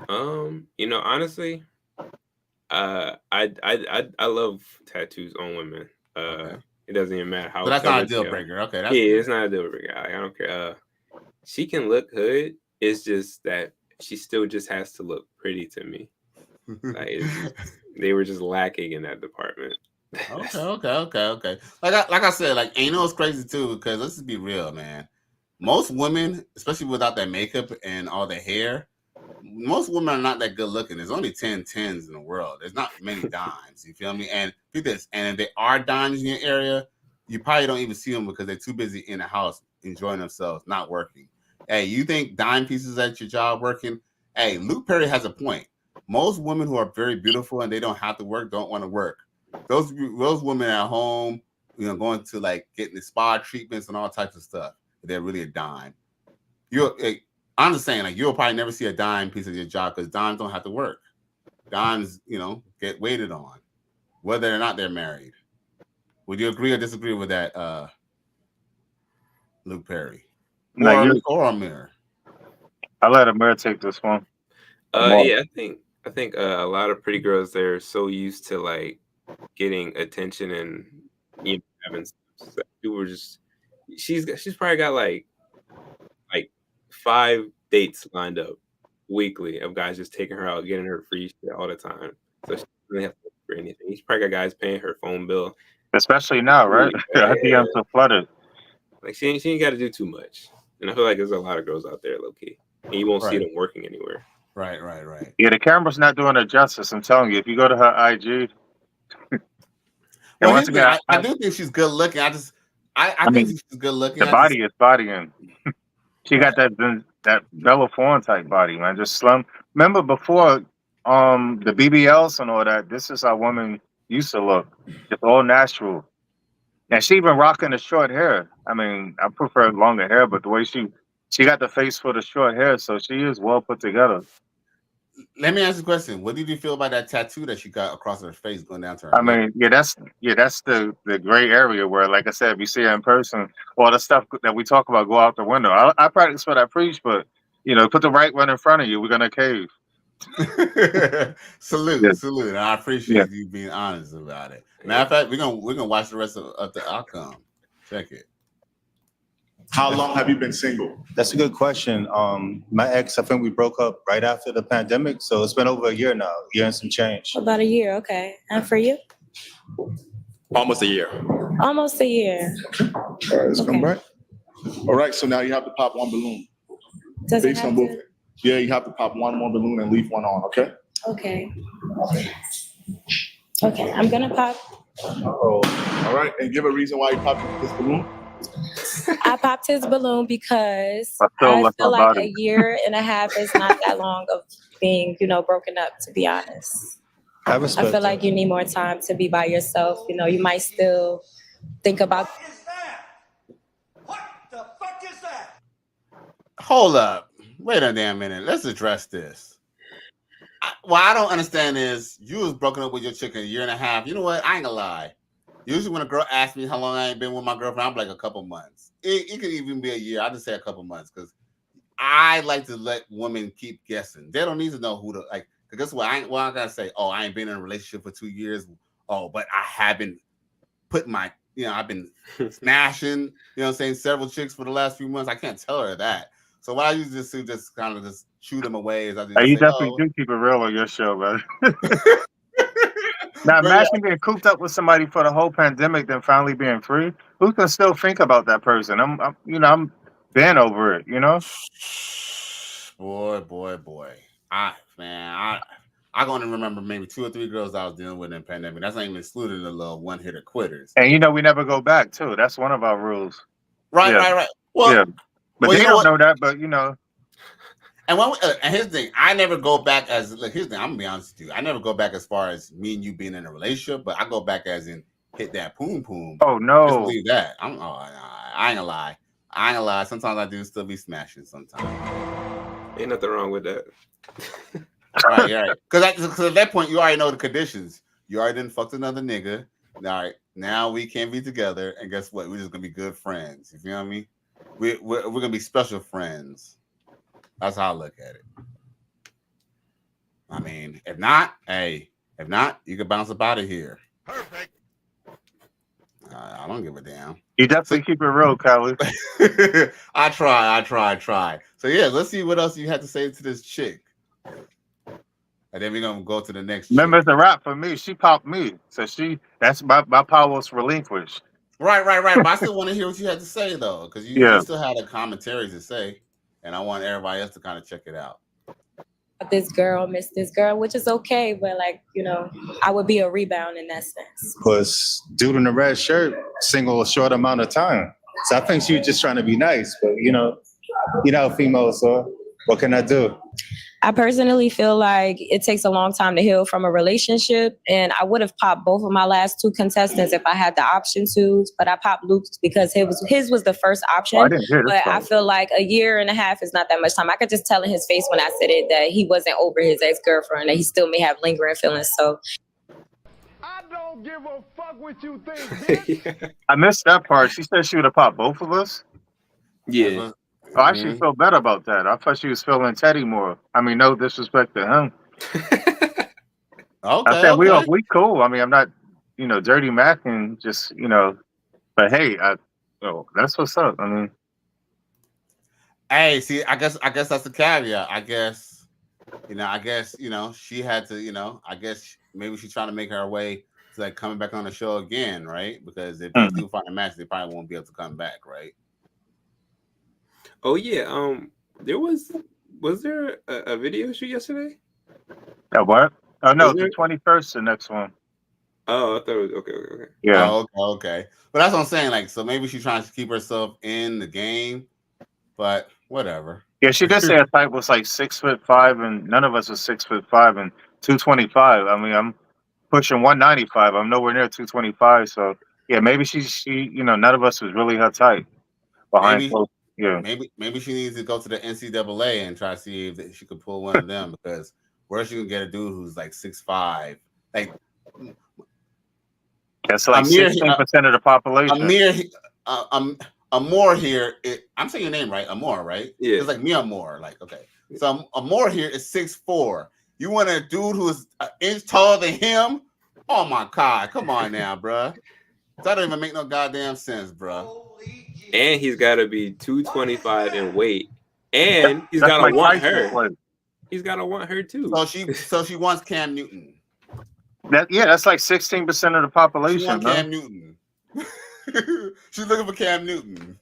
You know, honestly, I love tattoos on women. It doesn't even matter how. So that's not a deal breaker. Okay, that's yeah, it's not a deal breaker. I don't care. She can look hood. It's just that she still just has to look pretty to me. Like, they were just lacking in that department. Okay. Like I said, like, you know, it's crazy too, because let's just be real, man. Most women, especially without that makeup and all the hair, most women are not that good looking. There's only 10 tens in the world. There's not many dimes. You feel me? And do this. And if there are dimes in your area, you probably don't even see them because they're too busy in the house enjoying themselves, not working. Hey, you think dime pieces at your job working? Hey, Luke Perry has a point. Most women who are very beautiful and they don't have to work don't want to work. Those women at home, you know, going to like getting the spa treatments and all types of stuff, they're really a dime. I'm just saying, like, you'll probably never see a dime piece of your job because dimes don't have to work. Dimes, you know, get waited on, whether or not they're married. Would you agree or disagree with that, Luke Perry? Or Amir? I'll let Amir take this one. Yeah, I think a lot of pretty girls, they're so used to like getting attention and, you know, having people just she's probably got like 5 dates lined up weekly of guys just taking her out, getting her free shit all the time. So she doesn't really have to look for anything. She's probably got guys paying her phone bill. Especially now, right? Her DMs are flooded. Like, she ain't got to do too much. And I feel like there's a lot of girls out there, low key, and you won't see them working anywhere. Right. Yeah, the camera's not doing her justice. I'm telling you, if you go to her IG, well, once again, I do think she's good looking. I think she's good looking. The body is bodying. She got that Bella Thorne type body, man. Just slim. Remember before the BBLs and all that, this is how women used to look. Just all natural. And she even rocking the short hair. I mean, I prefer longer hair, but the way she got the face for the short hair, so she is well put together. Let me ask you a question. What did you feel about that tattoo that she got across her face going down to her? I mean, that's the gray area where, like I said, if you see her in person, all the stuff that we talk about go out the window. I practice what I preach, but you know, put the right one in front of you, we're gonna cave. Salute. I appreciate you being honest about it. Matter of fact, we're gonna watch the rest of the outcome. Check it. How long have you been single? That's a good question. My ex, I think we broke up right after the pandemic, so it's been over a year now, year and some change. About a year, okay. And for you? Almost a year. Almost a year. All right, let's come back. All right, so now you have to pop one balloon. Does it Based have on both. Yeah, you have to pop one more balloon and leave one on, okay? Okay. Okay, I'm gonna pop. All right, and give a reason why you popped this balloon. I popped his balloon because I feel like a year and a half is not that long of being, you know, broken up, to be honest. I feel like you need more time to be by yourself. You know, you might still think about. Hold up. Wait a damn minute. Let's address this. What I don't understand is you was broken up with your chick a year and a half. You know what? I ain't gonna lie. Usually when a girl asks me how long I ain't been with my girlfriend, I'm like a couple months. It could even be a year. I just say a couple months because I like to let women keep guessing. They don't need to know who to like. Because guess what? I gotta say, oh, I ain't been in a relationship for 2 years. oh, but I haven't put my, I've been smashing, you know what I'm saying, several chicks for the last few months. I can't tell her that. So what I usually just do, just kind of just shoot them away, is I just Hey, you say, definitely oh, do keep it real on your show, man. Now bro, yeah. imagine being cooped up with somebody for the whole pandemic, then finally being free. Who can still think about that person? I'm been over it, you know. Boy. I gonna remember maybe 2 or 3 girls I was dealing with in the pandemic. That's not even excluding the little one-hitter quitters. And we never go back too. That's one of our rules. Right. Well, Yeah, but they you know don't what? know that. But And and here's the thing, I never go back as, look, here's the thing, I'm gonna be honest with you. I never go back as far as me and you being in a relationship, but I go back as in hit that poom poom. Oh no. Just believe that. I ain't gonna lie. Sometimes I do still be smashing sometimes. Ain't nothing wrong with that. Right. Because at that point you already know the conditions. You already done fucked another nigga. All right, now we can't be together, and guess what? We're just gonna be good friends. You feel what I mean? We're gonna be special friends. That's how I look at it. I mean, if not, you can bounce up out of here. Perfect. I don't give a damn. You definitely keep it real, Callie. I try. So yeah, let's see what else you have to say to this chick. And then we're gonna go to the next Remember, chick. it's a wrap for me. She popped me, so that's my power was relinquished. Right. But I still want to hear what you had to say though, because you still had a commentary to say, and I want everybody else to kind of check it out. This girl, miss this girl, which is okay, but I would be a rebound in that sense. Because dude in the red shirt, single a short amount of time. So I think she was just trying to be nice, but you know how females are. What can I do? I personally feel like it takes a long time to heal from a relationship, and I would have popped both of my last 2 contestants if I had the option to, but I popped Luke's because his was the first option. I didn't hear this but I feel like a year and a half is not that much time. I could just tell in his face when I said it that he wasn't over his ex-girlfriend, that he still may have lingering feelings. So I don't give a fuck what you think, bitch. I missed that part. She said she would have popped both of us. Yeah. Oh, I actually feel better about that. I thought she was feeling Teddy more. I mean, no disrespect to him. I said we cool. I mean, I'm not, dirty Mac and just, but hey, that's what's up. I mean, hey, see, I guess that's the caveat. I guess she had to, I guess maybe she's trying to make her way to like coming back on the show again, right? Because if they do find a match, they probably won't be able to come back, right? Oh yeah. There was there a video shoot yesterday? What? Oh no, the 21st, the next one. Oh, I thought it was okay. Yeah. Oh, okay. But that's what I'm saying. Like, so maybe she's trying to keep herself in the game, but whatever. Yeah, she did say her type was like 6'5", and none of us was 6'5" and 225. I mean, I'm pushing 195. I'm nowhere near 225. So yeah, maybe she none of us was really her type. Maybe she needs to go to the NCAA and try to see if she could pull one of them, because where she can get a dude who's like 6'5", like that's like 16% of the population. Amour here. I'm saying your name right, Amour, right? Yeah. It's like me, Amour. Like, okay, so Amour here is 6'4". You want a dude who's an inch taller than him? Oh my God, come on now, bruh. That don't even make no goddamn sense, bruh. And he's got to be 225 in weight, and he's got to want her. He's got to want her too. So she wants Cam Newton. That's like 16% of the population. She wants Cam Newton. She's looking for Cam Newton.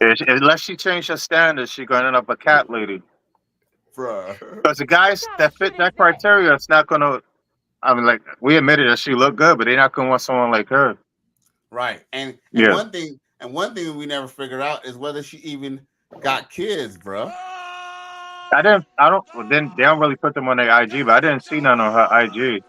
Unless she changed her standards, she's going to end up a cat lady. Bruh. Because the guys that fit that criteria, it's not going to. I mean, like, we admitted that she looked good, but they're not going to want someone like her. Right. And one thing we never figured out is whether she even got kids, bro. They don't really put them on their IG, but I didn't see none on her IG.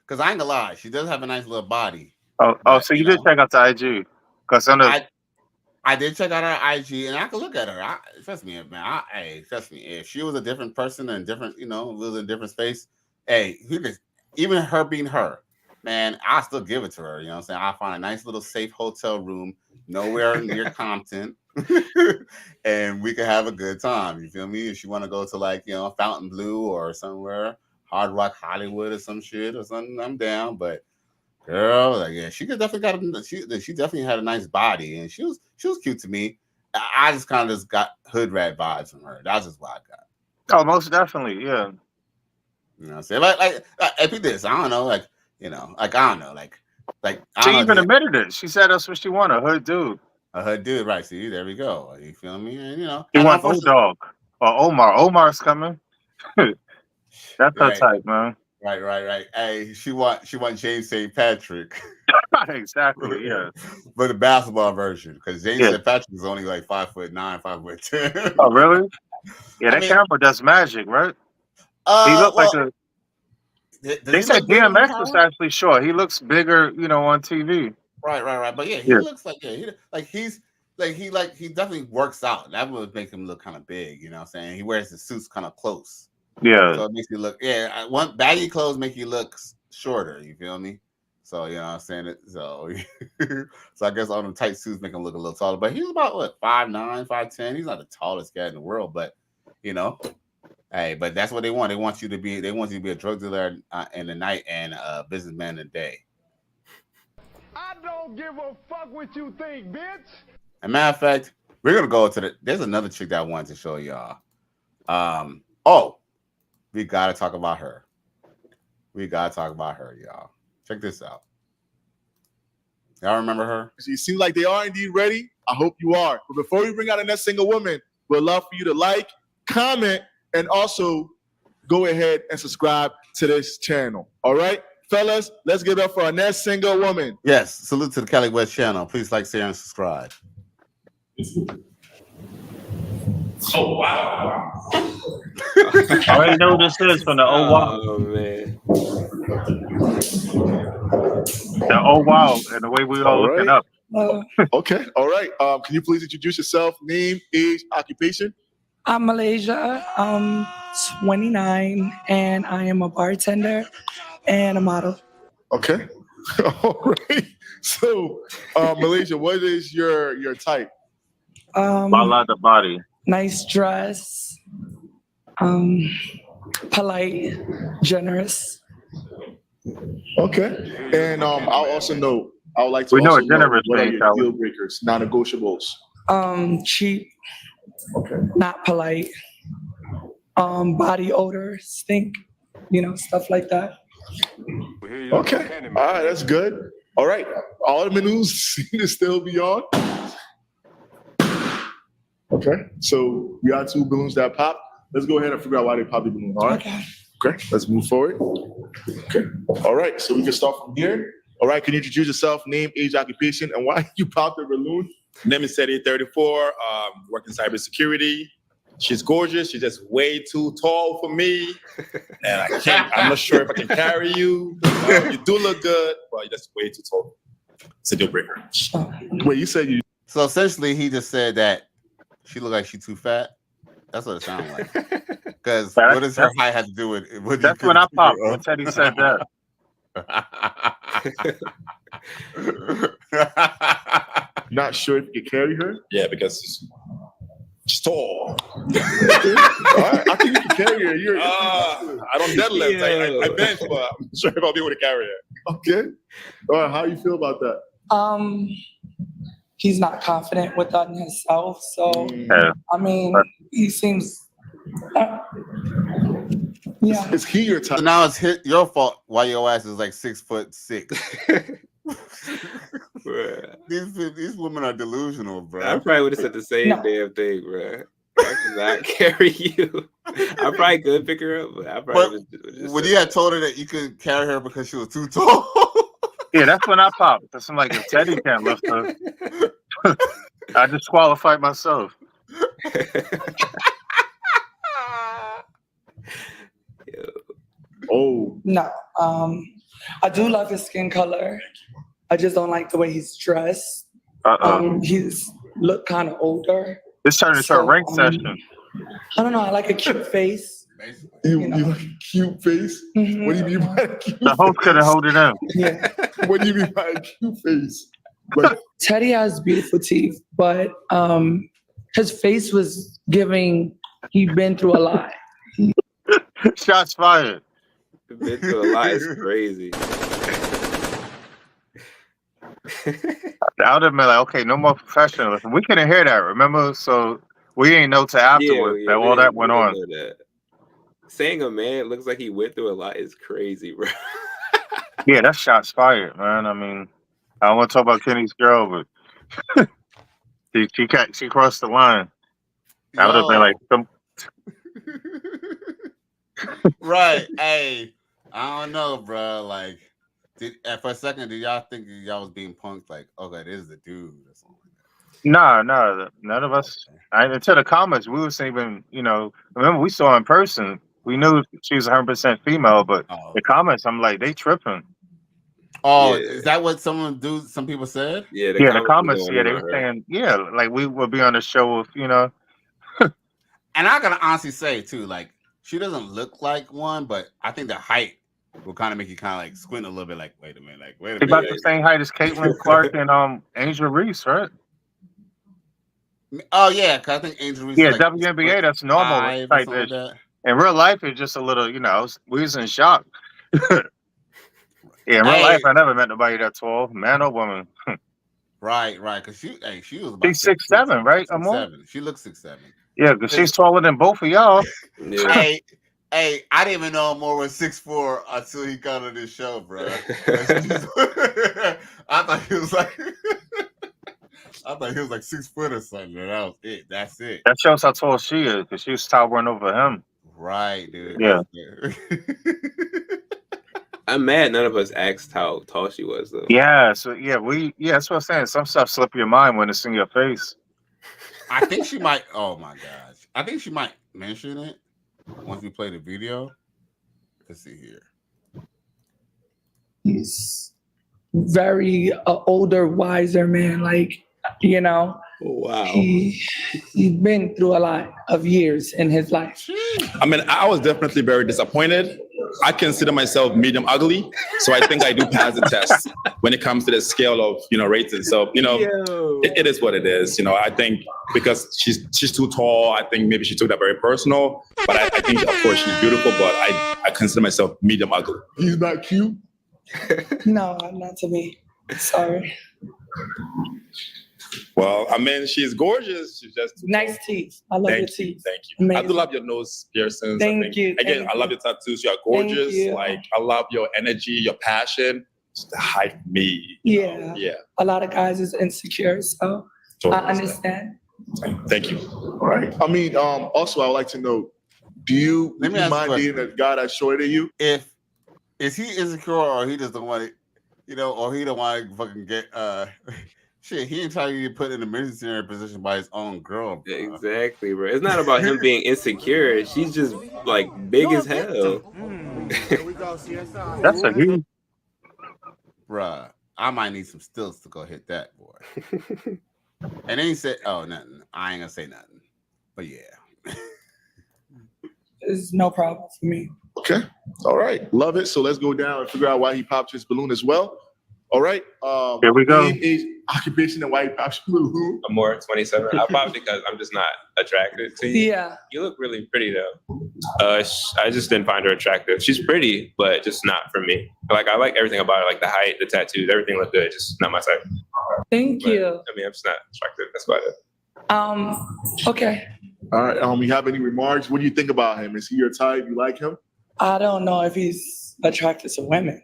Because I ain't gonna lie, she does have a nice little body. So you did check out the IG? Because I did check out her IG, and I could look at her. Trust me, man. Trust me. If she was a different person and different, was in a different space, even her being her, man, I'll still give it to her. You know what I'm saying? I'll find a nice little safe hotel room nowhere near Compton, and we could have a good time. You feel me? If she want to go to Fountain Blue or somewhere, Hard Rock Hollywood or some shit or something, I'm down. But girl, like, yeah, she definitely had a nice body, and she was cute to me. I just kind of got hood rat vibes from her. That's just what I got. Oh, most definitely, yeah. You know what I'm saying? Like I think this. I don't know, like, you know, like I don't know, like I She don't even know. admitted it. She said that's what she wanted, a hood dude. A hood dude, right? See, there we go. You feel me? And you know, He and want Old unfortunately, Dog or Omar. Omar's coming. That's her right, type, man. right. Hey, she want James St. Patrick, Exactly, yeah. but the basketball version, because James Yeah. St. Patrick is only like 5'9", 5'10". Oh, really? Yeah, I that mean, camera does magic, right? He looked like well, a. does They he said look bigger in DMX was power? actually short. He looks bigger, on TV. Right. But yeah, he Yeah. looks like he definitely works out. That would make him look kind of big. You know what I'm saying? He wears the suits kind of close. Yeah. So it makes you look, one baggy clothes make you look shorter, you feel me? So, you know what I'm saying? So I guess all them tight suits make him look a little taller. But he's about, what, 5'9", 5'10"? He's not the tallest guy in the world, but, hey, but that's what they want. They want you to be a drug dealer in the night and a businessman in the day. I don't give a fuck what you think, bitch. As a matter of fact, we're going to go there's another chick that I wanted to show y'all. We got to talk about her. Y'all. Check this out. Y'all remember her? You seem like they are indeed ready. I hope you are. But before we bring out the next single woman, we'd love for you to like, comment, and also go ahead and subscribe to this channel. All right? Fellas, let's give it up for our next single woman. Yes. Salute to the Cali West channel. Please like, share, and subscribe. Oh, wow. I already know who this is from the Oh Wow. Oh man. The Oh Wow, and the way we all looking up. Okay. All right. Can you please introduce yourself? Name, age, occupation? I'm Malaysia. I'm 29, and I am a bartender and a model. Okay. All right. So, Malaysia, what is your type? Bala the body. Nice dress, polite, generous. Okay. And I'll also know. I would like to We know also a generous what are thing, your Tyler. deal breakers, non-negotiables. Cheap, Okay. not polite. Body odor, stink, stuff like that. Okay. All right, that's good. All right. All the menus seem to still be on. Okay. So we got 2 balloons that pop. Let's go ahead and figure out why they popped the balloon. All right. Okay. Let's move forward. Okay. All right. So we can start from here. All right. Can you introduce yourself, name, age, occupation, and why you popped the balloon? Name is Seti, 34, working cybersecurity. She's gorgeous. She's just way too tall for me. And I'm not sure if I can carry you. You do look good, but you're just way too tall. It's a deal breaker. Wait, you said you. So essentially, he just said that she looked like she's too fat. That's what it sounded like. Because what does her height have to do with it? That's when I popped when Teddy said that. Not sure if you can carry her. Yeah, because she's tall. All right, I think you can carry her. I don't deadlift. I bench, but I'm not sure if I'll be able to carry her. Okay. All right, how you feel about that? He's not confident within himself, so he seems. Yeah. Is he your type? So now it's your fault why your ass is like 6'6". These women are delusional, bro. I probably would have said the same damn thing, bro. I cannot carry you. I probably could pick her up, but I probably would When you had told her that you couldn't carry her because she was too tall. Yeah, that's when I popped. Because I'm like, if Teddy can't lift her, I disqualified myself. Oh. No. I do love his skin color. I just don't like the way he's dressed. He's look kind of older. This turned into a rank session. I don't know. I like a cute face. You like a cute face? Mhm. What do you mean by a cute The host couldn't hold it in. Yeah. What do you mean by a cute face? Like, Teddy has beautiful teeth, but his face was giving he'd been through a lot. Shots fired. Been through a lot is crazy. I would have been like, okay, no more professionalism. We couldn't hear that, remember? So we ain't know till afterwards that all that went on. That. Saying a man looks like he went through a lot is crazy, bro. Yeah, that shot's fired, man. I mean, I don't want to talk about Kenny's girl, but she crossed the line. I would have been like, Right. Hey, I don't know, bro. Like, for a second, did y'all think y'all was being punked? Like, okay, this is the dude or something like no, none of us. Until the comments, we was even, remember we saw in person. We knew she was 100% female, but the comments, I'm like, they tripping. Oh, is that what some people said? Yeah, the comments, they were saying, like we would be on the show with, And I gotta honestly say too, like, she doesn't look like one, but I think the height will kind of make you kind of like squint a little bit. Like, wait a minute, They about the same height as Caitlin Clark and Angel Reese, right? Oh yeah, because I think Angel Reese. Yeah, is like WNBA, that's normal type like ish. that. In real life, it's just a little, we was in shock. Yeah, in real life, I never met nobody that tall, man or woman. Right, because she was about she's 6'7", right? 6'7". She looks 6'7". Yeah, because she's taller than both of y'all. Hey, I didn't even know Moore was 6'4" until he got on this show, bro. I thought he was like 6 foot or something. And that was it. That's it. That shows how tall she is, because she was towering over him. Right, dude. Yeah. I'm mad none of us asked how tall she was, though. Yeah, that's what I'm saying. Some stuff slip your mind when it's in your face. I think she might. Oh my gosh, I think she might mention it once we play the video. Let's see here. He's very older, wiser man. Like, wow. He's been through a lot of years in his life. I mean, I was definitely very disappointed. I consider myself medium ugly, so I think I do pass the test when it comes to the scale of rating. So it is what it is. I think because she's too tall, I think maybe she took that very personal. But I think of course she's beautiful, but I consider myself medium ugly. He's not cute. No, not to me. Sorry. Well, I mean, she's gorgeous. She's just nice teeth. I love your teeth. Thank you. Amazing. I do love your nose piercings. Thank you. Again, I love your tattoos. You are gorgeous. Like, I love your energy, your passion. Just to hide me. Yeah. Yeah. A lot of guys is insecure, so Totally I understand. Thank you. All right. I mean, also, I would like to know, would you mind dating a guy that's shorter than you? Is he insecure or he just don't want it, or he don't want to fucking get shit, he ain't trying to get put in a missionary position by his own girl, bro. Exactly, bro. It's not about him being insecure. She's just like big as hell. That's a huge. Bruh, I might need some stilts to go hit that boy. And then he said, "Oh, nothing. I ain't gonna say nothing." But yeah, It's no problem for me. Okay. All right. Love it. So let's go down and figure out why he popped his balloon as well. All right. Here we go. Name, age, occupation, and why he popped his balloon. Amour, 27. I popped because I'm just not attracted to you. Yeah. You look really pretty though. I just didn't find her attractive. She's pretty, but just not for me. Like I like everything about her, like the height, the tattoos, everything looked good. Just not my type. Thank you. I mean, I'm just not attractive. That's about it. Okay. All right. You have any remarks? What do you think about him? Is he your type? You like him? I don't know if he's attracted to women.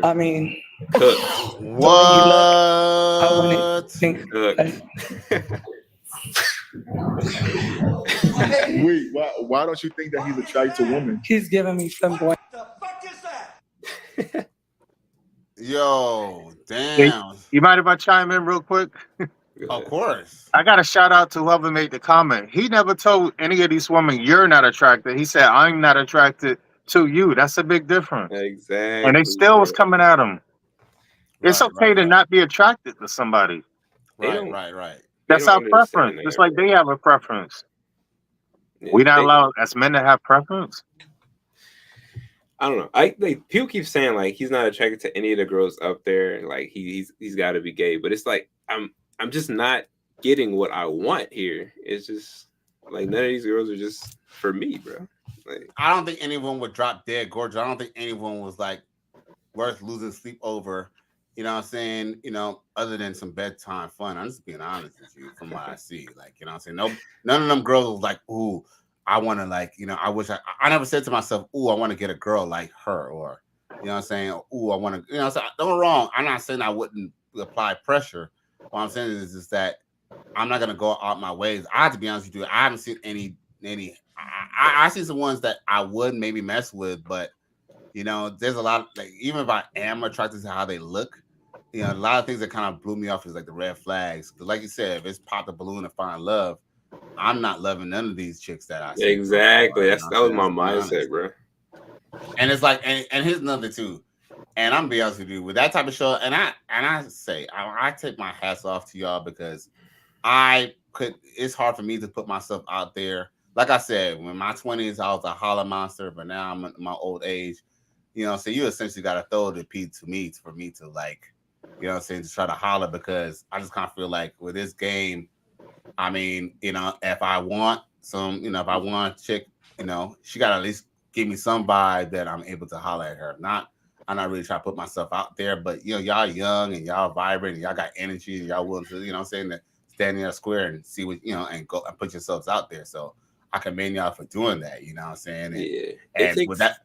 I mean, what? I wouldn't think. Wait, why don't you think that he's attracted to women? He's giving me flamboyant. Yo, damn. You mind if I chime in real quick? Of course. I got a shout out to whoever made the comment. He never told any of these women you're not attracted. He said, I'm not attracted to you. That's a big difference. Exactly. And they still was coming at him. It's okay to not be attracted to somebody. Right. That's our preference. Just like they have a preference. We not allowed as men to have preference. I don't know. People keep saying like he's not attracted to any of the girls up there. Like he's got to be gay, but it's like I'm just not getting what I want here. It's just Like none of these girls are just for me, bro. Like I don't think anyone would drop dead gorgeous. I don't think anyone was like worth losing sleep over. You know what I'm saying? You know, other than some bedtime fun. I'm just being honest with you from what I see. Like, you know what I'm saying? No, none of them girls was like, ooh, I want to like, you know, I wish I never said to myself, ooh, I want to get a girl like her, or you know what I'm saying? Ooh, I want to, you know, so don't get me wrong. I'm not saying I wouldn't apply pressure. What I'm saying is that I'm not gonna go out my ways. I have to be honest with you. I haven't seen any. I see some ones that I would maybe mess with, but you know, there's a lot. Like even if I am attracted to how they look, you know, a lot of things that kind of blew me off is like the red flags. But like you said, if it's pop the balloon and find love, I'm not loving none of these chicks that I see. exactly. You That know was what my I'm saying? mindset, bro. And it's like, and here's another too. And I'm gonna be honest with you, with that type of show, and I say I take my hats off to y'all because it's hard for me to put myself out there. Like I said, when my 20s, I was a holler monster, but now I'm in my old age. You know, so you essentially got to throw the P to me for me to like, you know what I'm saying, to try to holler because I just kind of feel like with this game, I mean, you know, if I want if I want a chick, you know, she got to at least give me some vibe that I'm able to holler at her. I'm not really trying to put myself out there, but you know, y'all young and y'all vibrant and y'all got energy and y'all willing to, you know what I'm saying, to stand in a square and see what, you know, and go and put yourselves out there. So I commend y'all for doing that, you know what I'm saying? And with that,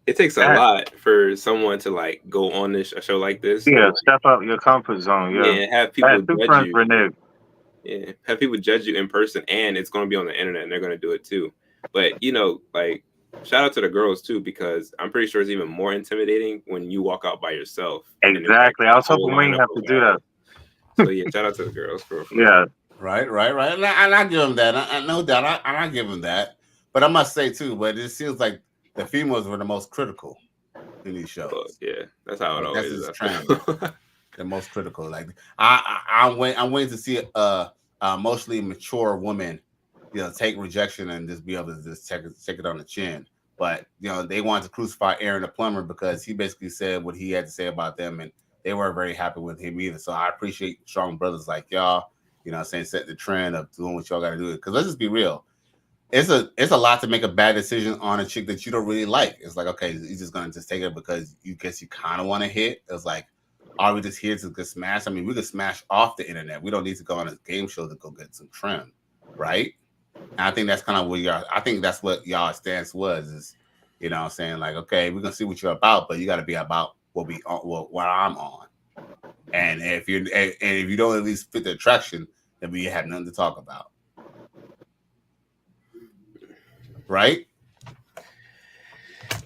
it takes a lot for someone to like go on a show like this. Yeah, step out your comfort zone. Yeah, and have people two judge friends you. reneged. Yeah, have people judge you in person, and it's going to be on the internet, and they're going to do it too. But you know, like shout out to the girls too, because I'm pretty sure it's even more intimidating when you walk out by yourself. Exactly. I was hoping we didn't have to do that. So yeah, shout out to the girls for Yeah. Right. And I give them that. I no doubt. I give them that. But I must say too, but it seems like the females were the most critical in these shows. Yeah, that's how it always is. Trend. The most critical. Like I'm waiting to see a emotionally mature woman, you know, take rejection and just be able to just take it on the chin. But you know, they wanted to crucify Aaron the plumber because he basically said what he had to say about them, and they weren't very happy with him either. So I appreciate strong brothers like y'all. You know what I'm saying? Set the trend of doing what y'all got to do. Because let's just be real. It's a lot to make a bad decision on a chick that you don't really like. It's like, okay, you're just going to just take it because you kind of want to hit. It's like, are we just here to get smashed? I mean, we could smash off the internet. We don't need to go on a game show to go get some trend, right? And I think that's kind of what I think that's what y'all stance was, is, you know what I'm saying? Like, okay, we're going to see what you're about, but you got to be about what I'm on. And if you don't at least fit the attraction, then we have nothing to talk about, right?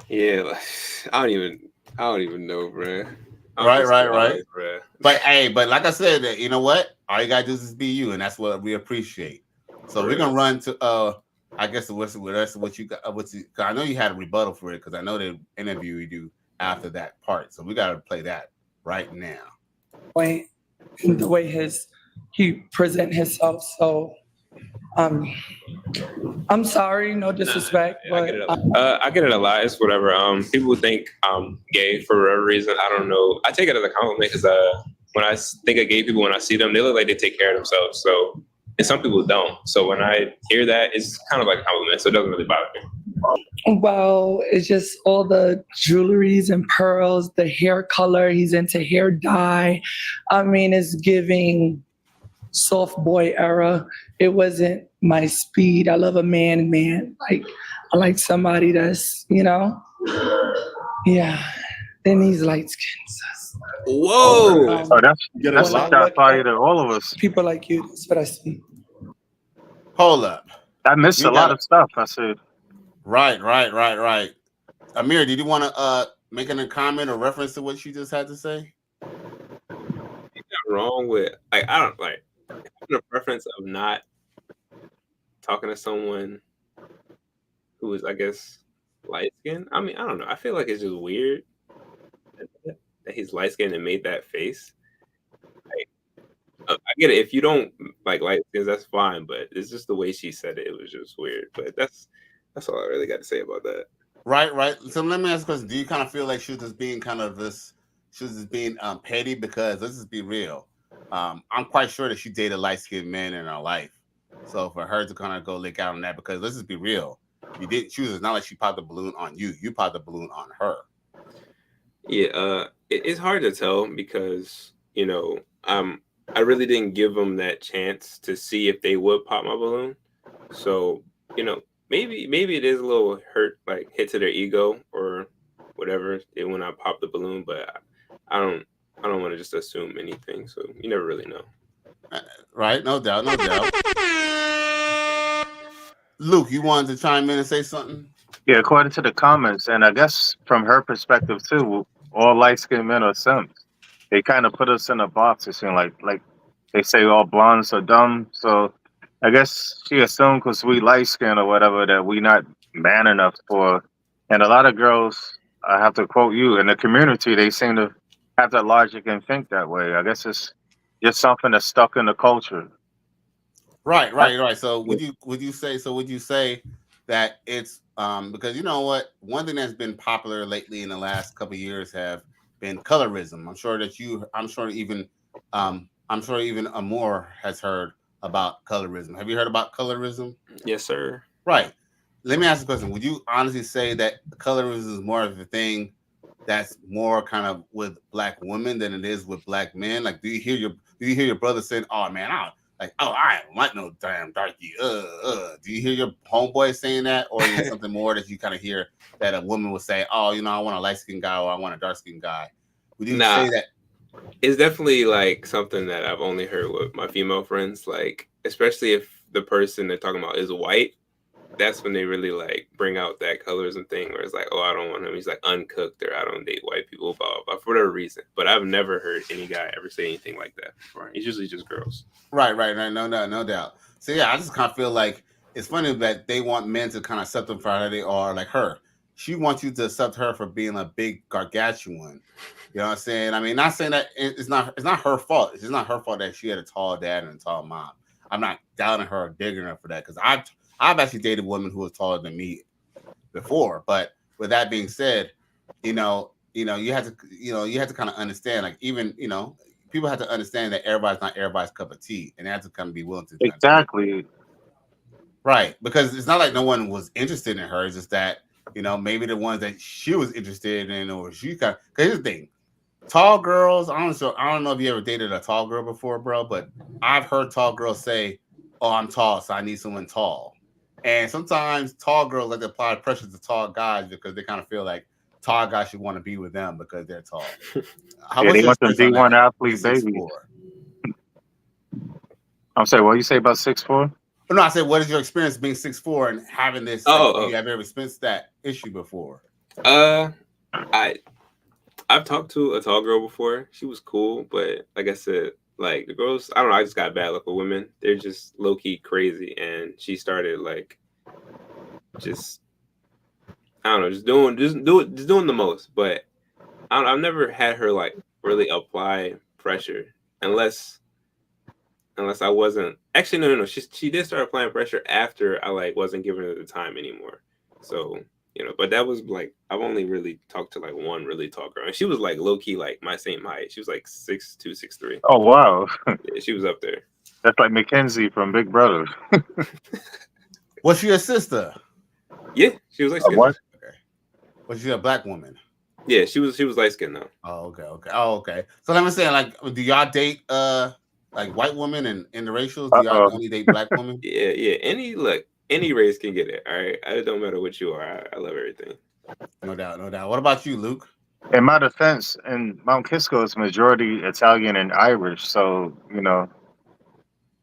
Yeah, I don't even know, bro. Right. But like I said, you know what? All you gotta do is just be you, and that's what we appreciate. So we're gonna run to I guess what you got. I know you had a rebuttal for it because I know the interview you do after that part. So we gotta play that right now. The way he present himself. So I'm sorry, no disrespect, I get it a lot. It's whatever. People think I'm gay for whatever reason. I don't know. I take it as a compliment because when I think of gay people, when I see them, they look like they take care of themselves. So, and some people don't. So when I hear that, it's kind of like a compliment. So it doesn't really bother me. Well, it's just all the jewelries and pearls, the hair color. He's into hair dye. I mean, it's giving soft boy era. It wasn't my speed. I love a man. Like, I like somebody that's, you know, yeah. Then he's light skinned. Whoa. That's like that fire to all of us. People like you. That's what I see. Hold up. I missed a lot of stuff. I said. Right. Amir, did you want to make a comment or reference to what you just had to say? Nothing wrong with I don't like the preference of not talking to someone who is, I guess, light skinned. I mean, I don't know. I feel like it's just weird that he's light skinned and made that face. Like, I get it. If you don't like light skins, that's fine. But it's just the way she said it. It was just weird. But that's all I really got to say about that. Right. So let me ask a question. Do you kind of feel like she was just being petty? Because let's just be real. I'm quite sure that she dated light skinned men in her life. So for her to kind of go lick out on that, because let's just be real, you didn't choose. It's not like she popped the balloon on you. You popped the balloon on her. Yeah, it's hard to tell because I really didn't give them that chance to see if they would pop my balloon. So maybe it is a little hurt, like hit to their ego or whatever when I pop the balloon, but I don't want to just assume anything. So you never really know. Right? No doubt. No doubt. Luke, you wanted to chime in and say something? Yeah, according to the comments, and I guess from her perspective too, all light skinned men are simps. They kind of put us in a box. It seems like they say all blondes are dumb. So I guess she assumed because we light skinned or whatever that we not man enough for. And a lot of girls, I have to quote you, in the community, they seem to have that logic and think that way. I guess it's just something that's stuck in the culture. Right. So would you say that it's because you know what, one thing that's been popular lately in the last couple of years have been colorism. I'm sure even Amour has heard about colorism. Have you heard about colorism? Yes, sir. Right. Let me ask you a question. Would you honestly say that colorism is more of a thing that's more kind of with black women than it is with black men? Like, do you hear your brother saying, "Oh man, I don't like no damn darky." Do you hear your homeboy saying that, or is it something more that you kind of hear that a woman would say, "Oh, I want a light skinned guy or I want a dark skinned guy"? Would you say that? It's definitely like something that I've only heard with my female friends, like especially if the person they're talking about is white. That's when they really like bring out that colorism thing where it's like, oh, I don't want him. He's like uncooked, or I don't date white people, blah, blah, blah, for whatever reason. But I've never heard any guy ever say anything like that before. It's usually just girls. Right. No doubt. So yeah, I just kind of feel like it's funny that they want men to kind of accept them for how they are, like her. She wants you to accept her for being a big gargantuan. You know what I'm saying? I mean, not saying that it's not her fault. It's just not her fault that she had a tall dad and a tall mom. I'm not doubting her or digging her for that, because I've actually dated women who was taller than me before. But with that being said, you have to kind of understand, like, even people have to understand that everybody's not everybody's cup of tea, and they have to kind of be willing to exactly. Right, because it's not like no one was interested in her. It's just that maybe the ones that she was interested in, or she kind of. Because here's the thing, tall girls. I don't know if you ever dated a tall girl before, bro, but I've heard tall girls say, "Oh, I'm tall, so I need someone tall." And sometimes tall girls like to apply pressure to tall guys because they kind of feel like tall guys should want to be with them because they're tall. Yeah, they want the D1 athlete baby. I'm sorry, what you say about 6'4"? No, I said, what is your experience being 6'4" and having this? You have ever experienced that issue before? I've talked to a tall girl before. She was cool, but like I said, like the girls, I don't know. I just got bad luck with women. They're just low key crazy, and she started like just I don't know, just doing the most. But I've never had her like really apply pressure unless I wasn't actually no. She did start applying pressure after I like wasn't giving her the time anymore. So but that was like I've only really talked to like one really tall girl, and she was like low key like my same height. She was like 6'2", 6'3". Oh wow, yeah, she was up there. That's like Mackenzie from Big Brother. Was she a sister? Yeah, she was like what? Okay. Was she a black woman? Yeah, she was light skinned though. Oh okay. So let me say, like, do y'all date like white women and interracials? Do y'all only date black women? Yeah. Any race can get it. All right, it don't matter what you are. I love everything. No doubt. What about you, Luke? In my defense, in Mount Kisco, it's majority Italian and Irish, so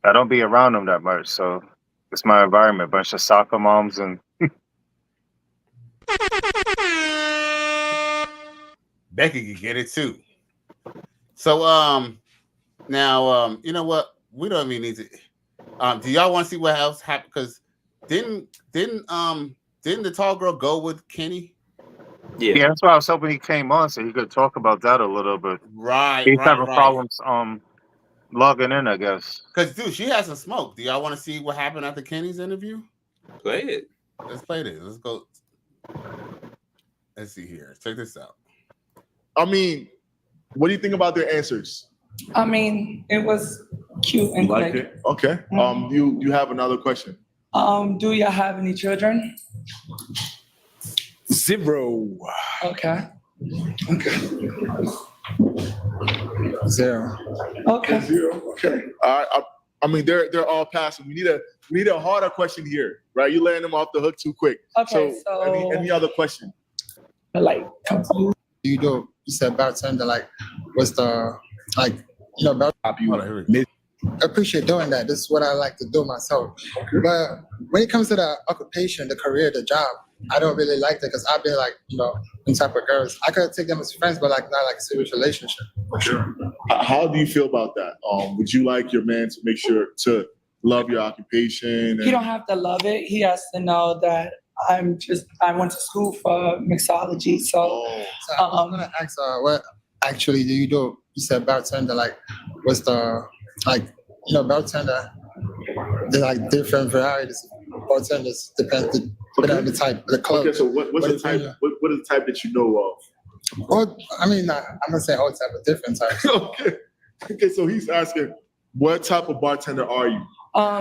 I don't be around them that much. So it's my environment, bunch of soccer moms and. Becky can get it too. So now you know what? We don't even need to. Do y'all want to see what else happened? Because didn't the tall girl go with Kenny? Yeah, that's why I was hoping he came on so he could talk about that a little bit. He's having problems logging in, I guess. Because dude, she has some smoke. Do y'all want to see what happened after Kenny's interview? Play it. Let's play this. Let's go. Let's see here. Check this out. I mean, what do you think about their answers? I mean, it was cute and You like quick. it? Okay. You have another question? Do you have any children? 0. Okay. Zero. Okay. 0. Okay. All right. I mean, they're all passing. We need a harder question here, right? You letting them off the hook too quick. Okay, any other question? Like, You said bartender, like, what's the, like, you know, bartender. I appreciate doing that. This is what I like to do myself. But when it comes to the occupation, the career, the job, I don't really like that because I've been like, you know, them type of girls. I could take them as friends, but like not like a serious relationship. For sure. How do you feel about that? Would you like your man to make sure to love your occupation? He don't have to love it. He has to know that I went to school for mixology. So, I'm gonna ask, what actually do you do? You said bartender, like, what's the, like, you know, bartender, there's like different varieties of bartenders, depending on the type, the club. Okay, so what's the type? What is the type that you know of? Or, I mean, I'm gonna say all type of different types. Okay, so he's asking, what type of bartender are you?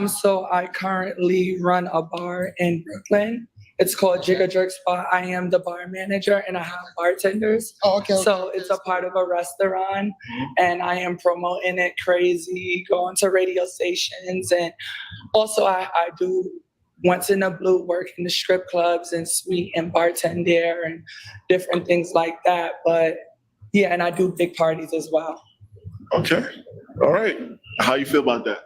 So I currently run a bar in Brooklyn. It's called Jigga Jerk Spot. I am the bar manager and I have bartenders. Oh, okay. So it's a part of a restaurant and I am promoting it crazy, going to radio stations. And also I do once in a blue work in the strip clubs and suite and bartend there and different things like that. But yeah, and I do big parties as well. Okay. All right. How you feel about that?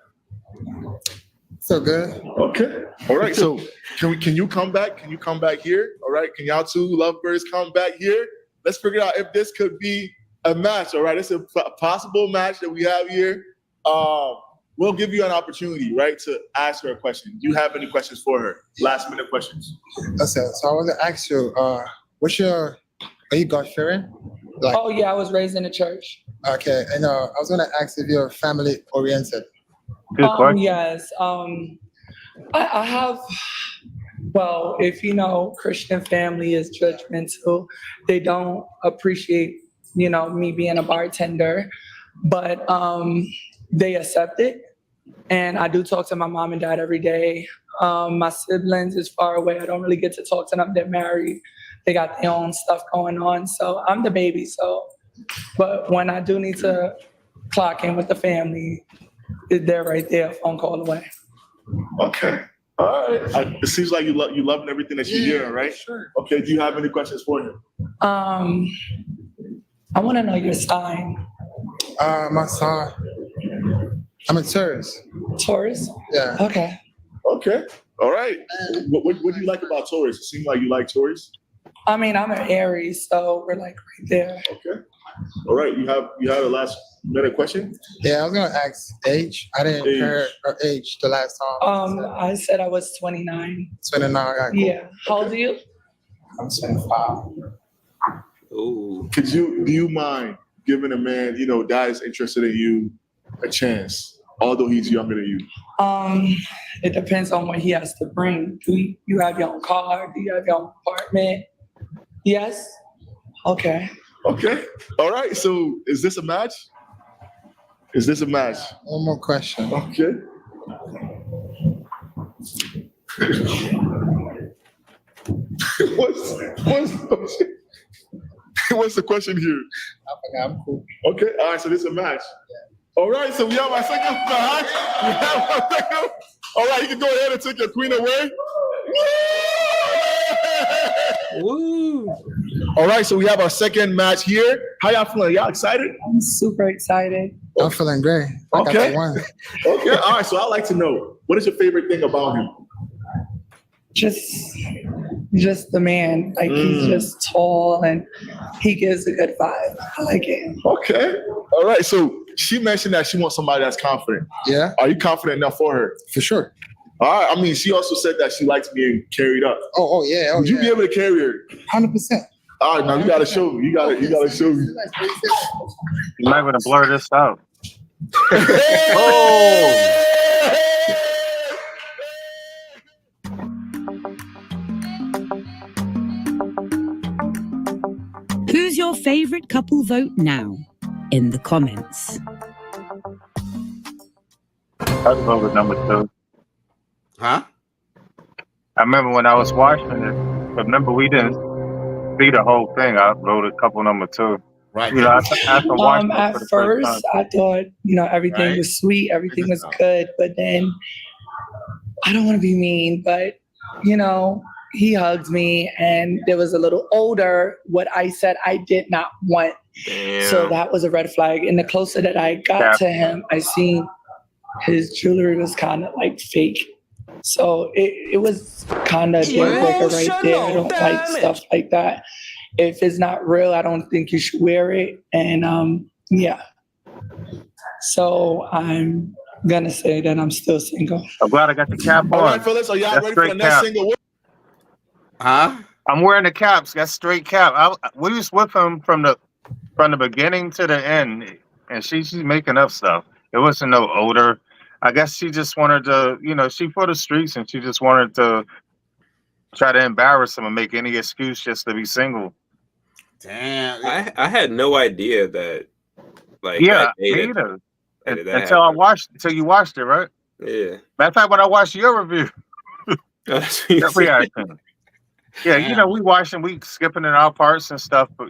So good. Okay. All right. So can you come back? Can you come back here? All right. Can y'all two lovebirds come back here? Let's figure out if this could be a match. All right. It's a possible match that we have here. We'll give you an opportunity, right, to ask her a question. Do you have any questions for her? Last minute questions. That's it. So I want to ask you, are you God-fearing? Like, Oh yeah, I was raised in a church. okay. And I was gonna ask if you're family oriented. Yes. I have, well, if you know, Christian family is judgmental. They don't appreciate, you know, me being a bartender, but they accept it. And I do talk to my mom and dad every day. My siblings is far away. I don't really get to talk to them. They're married. They got their own stuff going on. So I'm the baby. But when I do need to clock in with the family, they're right there, a phone call away. Okay. All right. It seems like you loving everything that you're hearing, right? Sure. Okay. Do you have any questions for him? I want to know your sign. My sign. I'm a Taurus. Taurus? Yeah. Okay. Okay. All right. What do you like about Taurus? It seems like you like Taurus. I mean, I'm an Aries, so we're like right there. Okay. All right. You have a last minute question? Yeah, I was gonna ask age. I didn't hear her age the last time. I said I was 29. 29. Right, cool. Yeah. How old are you? I'm 25. Ooh. Do you mind giving a man, you know, that is interested in you a chance, although he's younger than you? It depends on what he has to bring. Do you have your own car? Do you have your own apartment? Yes? Okay. Okay. All right. So is this a match? Is this a match? One more question. Okay. What's the question here? I'm cool. Okay. All right. So this is a match. All right. So we have our second match. All right. You can go ahead and take your queen away. Woo! All right. So we have our second match here. How y'all feeling? Y'all excited? I'm super excited. I'm feeling great. I got Okay. the one. Okay. All right. So I'd like to know, what is your favorite thing about him? Just the man. Like he's just tall and he gives a good vibe. I like it. Okay. All right. So she mentioned that she wants somebody that's confident. Yeah. Are you confident enough for her? For sure. All right. I mean, she also said that she likes being carried up. Oh yeah. Would you be able to carry her? 100%. All right. Now you gotta show me. You gotta show me. You might want to blur this out. Oh. Who's your favorite couple? Vote now in the comments. I'd go with number 2. Huh? I remember when I was watching it. Remember we didn't see the whole thing. I wrote a couple number 2. Right. You know, after watching it At for the first time. first, I thought, everything Right. was sweet, everything was good, but then I don't want to be mean, but he hugged me, and there was a little older. What I said I did not want, so that was a red flag. And the closer that I got to him, I seen his jewelry was kind of like fake. So it was kind of deal breaker right there. I don't like stuff like that. If it's not real, I don't think you should wear it. And yeah. So I'm gonna say that I'm still single. I'm glad I got the cap on. All right, fellas, are y'all That's ready for the straight next cap. single? Huh? I'm wearing the caps. That's straight cap. We was with him from the beginning to the end, and she's making up stuff. It wasn't no odor. I guess she just wanted to, she for the streets, and she just wanted to try to embarrass him and make any excuse just to be single. Damn. I had no idea that. Like Yeah, that day me that- either. that that Until happened. you watched it, right? Yeah. Matter of fact, when I watched your review, That's what you your said. reaction. Yeah, we watching, we skipping in our parts and stuff, but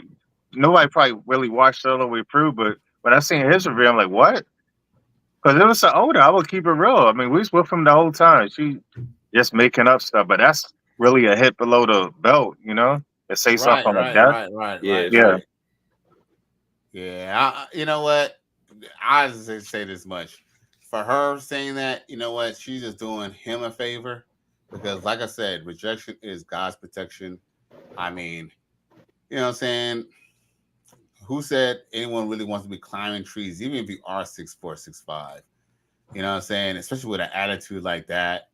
nobody probably really watched it all the way through. But when I seen his review, I'm like, what? Because it was so older. I would keep it real. I mean, we was with him the whole time. She just making up stuff, but that's really a hit below the belt, to say something like that. Right. Yeah. Yeah, you know what? I just say this much. For her saying that, you know what? She's just doing him a favor because, like I said, rejection is God's protection. I mean, you know what I'm saying? Who said anyone really wants to be climbing trees, even if you are 6'4", 6'5"? You know what I'm saying? Especially with an attitude like that.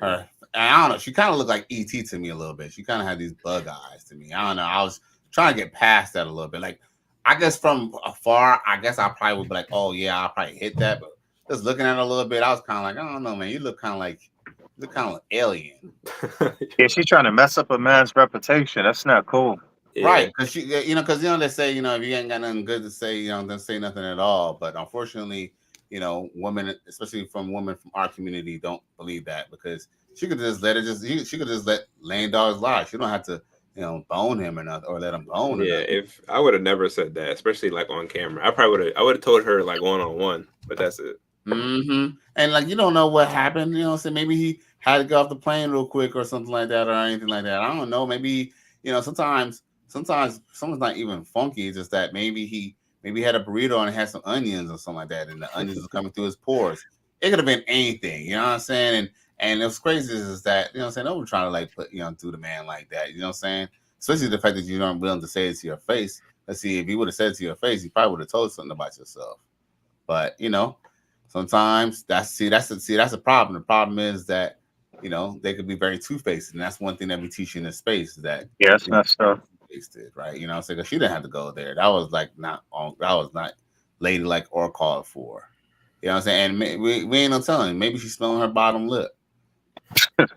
Her, I don't know. She kind of looked like E.T. to me a little bit. She kind of had these bug eyes to me. I don't know. I was trying to get past that a little bit. Like, I guess from afar, I guess I probably would be like, oh yeah, I'll probably hit that. But just looking at it a little bit, I was kind of like, I don't know, man. You look kind of like alien. Yeah, she's trying to mess up a man's reputation. That's not cool. Right? Because they say, if you ain't got nothing good to say, don't say nothing at all. But unfortunately, women, especially from women from our community, don't believe that because she could just she could just let lame dogs lie. She don't have to. Bone him or let him bone. Yeah, if I would have never said that, especially like on camera, I would have told her like 1-on-1, but that's it. Mm-hmm. And like you don't know what happened, so maybe he had to get off the plane real quick or something like that or anything like that. I don't know. Maybe sometimes someone's not even funky. It's just that maybe he had a burrito and had some onions or something like that, and the onions were coming through his pores. It could have been anything, you know what I'm saying? And what's crazy is that, no one trying to like put, do the man like that, you know what I'm saying? Especially the fact that you aren't willing to say it to your face. Let's see, if you would have said it to your face, you probably would have told something about yourself. But, sometimes that's a problem. The problem is that, they could be very two-faced. And that's one thing that we teach in this space is that. Yeah, that's messed up. Right? You know what I'm saying? Because she didn't have to go there. That was not ladylike or called for. You know what I'm saying? And we ain't no telling. Maybe she's smelling her bottom lip. The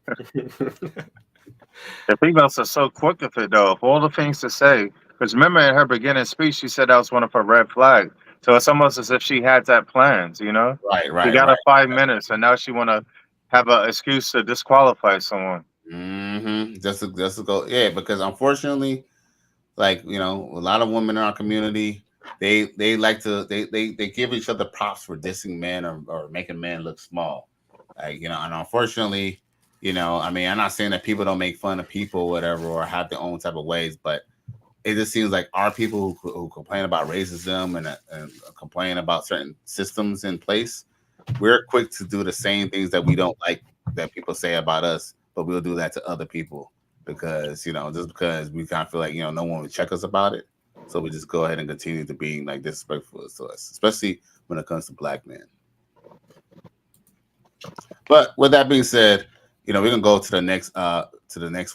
females are so quick with it, though. Of all the things to say, because remember in her beginning speech, she said that was one of her red flags. So it's almost as if she had that planned, Right. She got her 5 minutes, and now she want to have an excuse to disqualify someone. Mm-hmm. Just to go, yeah. Because unfortunately, like a lot of women in our community, they like to they give each other props for dissing men or making men look small. Like, and unfortunately, I mean, I'm not saying that people don't make fun of people or whatever or have their own type of ways, but it just seems like our people who complain about racism and complain about certain systems in place, we're quick to do the same things that we don't like that people say about us, but we'll do that to other people because, just because we kind of feel like, no one would check us about it. So we just go ahead and continue to being like disrespectful to us, especially when it comes to Black men. But with that being said, we're gonna go to the next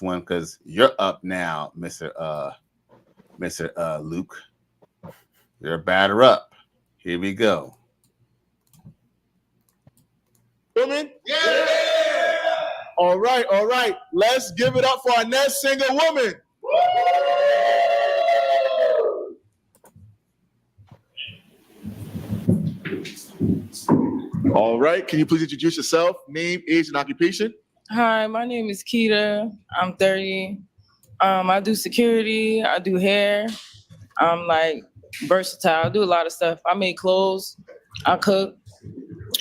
one because you're up now, Mr. Luke. You're a batter up. Here we go. Women? Yeah! All right. Let's give it up for our next single woman. All right. Can you please introduce yourself, name, age, and occupation? Hi, my name is Keita. I'm 30. I do security. I do hair. I'm like versatile. I do a lot of stuff. I make clothes. I cook.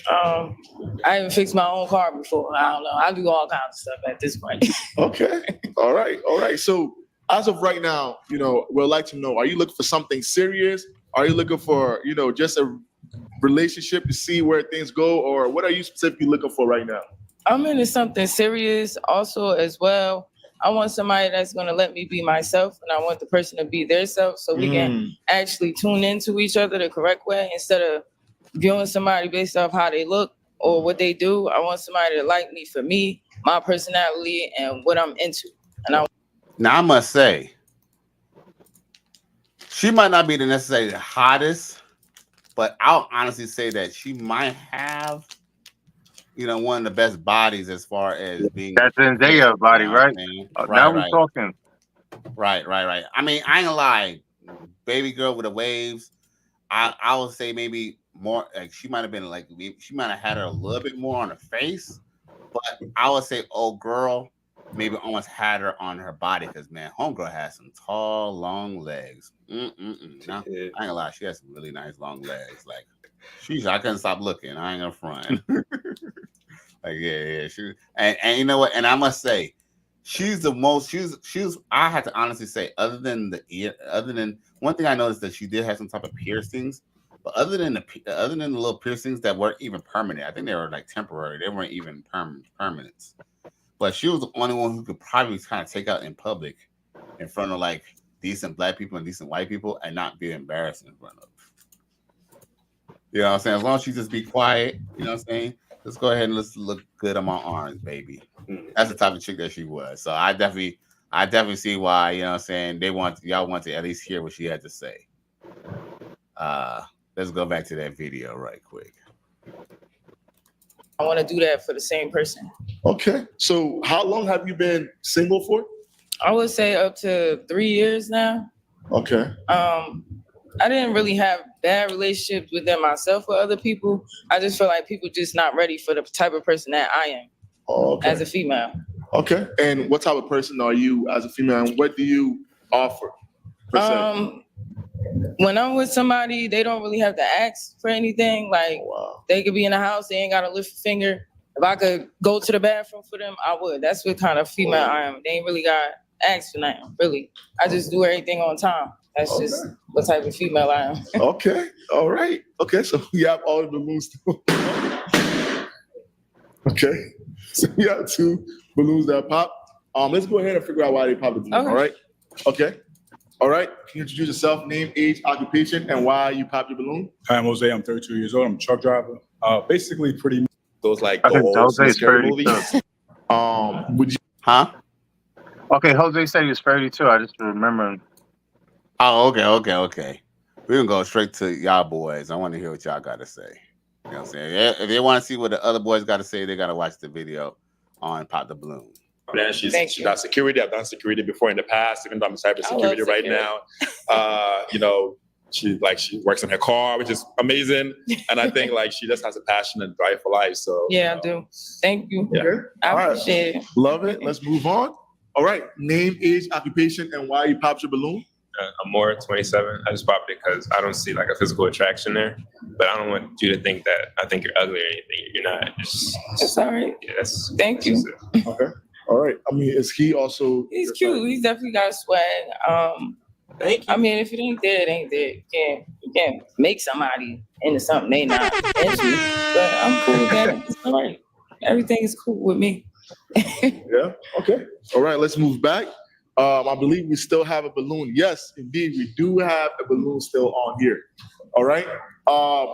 I even fixed my own car before. I don't know. I do all kinds of stuff at this point. Okay. All right. So as of right now, we'd like to know, are you looking for something serious? Are you looking for, just a relationship to see where things go? Or what are you specifically looking for right now? I'm into something serious also as well. I want somebody that's going to let me be myself, and I want the person to be their self so we can actually tune into each other the correct way instead of viewing somebody based off how they look or what they do. I want somebody to like me for me, my personality, and what I'm into. Now, I must say, she might not be the necessarily the hottest, but I'll honestly say that she might have, one of the best bodies as far as being. That's Zendaya body, right? Now we're talking. Right. I mean, I ain't gonna lie, baby girl with the waves. I would say maybe more like she might have been like she might have had her a little bit more on her face, but I would say old girl maybe almost had her on her body because man, homegirl has some tall, long legs. No, I ain't gonna lie, she has some really nice long legs. Like, I couldn't stop looking. I ain't gonna front. Like, yeah. She and you know what? And I must say, she's the most. She's. I have to honestly say, other than one thing I noticed that she did have some type of piercings, but other than the little piercings that weren't even permanent, I think they were like temporary. They weren't even permanent. But she was the only one who could probably kind of take out in public, in front of like decent black people and decent white people, and not be embarrassed in front of. You know what I'm saying? As long as she just be quiet, you know what I'm saying? Let's go ahead and let's look good on my arms, baby. That's the type of chick that she was. So I definitely see why, you know what I'm saying, y'all want to at least hear what she had to say. Let's go back to that video right quick. I want to do that for the same person. Okay. So how long have you been single for? I would say up to 3 years now. Okay. I didn't really have bad relationships with them myself with other people. I just feel like people just not ready for the type of person that I am as a female. Okay. And what type of person are you as a female, and what do you offer? When I'm with somebody, they don't really have to ask for anything. Like, they could be in the house, they ain't got to lift a finger. If I could go to the bathroom for them, I would. That's what kind of female I am. They ain't really got to ask for nothing, really. I just do everything on time. That's just what type of female I am. Okay. All right. Okay. So we have all the balloons still. Okay. So we have 2 balloons that pop. Let's go ahead and figure out why they pop the balloon. Okay. All right. Okay. All right. Can you introduce yourself, name, age, occupation, and why you pop your balloon? Hi, I'm Jose. I'm 32 years old. I'm a truck driver. Basically, pretty much those like I think old Jose is scary 32. movies. Would you? Huh? Okay, Jose said he was 32. I just remember. Oh, okay. We're gonna go straight to y'all boys. I want to hear what y'all got to say. You know what I'm saying? If they want to see what the other boys got to say, they got to watch the video on Pop the Balloon. Then she got security. I've done security before in the past, even though I'm cybersecurity right now. She works on her car, which is amazing. And I think like she just has a passion and drive for life. So yeah, I do. Thank you. Yeah. I appreciate it. Love it. Let's move on. All right. Name, age, occupation, and why you popped your balloon. Amour, 27. I just popped it because I don't see like a physical attraction there. But I don't want you to think that I think you're ugly or anything. You're not. It's all right. Yeah, Thank you. Okay. All right. I mean, is he also? He's cute. He's definitely got swag. Thank you. I mean, if it ain't there, it ain't there. You can't make somebody into something they not into. But I'm cool with that. It's all right. Everything is cool with me. Yeah. Okay. All right. Let's move back. I believe we still have a balloon. Yes, indeed, we do have a balloon still on here. All right.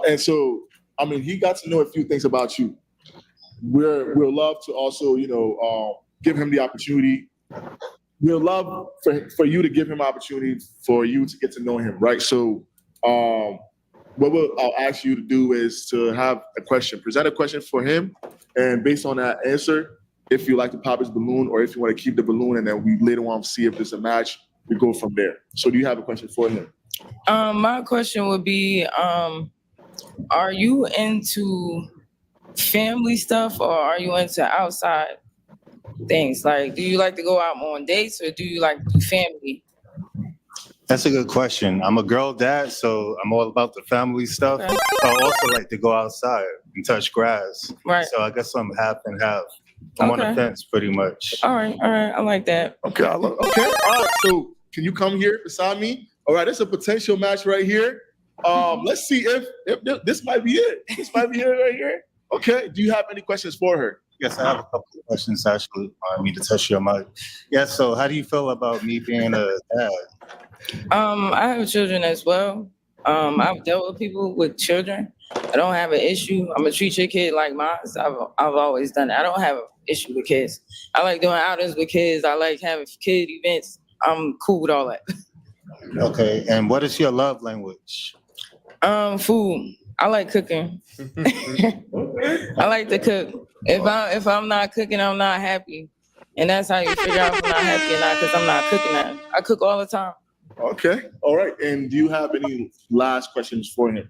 And so, I mean, he got to know a few things about you. We'll love to also, give him the opportunity. We'll love for you to give him opportunity for you to get to know him, right? So, what I'll ask you to do is to have a question, present a question for him, and based on that answer, if you like to pop his balloon or if you want to keep the balloon, and then we later on see if there's a match, we go from there. So do you have a question for him? My question would be, are you into family stuff, or are you into outside things? Like, do you like to go out on dates, or do you like to do family? That's a good question. I'm a girl dad, so I'm all about the family stuff. Okay. I also like to go outside and touch grass. Right. So I guess I'm half and half. I'm on the Okay. fence pretty much. All right, I like that. Okay, okay, all right. So can you come here beside me? All right, it's a potential match right here. Let's see if this might be it. This might be it right here. Okay. Do you have any questions for her? Yes, I have a couple of questions actually. I need to touch your mic. Yes, so how do you feel about me being a dad? I have children as well. I've dealt with people with children. I don't have an issue. I'm gonna treat your kid like mine. I've always done it. I don't have an issue with kids. I like doing outings with kids. I like having kid events. I'm cool with all that. Okay, and what is your love language? Food. I like cooking. I like to cook. If I'm not cooking, I'm not happy. And that's how you figure out if I'm not happy or not, because I'm not cooking that. I cook all the time. Okay. All right. And do you have any last questions for him?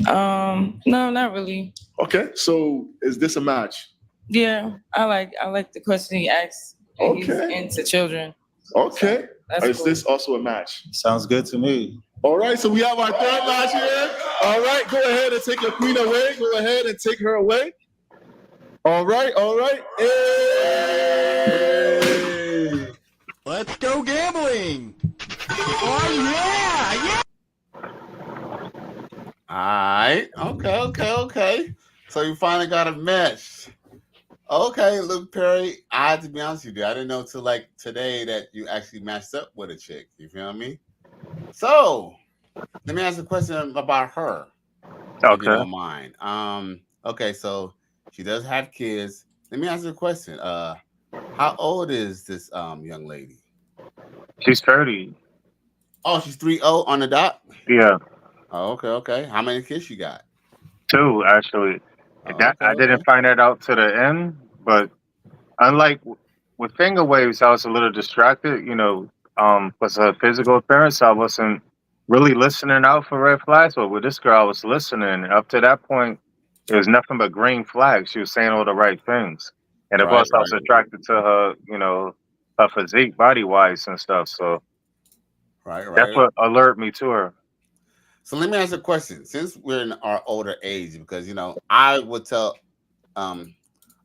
No, not really. Okay. So is this a match? Yeah, I like the question he asked. And he's Okay. into children. Okay. That's Is cool. this also a match? Sounds good to me. All right. So we have our third match here. All right. Go ahead and take your queen away. Go ahead and take her away. All right. All right. Hey. Let's go gambling. Oh yeah, yeah. All right. Okay. So you finally got a match. Okay, Luke Perry. I had to be honest with you. I didn't know till like today that you actually matched up with a chick. You feel me? So let me ask a question about her. If Okay. you don't mind. Okay, so she does have kids. Let me ask you a question. How old is this young lady? She's 30. Oh, she's 3-0 on the dot? Yeah. Oh, okay. How many kids she got? 2 actually. Oh, That I didn't find that out to the end, but unlike with finger waves, I was a little distracted, was her physical appearance. I wasn't really listening out for red flags, but with this girl, I was listening. Up to that point, it was nothing but green flags. She was saying all the right things. And of Right, course, I was right. attracted to her, her physique, body wise and stuff. So Right. that's what alerted me to her. So let me ask a question. Since we're in our older age, because I would tell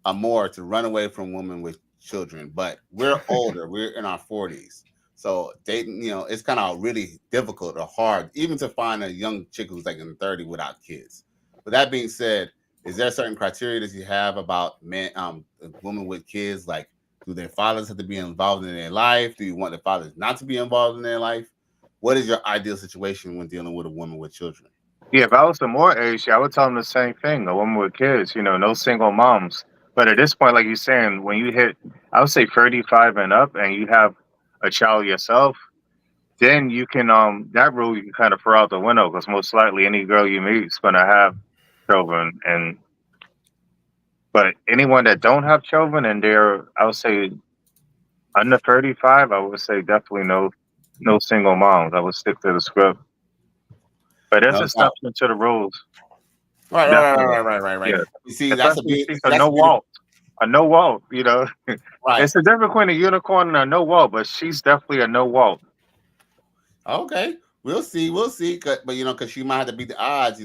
Amour to run away from women with children, but we're older. We're in our 40s. So dating, it's kind of really difficult or hard, even to find a young chick who's like in 30 without kids. With that being said, is there certain criteria that you have about men, women with kids? Like, do their fathers have to be involved in their life? Do you want the fathers not to be involved in their life? What is your ideal situation when dealing with a woman with children? Yeah, if I was the more age, I would tell them the same thing. A woman with kids, no single moms. But at this point, like you're saying, when you hit, I would say 35 and up, and you have a child yourself, then you can that rule you can kind of throw out the window, because most likely any girl you meet is gonna have children. But anyone that don't have children and they're, I would say, under 35, I would say definitely no single moms. I would stick to the script. But there's No, exception to the rules. Right. Yeah. You see, that's a Especially big. a no walt. A no walt, Right. It's the difference between a unicorn and a no walt, but she's definitely a no walt. Okay, we'll see. But because she might have to beat the odds.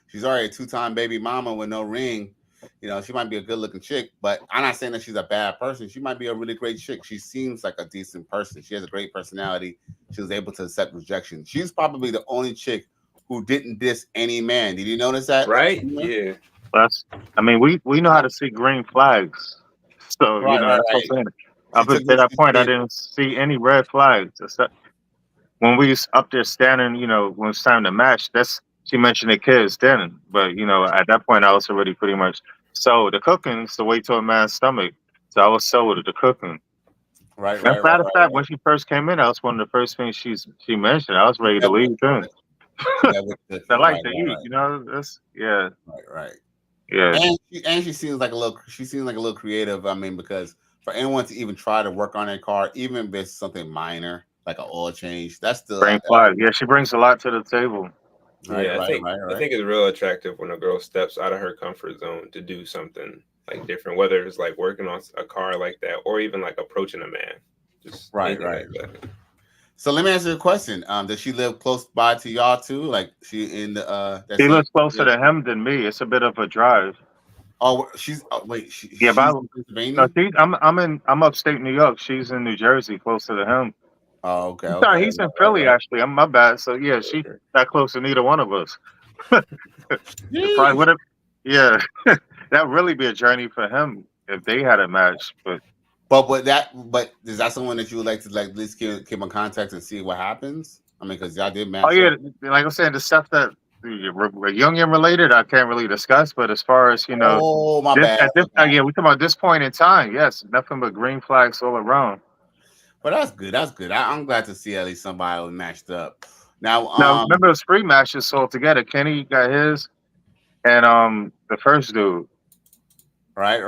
She's already a 2-time baby mama with no ring. She might be a good-looking chick, but I'm not saying that she's a bad person. She might be a really great chick. She seems like a decent person. She has a great personality. She was able to accept rejection. She's probably the only chick who didn't diss any man. Did you notice that? Right? Yeah. We know how to see green flags. So, Right. that's what I'm saying. Up took until that this- point, I didn't see any red flags. Except when we was up there standing, when it's time to match, she mentioned the kids then. But, at that point, I was already pretty much sold. The cooking is the way to a man's stomach. So I was sold with the cooking. Right. As a matter of fact, when she first came in, that was one of the first things she mentioned. I was ready to leave then. I like to eat, that's, yeah. Right. Yeah. And she seems like a little creative. Because for anyone to even try to work on their car, even if it's something minor like an oil change, that's still Green flag. Yeah, she brings a lot to the table. Yeah, I think it's real attractive when a girl steps out of her comfort zone to do something like different, whether it's like working on a car like that or even like approaching a man. Just Right. anything like that. So let me answer the question. Does she live close by to y'all too? Like she in the that He same lives closer to him than me. It's a bit of a drive. Oh, she's she's Yeah, but in Pennsylvania. I'm upstate New York. She's in New Jersey, closer to him. Oh, okay. Sorry, he's in Philly actually. I'm my bad. So yeah, she that close to neither one of us. Probably would have. Yeah, that really be a journey for him if they had a match. But is that someone that you would like to like at least keep in contact and see what happens? I mean, because y'all did match. oh yeah, up. like I'm saying, the stuff that Jungian related, I can't really discuss. But as far as Oh, my bad. Yeah, we talking about this point in time. Yes, nothing but green flags all around. But that's good. That's good. I'm glad to see at least somebody was matched up. Now, remember those free matches all together. Kenny got his, and the first dude. Right.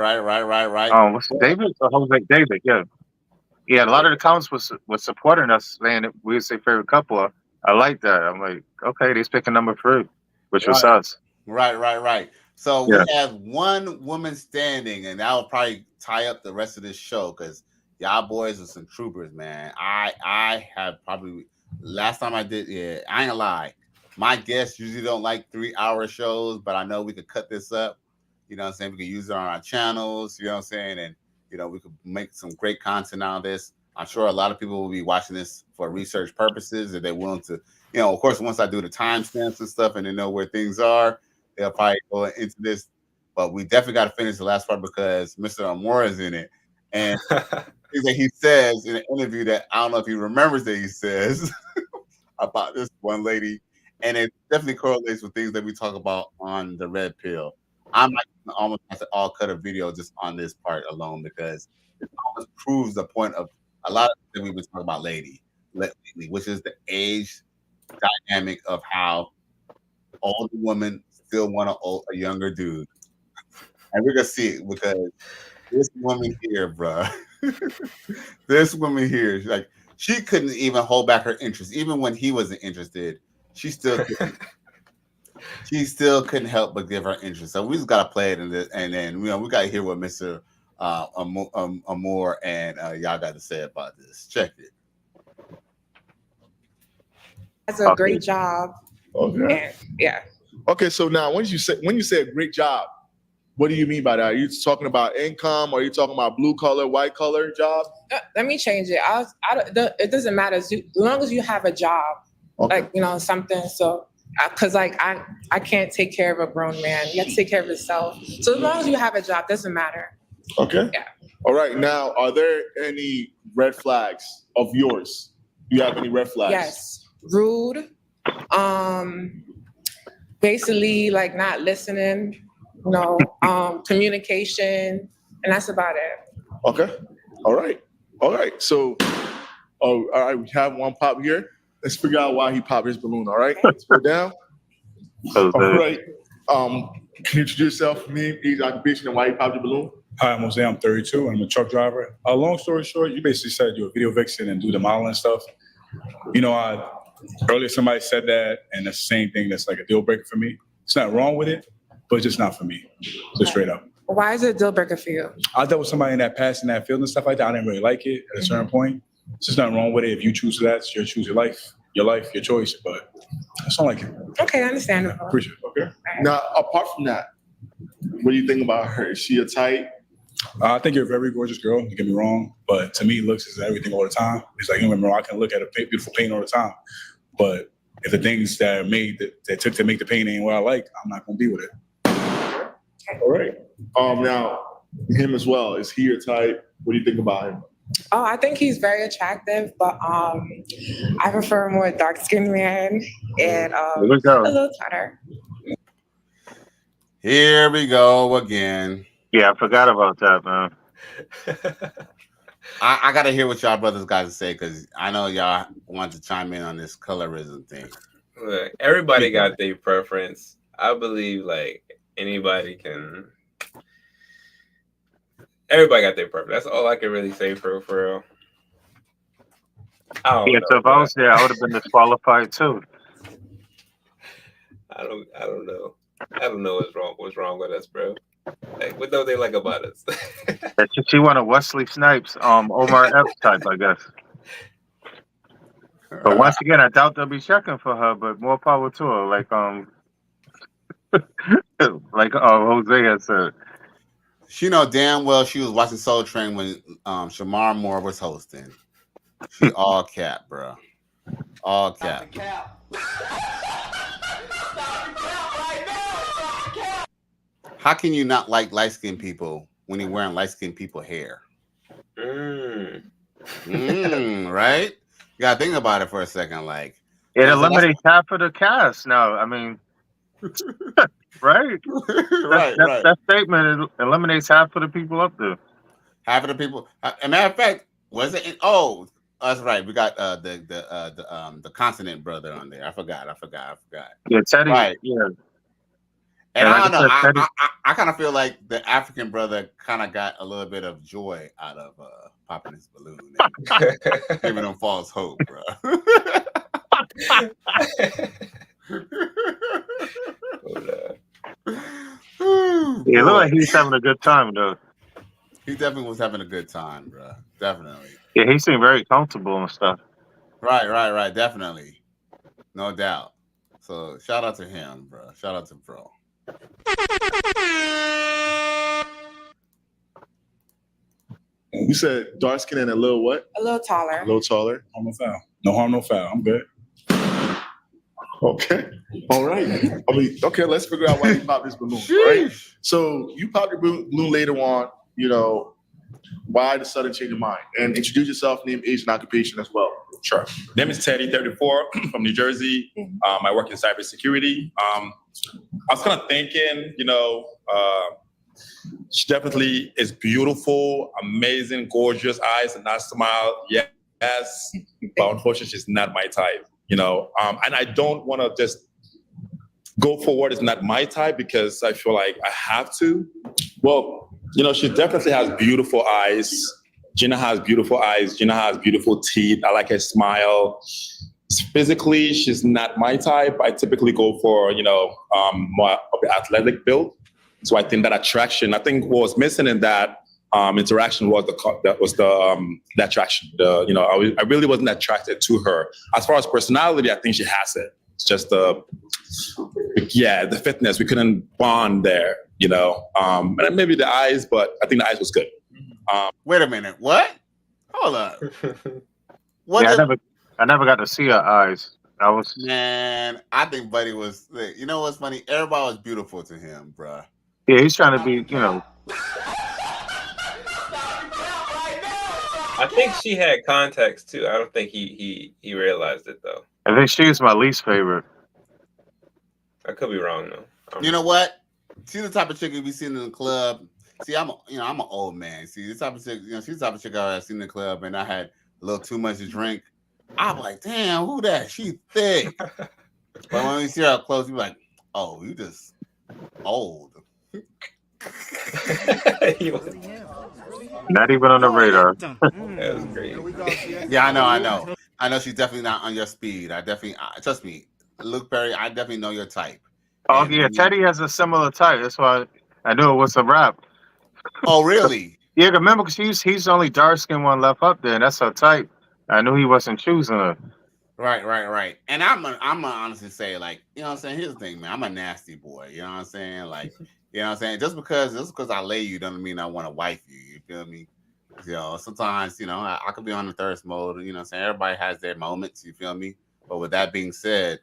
What's David? Or Jose David? Yeah. A lot of the comments was supporting us, saying that we would say favorite couple. I like that. I'm like, okay, they's picking number 3, which was us. Right. So we have one woman standing, and that will probably tie up the rest of this show because y'all boys are some troopers, man. I have probably last time I did, I ain't gonna lie. My guests usually don't like 3-hour shows, but I know we could cut this up. You know what I'm saying? We could use it on our channels, you know what I'm saying? And we could make some great content out of this. I'm sure a lot of people will be watching this for research purposes if they're willing to, of course, once I do the timestamps and stuff and they know where things are, they'll probably go into this. But we definitely got to finish the last part because Mr. Amour is in it. And things that he says in an interview that I don't know if he remembers that he says about this one lady. And it definitely correlates with things that we talk about on the Red Pill. I might almost have to all cut a video just on this part alone because it almost proves the point of a lot of things we've been talking about lately, which is the age dynamic of how older women still want a younger dude. And we're going to see it because this woman here, bruh, this woman here, like, she couldn't even hold back her interest. Even when he wasn't interested, she still couldn't. She still couldn't help but give her interest. So we just gotta play it, and then we gotta hear what Mr. Amour and y'all got to say about this. Check it. That's a great job. Okay. And, yeah. Okay, so now when you say a great job, what do you mean by that? Are you talking about income? Or are you talking about blue collar, white collar job? Let me change it. It doesn't matter as long as you have a job, like something. So. Because like I can't take care of a grown man. You have to take care of yourself. So as long as you have a job, doesn't matter. Okay. Yeah. All right. Now, are there any red flags of yours? Do you have any red flags? Yes. Rude. Basically like not listening. Communication, and that's about it. Okay. All right. So, all right. We have one pop here. Let's figure out why he popped his balloon. All right, let's go down. All right. Can you introduce yourself, name, age, occupation, and why you popped your balloon? Hi, I'm Jose. I'm 32. I'm a truck driver. Long story short, you basically said you're a video vixen and do the modeling stuff. Earlier somebody said that, and that's the same thing. That's like a deal breaker for me. It's not wrong with it, but it's just not for me. Just straight up. Why is it a deal breaker for you? I dealt with somebody in that past in that field and stuff like that. I didn't really like it at a certain point. There's just nothing wrong with it. If you choose that, it's your choose your life, your choice. But I just don't like it. Okay, I understand. Appreciate it. Okay. Now, apart from that, what do you think about her? Is she a type? I think you're a very gorgeous girl. Don't get me wrong, but to me, looks is everything all the time. It's like, I can look at a beautiful paint all the time, but if the things that are made that took to make the paint ain't what I like, I'm not gonna be with it. All right. Now him as well. Is he your type? What do you think about him? Oh, I think he's very attractive, but I prefer a more dark-skinned man and a little fatter. Here we go again. Yeah, I forgot about that, man. I gotta hear what y'all brothers got to say because I know y'all want to chime in on this colorism thing. Look, everybody got their preference. I believe like everybody got their preference. That's all I can really say for real. So if I was there, I would have been disqualified too. I don't know. I don't know what's wrong with us, bro. Like, what don't they like about us? She wanted Wesley Snipes, Omar Epps type, I guess. But once again, I doubt they'll be checking for her. But more power to her, like Jose had said. She know damn well she was watching Soul Train when Shamar Moore was hosting. She all cap, bro. All cap. How can you not like light-skinned people when you're wearing light-skinned people hair? Right? You gotta think about it for a second. Like, It eliminates half of the cast now. I mean, right? That statement eliminates half of the people up there. Half of the people. As a matter of fact, was it? Oh, that's right. We got the Consonant brother on there. I forgot. Yeah, Teddy. Right. Yeah. And like I don't know. said, I kind of feel like the African brother kind of got a little bit of joy out of popping his balloon, and giving him false hope, bro. Yeah, it looked like he's having a good time though. He definitely was having a good time, bro. Definitely. Yeah, he seemed very comfortable and stuff. Right. Definitely. No doubt. So shout out to him, bro. Shout out to bro. You said dark skin and a little what? A little taller. A little taller. No foul. No harm, no foul. I'm good. Okay. All right. I mean, okay, let's figure out why you popped this balloon, right? So you popped your balloon later on, you know, why the sudden change of mind? And introduce yourself, name, age, and occupation as well. Sure. Name is Teddy, 34, from New Jersey. I work in cybersecurity. I was kind of thinking, you know, she definitely is beautiful, amazing, gorgeous eyes, and that smile. Yes, but unfortunately, she's not my type. You know, and I don't want to just go for what is not my type because I feel like I have to. Well, you know, she definitely has beautiful eyes. Gina has beautiful eyes. Gina has beautiful teeth. I like her smile. Physically, she's not my type. I typically go for, you know, more of the athletic build. So I think that attraction, I think what was missing in that interaction was the attraction. I really wasn't attracted to her. As far as personality, I think she has it. It's just the fitness. We couldn't bond there, you know. And then maybe the eyes, but I think the eyes was good. Wait a minute. What? Hold up. I never got to see her eyes. Man, I think Buddy was. You know what's funny? Everybody was beautiful to him, bro. Yeah, he's trying to be, you know. I think she had context too. I don't think he realized it though. I think she's my least favorite. I could be wrong though. You know what? She's the type of chick you be seeing in the club. See, I'm an old man. See, this type of chick, she's the type of chick I had seen in the club, and I had a little too much to drink. I'm like, damn, who that? She thick. But when we see her up close, you be like, oh, you just old. Not even on the radar. That was great. Yeah, I know she's definitely not on your speed. Trust me, Luke Perry, I definitely know your type. Oh, and yeah, Teddy has a similar type. That's why I knew it was a rap. Oh, really? Yeah, remember, because he's the only dark-skinned one left up there, and that's her type. I knew he wasn't choosing her. Right. And I'm gonna honestly say, like, you know what I'm saying? Here's the thing, man. I'm a nasty boy. You know what I'm saying? Like, you know what I'm saying? Just because I lay you doesn't mean I want to wife you. You feel me? You know, sometimes, you know, I could be on the thirst mode. You know what I'm saying? Everybody has their moments. You feel me? But with that being said,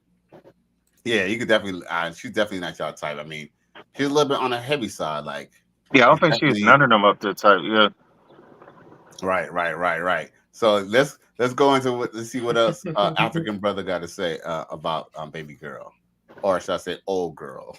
yeah, you could definitely. She's definitely not your type. I mean, she's a little bit on the heavy side. Like, yeah, I don't think she's none of them up there type. Yeah. Right. So let's go into let's see what else African brother got to say about baby girl, or should I say old girl?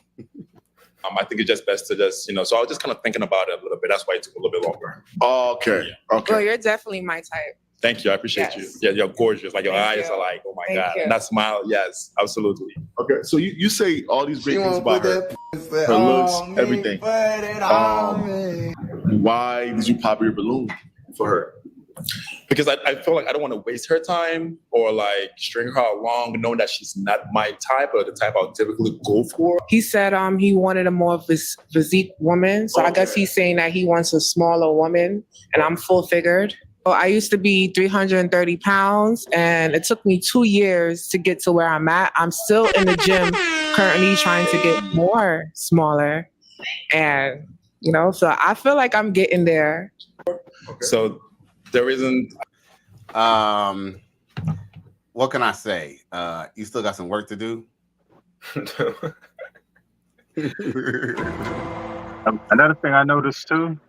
I think it's just best to so I was just kind of thinking about it a little bit. That's why it took a little bit longer. Okay. Well, you're definitely my type. Thank you. I appreciate you. Yeah, you're gorgeous. Like your eyes are like, oh my God. And that smile, yes, absolutely. Okay, so you say all these great things about her looks, everything. Why did you pop your balloon for her? because I feel like I don't want to waste her time or like string her along knowing that she's not my type or the type I'll typically go for. He said he wanted a more physique woman. So I guess he's saying that he wants a smaller woman, and I'm full figured. Well, I used to be 330 pounds, and it took me 2 years to get to where I'm at. I'm still in the gym currently trying to get more smaller. And, so I feel like I'm getting there. So there isn't. What can I say? You still got some work to do. Another thing I noticed too,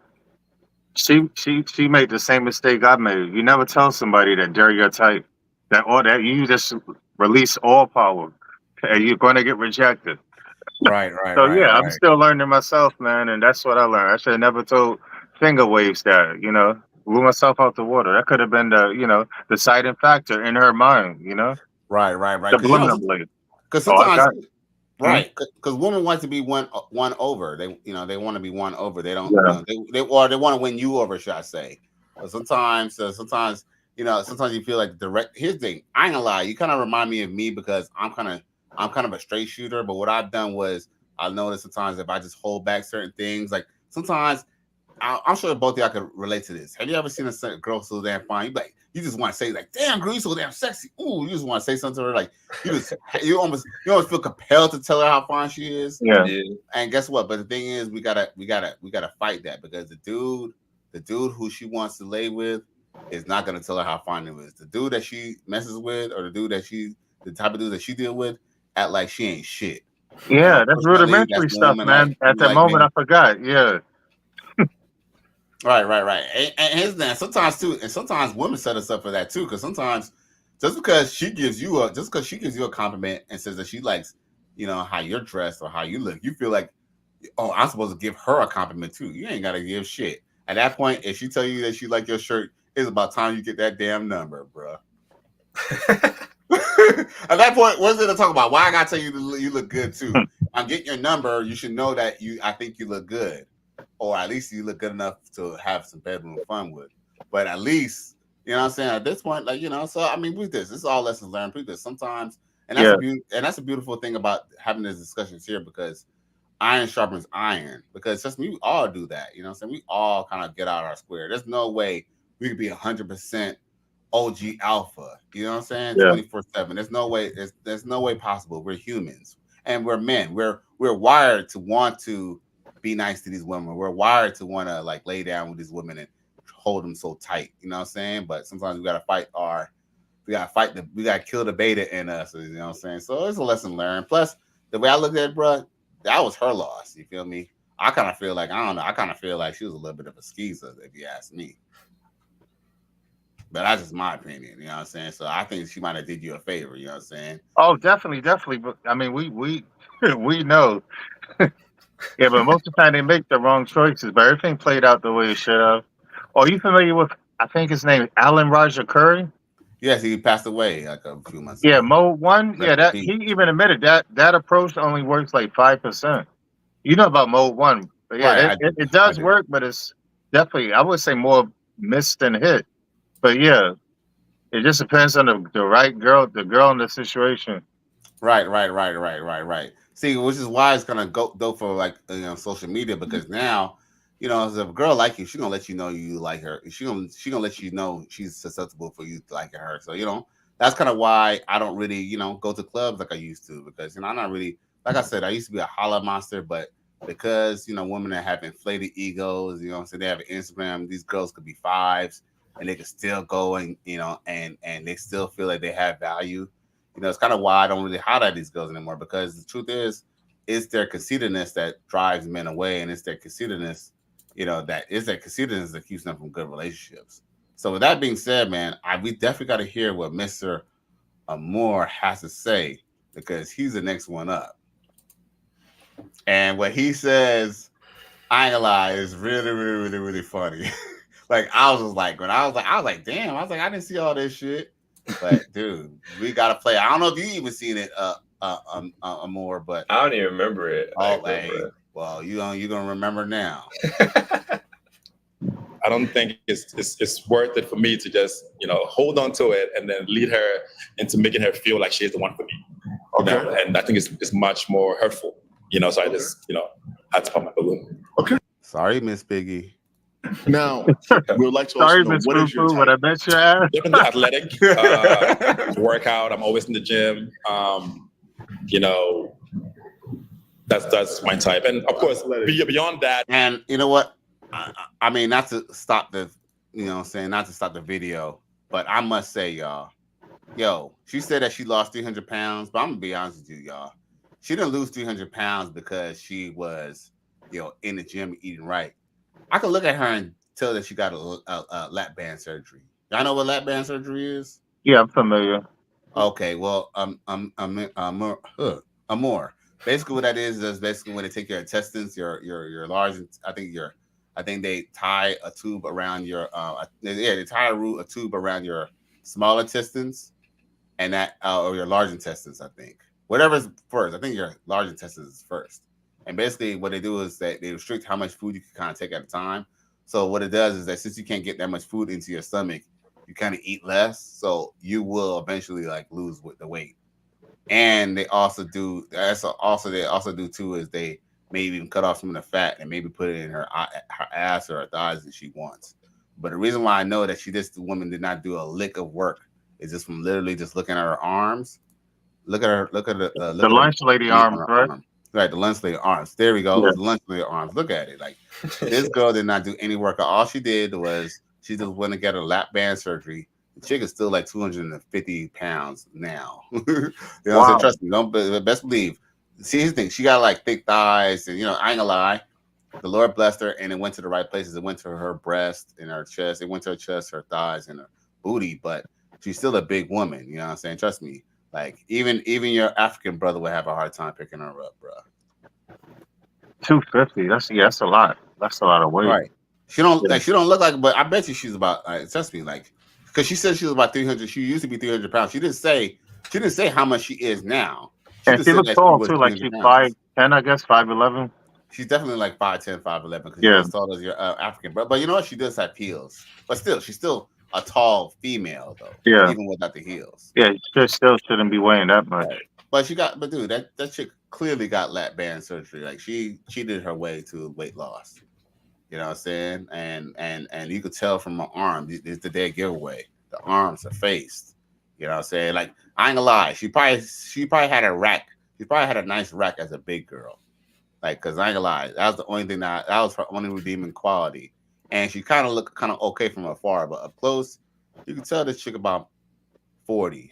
she made the same mistake I made. You never tell somebody that they're your type, that you just release all power, and you're going to get rejected. Right. So I'm still learning myself, man, and that's what I learned. I should have never told finger waves that, blew myself out the water. That could have been the deciding factor in her mind, Right. Subliminally. Because sometimes, because women want to be won over. They want to be won over. They don't. They want to win you over, should I say? But sometimes you feel like direct. Here's the thing. I ain't gonna lie. You kind of remind me of me because I'm kind of a straight shooter. But what I've done was I noticed sometimes if I just hold back certain things, like sometimes. I'm sure both of y'all can relate to this. Have you ever seen a girl so damn fine? You just want to say like, "Damn, girl, you so damn sexy." Ooh, you just want to say something to her like you almost feel compelled to tell her how fine she is. Yeah. And guess what? But the thing is, we gotta fight that because the dude who she wants to lay with is not gonna tell her how fine it is. The dude that she messes with, or the type of dude that she deal with, act like she ain't shit. Yeah, that's rudimentary stuff, man. At that moment, I forgot. Yeah. Right. And here's that. Sometimes too, and sometimes women set us up for that too. Because sometimes, just because she gives you a compliment and says that she likes, how you're dressed or how you look, you feel like, oh, I'm supposed to give her a compliment too. You ain't gotta give shit. At that point, if she tell you that she like your shirt, it's about time you get that damn number, bro. At that point, what's it to talk about? Why I gotta tell you you look good too? I'm getting your number. You should know that I think you look good. Or at least you look good enough to have some bedroom fun with. But at least, what I'm saying, at this point, so I mean, this is all lessons learned. Because sometimes, and that's a beautiful thing about having these discussions here, because iron sharpens iron. Because just we all do that, we all kind of get out our square. There's no way we could be 100% OG alpha, 24/7. There's no way. There's no way possible. We're humans and we're men. We're wired to want to be nice to these women. We're wired to want to lay down with these women and hold them so tight. You know what I'm saying? But sometimes we gotta kill the beta in us. You know what I'm saying? So it's a lesson learned. Plus, the way I look at it, bro, that was her loss. You feel me? I kind of feel like she was a little bit of a skeezer, if you ask me. But that's just my opinion. You know what I'm saying? So I think she might have did you a favor. You know what I'm saying? Oh, definitely. But I mean, we know. Yeah, but most of the time they make the wrong choices, but everything played out the way it should have. Are you familiar with, I think his name is Alan Roger Curry? Yes, he passed away like a few months ago. Yeah, Mode 1. Yeah, that he even admitted that approach only works like 5%. You know about Mode 1. But yeah, Right, it does work, but it's definitely, I would say, more missed than hit. But yeah, it just depends on the right girl, the girl in the situation. Right. See, which is why it's gonna go for social media, because now, if a girl like you, she's gonna let you know you like her. She gonna let you know she's susceptible for you to like her. So that's kind of why I don't really go to clubs like I used to, because I'm not really, like I said, I used to be a holla monster, but because women that have inflated egos, so they have an Instagram, these girls could be fives and they could still go and and they still feel like they have value. It's kind of why I don't really holler at these girls anymore, because the truth is, it's their conceitedness that drives men away, and it's their conceitedness, that keeps them from good relationships. So with that being said, man, we definitely got to hear what Mr. Amour has to say, because he's the next one up. And what he says, I ain't gonna lie, is really, really, really, really funny. I was like, damn, I didn't see all this shit. But dude, we gotta play. I don't know if you even seen it, Amour, but I don't even remember it. Oh, well, you're gonna remember now. I don't think it's worth it for me to just, hold on to it and then lead her into making her feel like she's the one for me. You know? And I think it's much more hurtful. So I just, had to pop my balloon. Okay. Sorry, Miss Piggy. Now, we would like to also know what is your type? But I bet your ass. Definitely athletic. Workout. I'm always in the gym. That's my type. And of course, beyond that. And you know what? I mean, not to stop the, not to stop the video, but I must say, y'all, she said that she lost 300 pounds, but I'm gonna be honest with you, y'all. She didn't lose 300 pounds because she was, in the gym eating right. I could look at her and tell that she got a lap band surgery. Y'all know what lap band surgery is? Yeah, I'm familiar. Okay, well, Amour. Basically, what that is basically when they take your intestines, your large. I think they tie a tube around your. They tie a tube around your small intestines, and that or your large intestines. I think whatever's first. I think your large intestines is first. And basically, what they do is that they restrict how much food you can kind of take at a time. So what it does is that since you can't get that much food into your stomach, you kind of eat less. So you will eventually lose the weight. And they also do. They also do too is they maybe even cut off some of the fat and maybe put it in her ass or her thighs that she wants. But the reason why I know that the woman did not do a lick of work is just from literally just looking at her arms. Look at the lunch lady arms, right? Right, the lunch lady arms. There we go. Yeah. The lunch lady arms. Look at it. This girl did not do any work. All she did was she just went and got a lap band surgery. The chick is still 250 pounds now. What I'm saying? Trust me. Best believe. See, his thing. She got thick thighs, and I ain't gonna lie. The Lord blessed her, and it went to the right places. It went to her breast and her chest. It went to her chest, her thighs, and her booty. But she's still a big woman. You know what I'm saying? Trust me. Even your African brother would have a hard time picking her up, bro. 250. That's a lot. That's a lot of weight. Right. She don't look like, but I bet you she's about. Trust me, because she said she was about 300. She used to be 300 pounds. She didn't say how much she is now. And she looks tall too. She's 5'10", I guess, 5'11". She's definitely 5'10", 5'11". Because she's as tall as your African brother. But you know what? She does have heels. But still, she's still a tall female though. Yeah. Even without the heels. Yeah, she still shouldn't be weighing that much. Right. But dude, that chick clearly got lap band surgery. She cheated her way to weight loss. You know what I'm saying? And you could tell from her arms, it's the dead giveaway. The arms are faced. You know what I'm saying? I ain't gonna lie, she probably had a rack. She probably had a nice rack as a big girl. Cause I ain't gonna lie, that was the only thing that was her only redeeming quality. And she kind of looked kind of okay from afar, but up close, you can tell this chick about 40.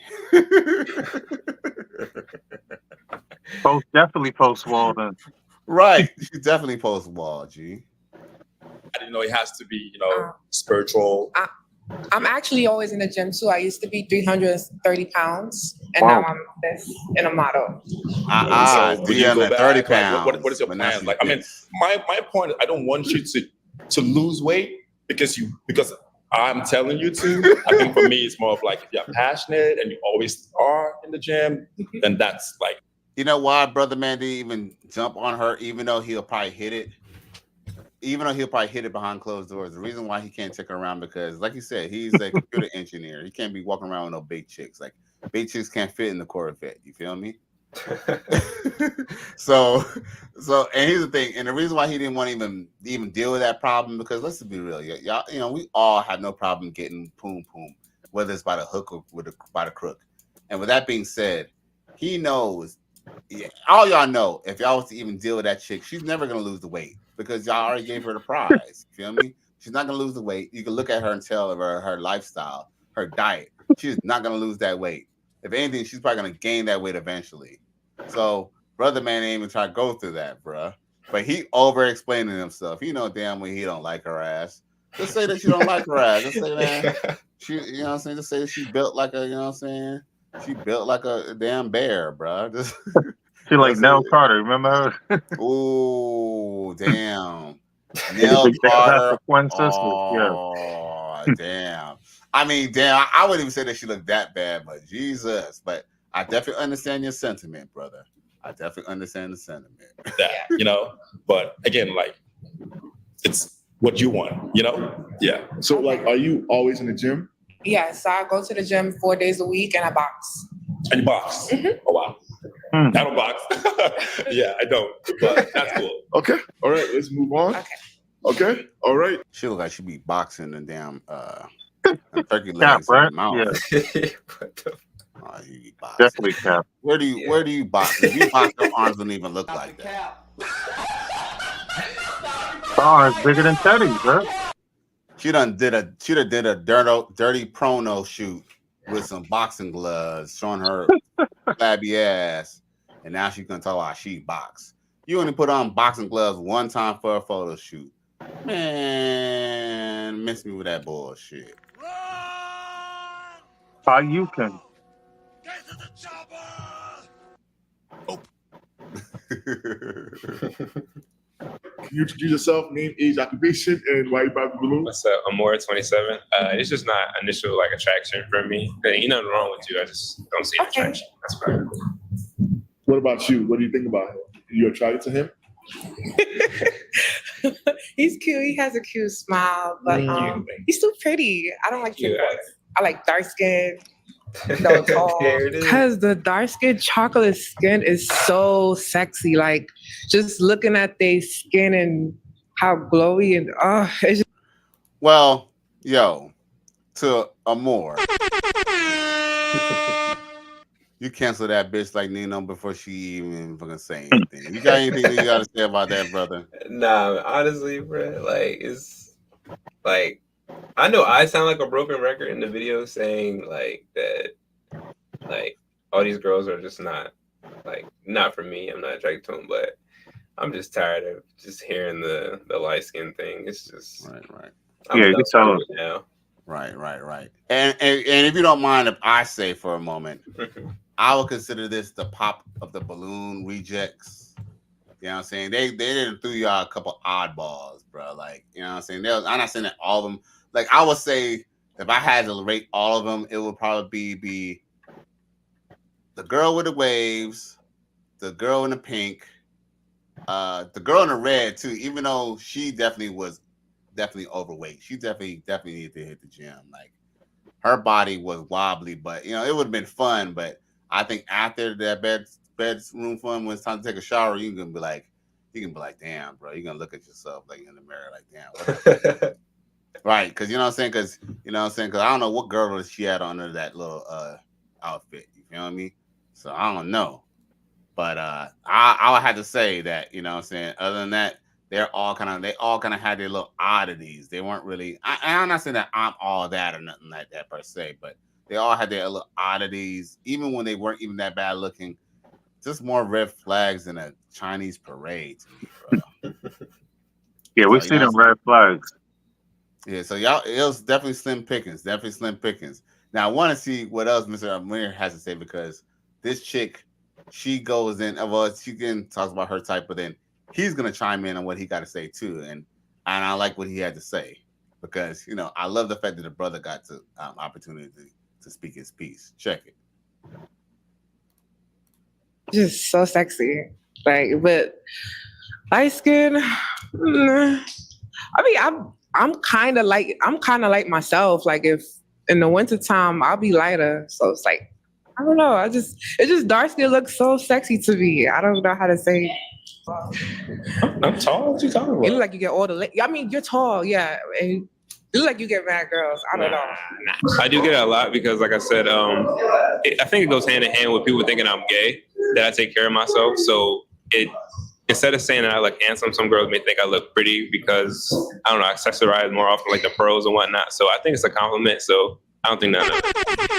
Definitely post-wall then. Right. She's definitely post-wall, G. I didn't know it has to be, spiritual. I'm actually always in the gym too. I used to be 330 pounds, and now I'm this in a model. So when you go back, 30 pounds. What is your plan? My point is, I don't want you to lose weight because I'm telling you to. I think for me, it's more of if you're passionate and you always are in the gym, then that's You know why Brother Man didn't even jump on her, even though he'll probably hit it? Even though he'll probably hit it behind closed doors. The reason why he can't take her around because, like you said, he's a computer engineer. He can't be walking around with no big chicks. Big chicks can't fit in the Corvette. You feel me? So, and here's the thing. And the reason why he didn't want to even deal with that problem, because let's be real, y'all, we all have no problem getting poom, whether it's by the hook or by the crook. And with that being said, he knows. Yeah, all y'all know, if y'all was to even deal with that chick, she's never gonna lose the weight because y'all already gave her the prize. You feel me? She's not gonna lose the weight. You can look at her and tell her lifestyle, her diet. She's not gonna lose that weight. If anything, she's probably gonna gain that weight eventually. So, Brother Man ain't even try to go through that, bruh. But he over explaining himself. He know damn well he don't like her ass. Just say that you don't like her ass. Just say, man, she, you know what I'm saying? Just say that she's built like a, you know what I'm saying? She built like a damn bear, bro. She like Nell Carter, remember her? Oh, damn. Nell Carter. Oh, damn. I mean, damn, I wouldn't even say that she looked that bad, but Jesus. But I definitely understand your sentiment, brother. I definitely understand the sentiment. But again, it's what you want, you know? Yeah. So like, are you always in the gym? Yes, I go to the gym 4 days a week and I box. And you box? Mhm. Oh, wow. I don't box. Yeah, I don't, but that's cool. Okay. All right, let's move on. Okay. All right. She look like she be boxing and damn turkey Cap, legs in right? her mouth. Yeah. Oh, you be boxing. Definitely cap. Where do you box? If you box, your arms don't even look like that. Arms bigger than Teddy's, bro. She done did a dirty prono shoot with some boxing gloves showing her flabby ass, and now she's gonna talk about she box. You only put on boxing gloves one time for a photo shoot. Man, miss me with that bullshit. How you can? Can you introduce yourself, name, age, occupation, and why you bought the balloon? What's up? Amour 27. It's just not initial like attraction for me. Ain't nothing wrong with you. I just don't see attraction. That's fine. What about you? What do you think about him? You attracted to him? He's cute. He has a cute smile, but he's too pretty. I don't like cute boys. I like dark skin. No, tall. Because the dark skin chocolate skin is so sexy. Like just looking at their skin and how glowy and it's just... Well, yo, to Amour. You cancel that bitch like Nino before she even fucking say anything. You got anything that you gotta say about that, brother? Nah, honestly, bro, like it's like I know I sound like a broken record in the video saying like that, like all these girls are just not for me. I'm not attracted to them, but I'm just tired of just hearing the light skin thing. It's just right. I'm Yeah, done you tell with it now. Right. And if you don't mind, if I say for a moment, I would consider this the pop of the balloon rejects. You know what I'm saying? They didn't throw y'all a couple oddballs, bro. Like, you know what I'm saying? I'm not saying that all of them. Like, I would say if I had to rate all of them, it would probably be the girl with the waves, the girl in the pink, the girl in the red too. Even though she definitely was overweight, she definitely needed to hit the gym. Like, her body was wobbly, but you know it would have been fun. But I think after that bedroom fun, when it's time to take a shower, you can be like, damn, bro, you're gonna look at yourself like in the mirror, like, damn. Right, because you know what I'm saying? Because I don't know what girl she had under that little outfit. You feel me? So I don't know. But I would have to say that, you know what I'm saying, other than that, they all kind of had their little oddities. They weren't really, I'm not saying that I'm all that or nothing like that per se, but they all had their little oddities, even when they weren't even that bad looking. Just more red flags than a Chinese parade to me, bro. Yeah, we see them red flags. Yeah, so y'all, it was definitely slim pickings. Now, I want to see what else Mr. Amir has to say, because this chick, she goes in, well, she can talk about her type, but then he's going to chime in on what he got to say too. And I like what he had to say, because, you know, I love the fact that the brother got to opportunity to speak his piece. Check it. Just so sexy. Like, but light skin, I mean, I'm kind of like myself. Like, if in the wintertime I'll be lighter, so it's like, I don't know. It's just dark skin looks so sexy to me. I don't know how to say. I'm tall. What you talking about? You look like you get all the. I mean, you're tall, yeah. And you look like you get mad girls. I don't know. I do get it a lot because, like I said, I think it goes hand in hand with people thinking I'm gay, that I take care of myself. So instead of saying that I look handsome, some girls may think I look pretty because, I don't know, I accessorize more often, like the pearls and whatnot. So I think it's a compliment. So I don't think that.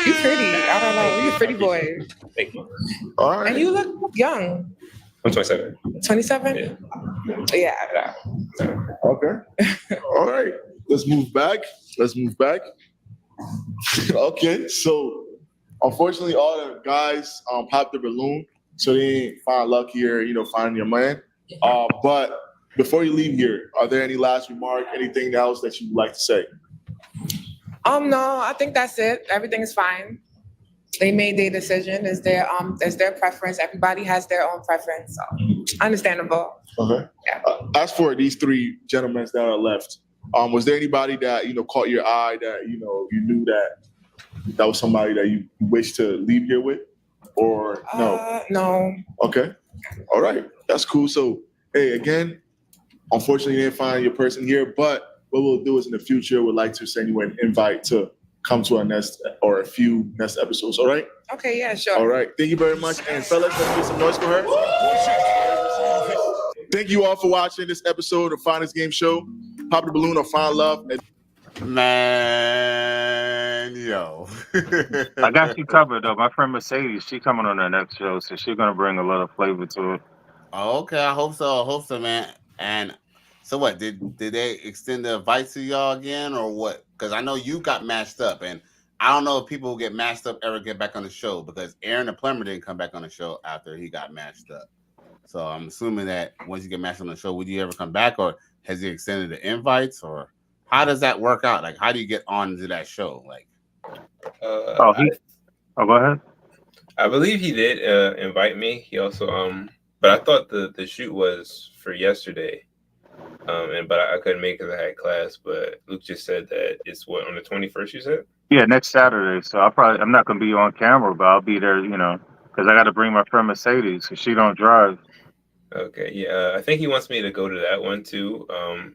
You pretty. I don't know. You're a pretty boy. Thank you. All right. And you look young. I'm 27. 27? Yeah. Okay. All right. Let's move back. Okay. So, unfortunately, all the guys popped the balloon, so they ain't find luckier, finding your man. But before you leave here, are there any last remark, anything else that you'd like to say? No, I think that's it. Everything is fine. They made their decision. It's their preference. Everybody has their own preference. So understandable. Okay. Yeah. As for these three gentlemen that are left, Was there anybody that caught your eye that you knew that was somebody that you wish to leave here with, or no? No. Okay, all right, that's cool. So hey, again, unfortunately, you didn't find your person here, but what we'll do is in the future, we'd like to send you an invite to come to our next or a few next episodes. All right. Okay, yeah, sure. All right. Thank you very much. And fellas, let's make some noise for her. Thank you all for watching this episode of Finest Game Show. Pop the balloon or find love. Man, yo. I got you covered though. My friend Mercedes, she coming on the next show, so she's gonna bring a little flavor to it. Oh, okay, I hope so, man. And so what? Did they extend the invite to y'all again, or what? Because I know you got matched up, and I don't know if people who get matched up ever get back on the show, because Aaron the plumber didn't come back on the show after he got matched up. So I'm assuming that once you get matched on the show, would you ever come back, or has he extended the invites, or how does that work out? Like, how do you get on to that show? Like, go ahead. I believe he did invite me. He also but I thought the shoot was for yesterday. But I couldn't make it because I had class. But Luke just said that it's what, on the 21st, you said? Yeah, next Saturday. So I'm not gonna be on camera, but I'll be there, because I got to bring my friend Mercedes, because she don't drive. Okay, yeah. I think he wants me to go to that one too.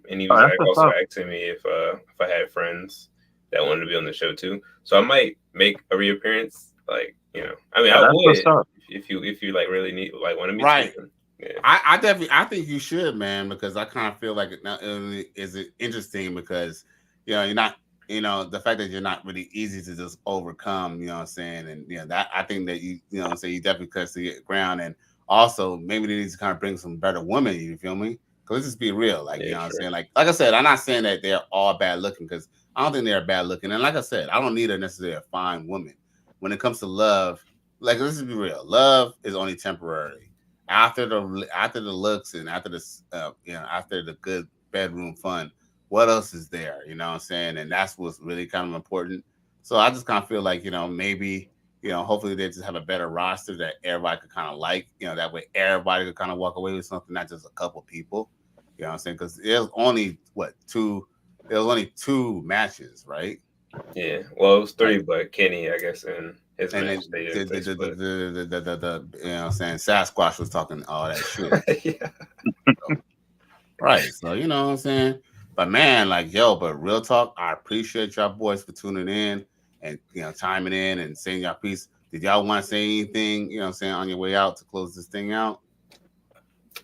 And he Oh, was that's what's also up. asking me if I had friends that wanted to be on the show too. So I might make a reappearance. Like, I mean, Yeah, I that's what's would up. if you like really need want to meet right. someone. Yeah. I think you should, man, because I kind of feel like it not only is it interesting because you're not, the fact that you're not really easy to just overcome, you know what I'm saying? And that I think that you definitely cut to the ground, and also maybe they need to kind of bring some better women, you feel me? Because let's just be real, like you know what I'm saying? Like I said, I'm not saying that they're all bad looking, because I don't think they're bad looking. And like I said, I don't need a necessarily a fine woman. When it comes to love, like let's just be real, love is only temporary. After the looks and after after the good bedroom fun, what else is there? You know what I'm saying? And that's what's really kind of important. So I just kind of feel like, maybe, hopefully they just have a better roster that everybody could kind of like, that way everybody could kind of walk away with something, not just a couple people. You know what I'm saying? Because it was only two matches, right? Yeah. Well, it was 3, but Kenny, I guess, and his And match, then they didn't take split. you know what I'm saying, Sasquatch was talking all that shit. Yeah. Right. So you know what I'm saying? But man, like but real talk, I appreciate y'all boys for tuning in and chiming in and saying y'all piece. Did y'all want to say anything, you know what I'm saying, on your way out to close this thing out?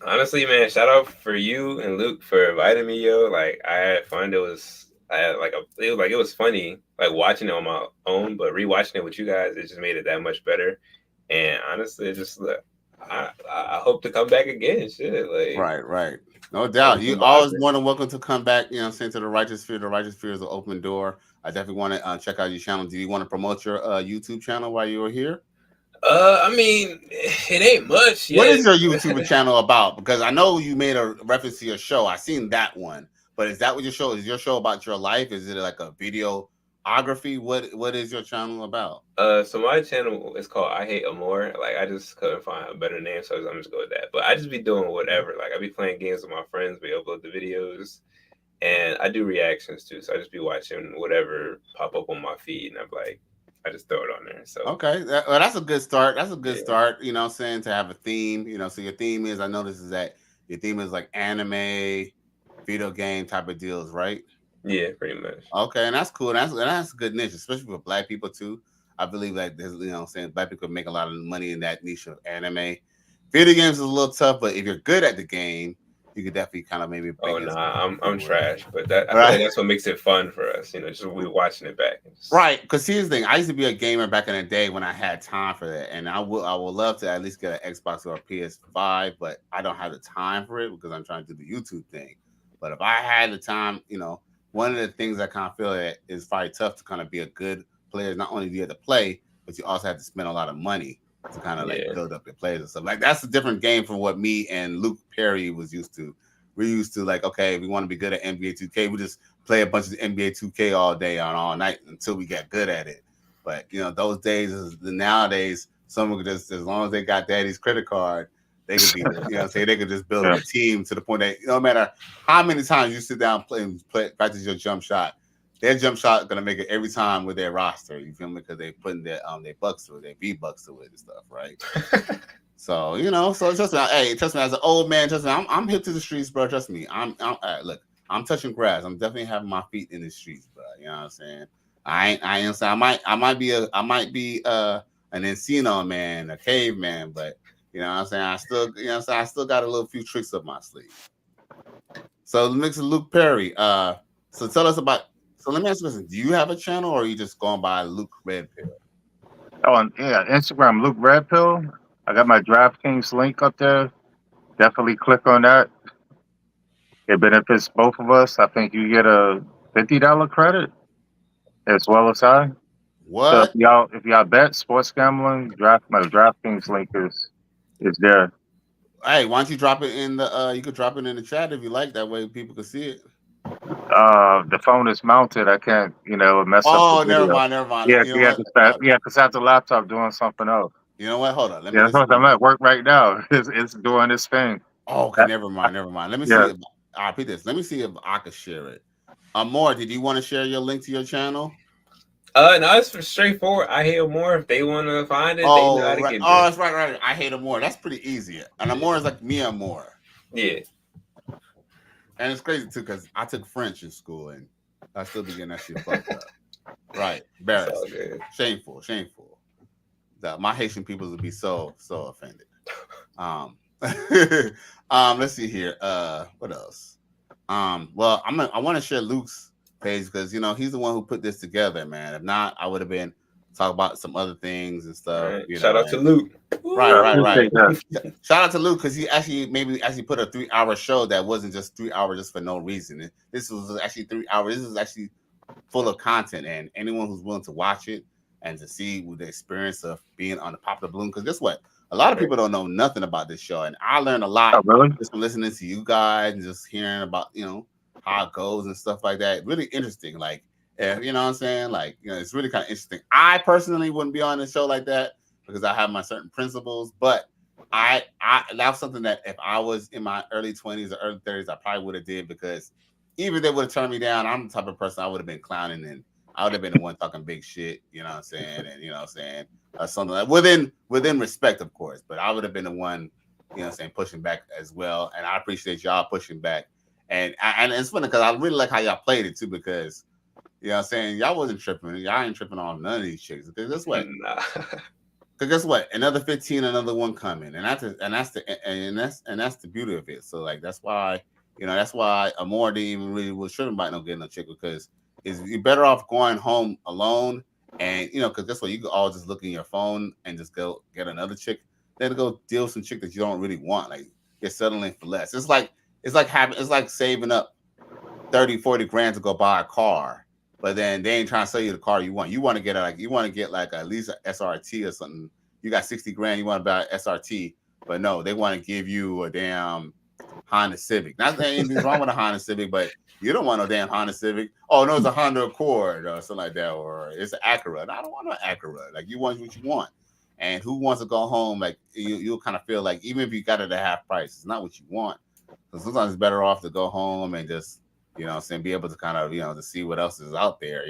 Honestly, man, shout out for you and Luke for inviting me, yo. Like I had fun. It was funny, like watching it on my own, but rewatching it with you guys, it just made it that much better. And honestly, I hope to come back again. Shit, like right. No doubt. You always more than welcome to come back, you know what I'm saying, to the Righteous Sphere. The Righteous Sphere is an open door. I definitely want to check out your channel. Do you want to promote your YouTube channel while you were here? I mean, it ain't much yet. What is your YouTube channel about? Because I know you made a reference to your show. I seen that one. But is that what your show is? Your show about your life? Is it like a videography? What is your channel about? So my channel is called I Hate Amour. Like I just couldn't find a better name, so I'm just go with that. But I just be doing whatever. Like I be playing games with my friends. We upload the videos, and I do reactions too. So I just be watching whatever pop up on my feed, and I'm like, I just throw it on there. So okay, that's a good start. That's a good start. You know what I'm saying, to have a theme. So your theme is, I notice is that your theme is like anime, video game type of deals, right? Yeah, pretty much. Okay, and that's cool. That's a good niche, especially for Black people too. I believe that there's, what I'm saying, Black people make a lot of money in that niche of anime. Video games is a little tough, but if you're good at the game, you could definitely kind of maybe. Oh no, I'm trash, but I feel like that's what makes it fun for us. Just we watching it back. Right, because here's the thing. I used to be a gamer back in the day when I had time for that, and I would love to at least get an Xbox or a PS5, but I don't have the time for it because I'm trying to do the YouTube thing. But if I had the time, one of the things I kind of feel that is probably tough to kind of be a good player. Not only do you have to play, but you also have to spend a lot of money to kind of build up your players and stuff. Like that's a different game from what me and Luke Perry was used to. We're used to like, okay, if we want to be good at NBA 2K, we just play a bunch of NBA 2K all day and all night until we get good at it. But those days, nowadays, someone could just, as long as they got daddy's credit card, they could be, you know what I'm saying? They could just build a team to the point that no matter how many times you sit down play practice your jump shot, their jump shot gonna make it every time with their roster. You feel me? Because they putting their bucks to it, their V-bucks to it and stuff, right? So you know, so trust me. Hey, trust me. As an old man, trust me. I'm hip to the streets, bro. Trust me. Look, I'm touching grass. I'm definitely having my feet in the streets, bro. You know what I'm saying? I ain't saying I might be an Encino man, a caveman, but you know what I'm saying? I still, you know what I'm saying? I still got a little few tricks up my sleeve. So Mr. Luke Perry, so tell us about. So let me ask you this: do you have a channel, or are you just going by Luke Redpill? Oh, yeah, Instagram, Luke Redpill. I got my DraftKings link up there. Definitely click on that. It benefits both of us. I think you get a $50 credit as well as I. What? So if y'all bet sports gambling, my DraftKings link is there. Hey, why don't you drop it in the? You could drop it in the chat if you like. That way people can see it. The phone is mounted. I can't, mess up. Oh, the video. never mind. Yeah, You know what? because I have the laptop doing something else. You know what? Hold on. I'm at work right now. It's doing this thing. Oh, okay, never mind. Let me see if I repeat this. Let me see if I could share it. Amour, did you want to share your link to your channel? No, it's straightforward. I hate Amour. If they want to find it, they know how to get it. Oh, that's right. I hate Amour. That's pretty easy. And Amour is like me Amour. Yeah. And it's crazy too because I took French in school and I still be getting that shit fucked up. Right, embarrassing, shameful. My Haitian peoples would be so offended. Let's see here. What else? Well, I want to share Luke's page because he's the one who put this together, man. If not, I would have been talking about some other things and stuff. Right. Shout out to Luke. Right. Shout out to Luke because he actually put a 3-hour show that wasn't just 3 hours just for no reason. This was actually 3 hours. This was actually full of content, and anyone who's willing to watch it and to see the experience of being on the Popular Balloon. Because guess what? A lot of people don't know nothing about this show, and I learned a lot just from listening to you guys and just hearing about how it goes and stuff like that. Really interesting. Like, you know what I'm saying? Like, it's really kind of interesting. I personally wouldn't be on a show like that because I have my certain principles, but I that's something that if I was in my early 20s or early 30s, I probably would have did because even if they would have turned me down, I'm the type of person I would have been clowning and I would have been the one talking big shit, you know what I'm saying? And something like within respect, of course, but I would have been the one, pushing back as well. And I appreciate y'all pushing back. And it's funny because I really like how y'all played it too, because y'all wasn't tripping. Y'all ain't tripping on none of these chicks. Because guess what? Because guess what? Another 15, another one coming. And that's the beauty of it. So like that's why Amour didn't even really was tripping about getting no chick because you're better off going home alone and because guess what? You can all just look in your phone and just go get another chick, then go deal with some chick that you don't really want. Like you're settling for less. It's like saving up 30, 40 grand to go buy a car, but then they ain't trying to sell you the car you want. You want to get at least an SRT or something. You got 60 grand, you want to buy an SRT, but no, they want to give you a damn Honda Civic. Not that anything's wrong with a Honda Civic, but you don't want no damn Honda Civic. Oh no, it's a Honda Accord or something like that, or it's an Acura. I don't want no Acura. Like you want what you want, and who wants to go home? Like you'll kind of feel like even if you got it at half price, it's not what you want. So sometimes it's better off to go home and just be able to kind of to see what else is out there,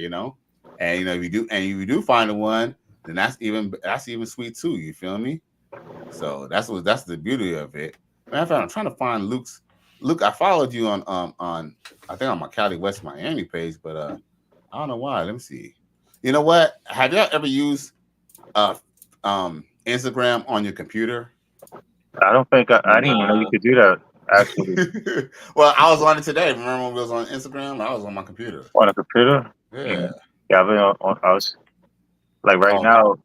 And if you do find the one, then that's even sweet too. You feel me? So that's the beauty of it. Matter of fact, I'm trying to find Luke's. Luke, I followed you on I think on my Cali West Miami page, but I don't know why. Let me see. You know what? Have y'all ever used Instagram on your computer? I don't think I didn't even know you could do that. Actually, well, I was on it today. Remember when we was on Instagram? I was on my computer. On a computer? Yeah. Yeah, I've been I was like now.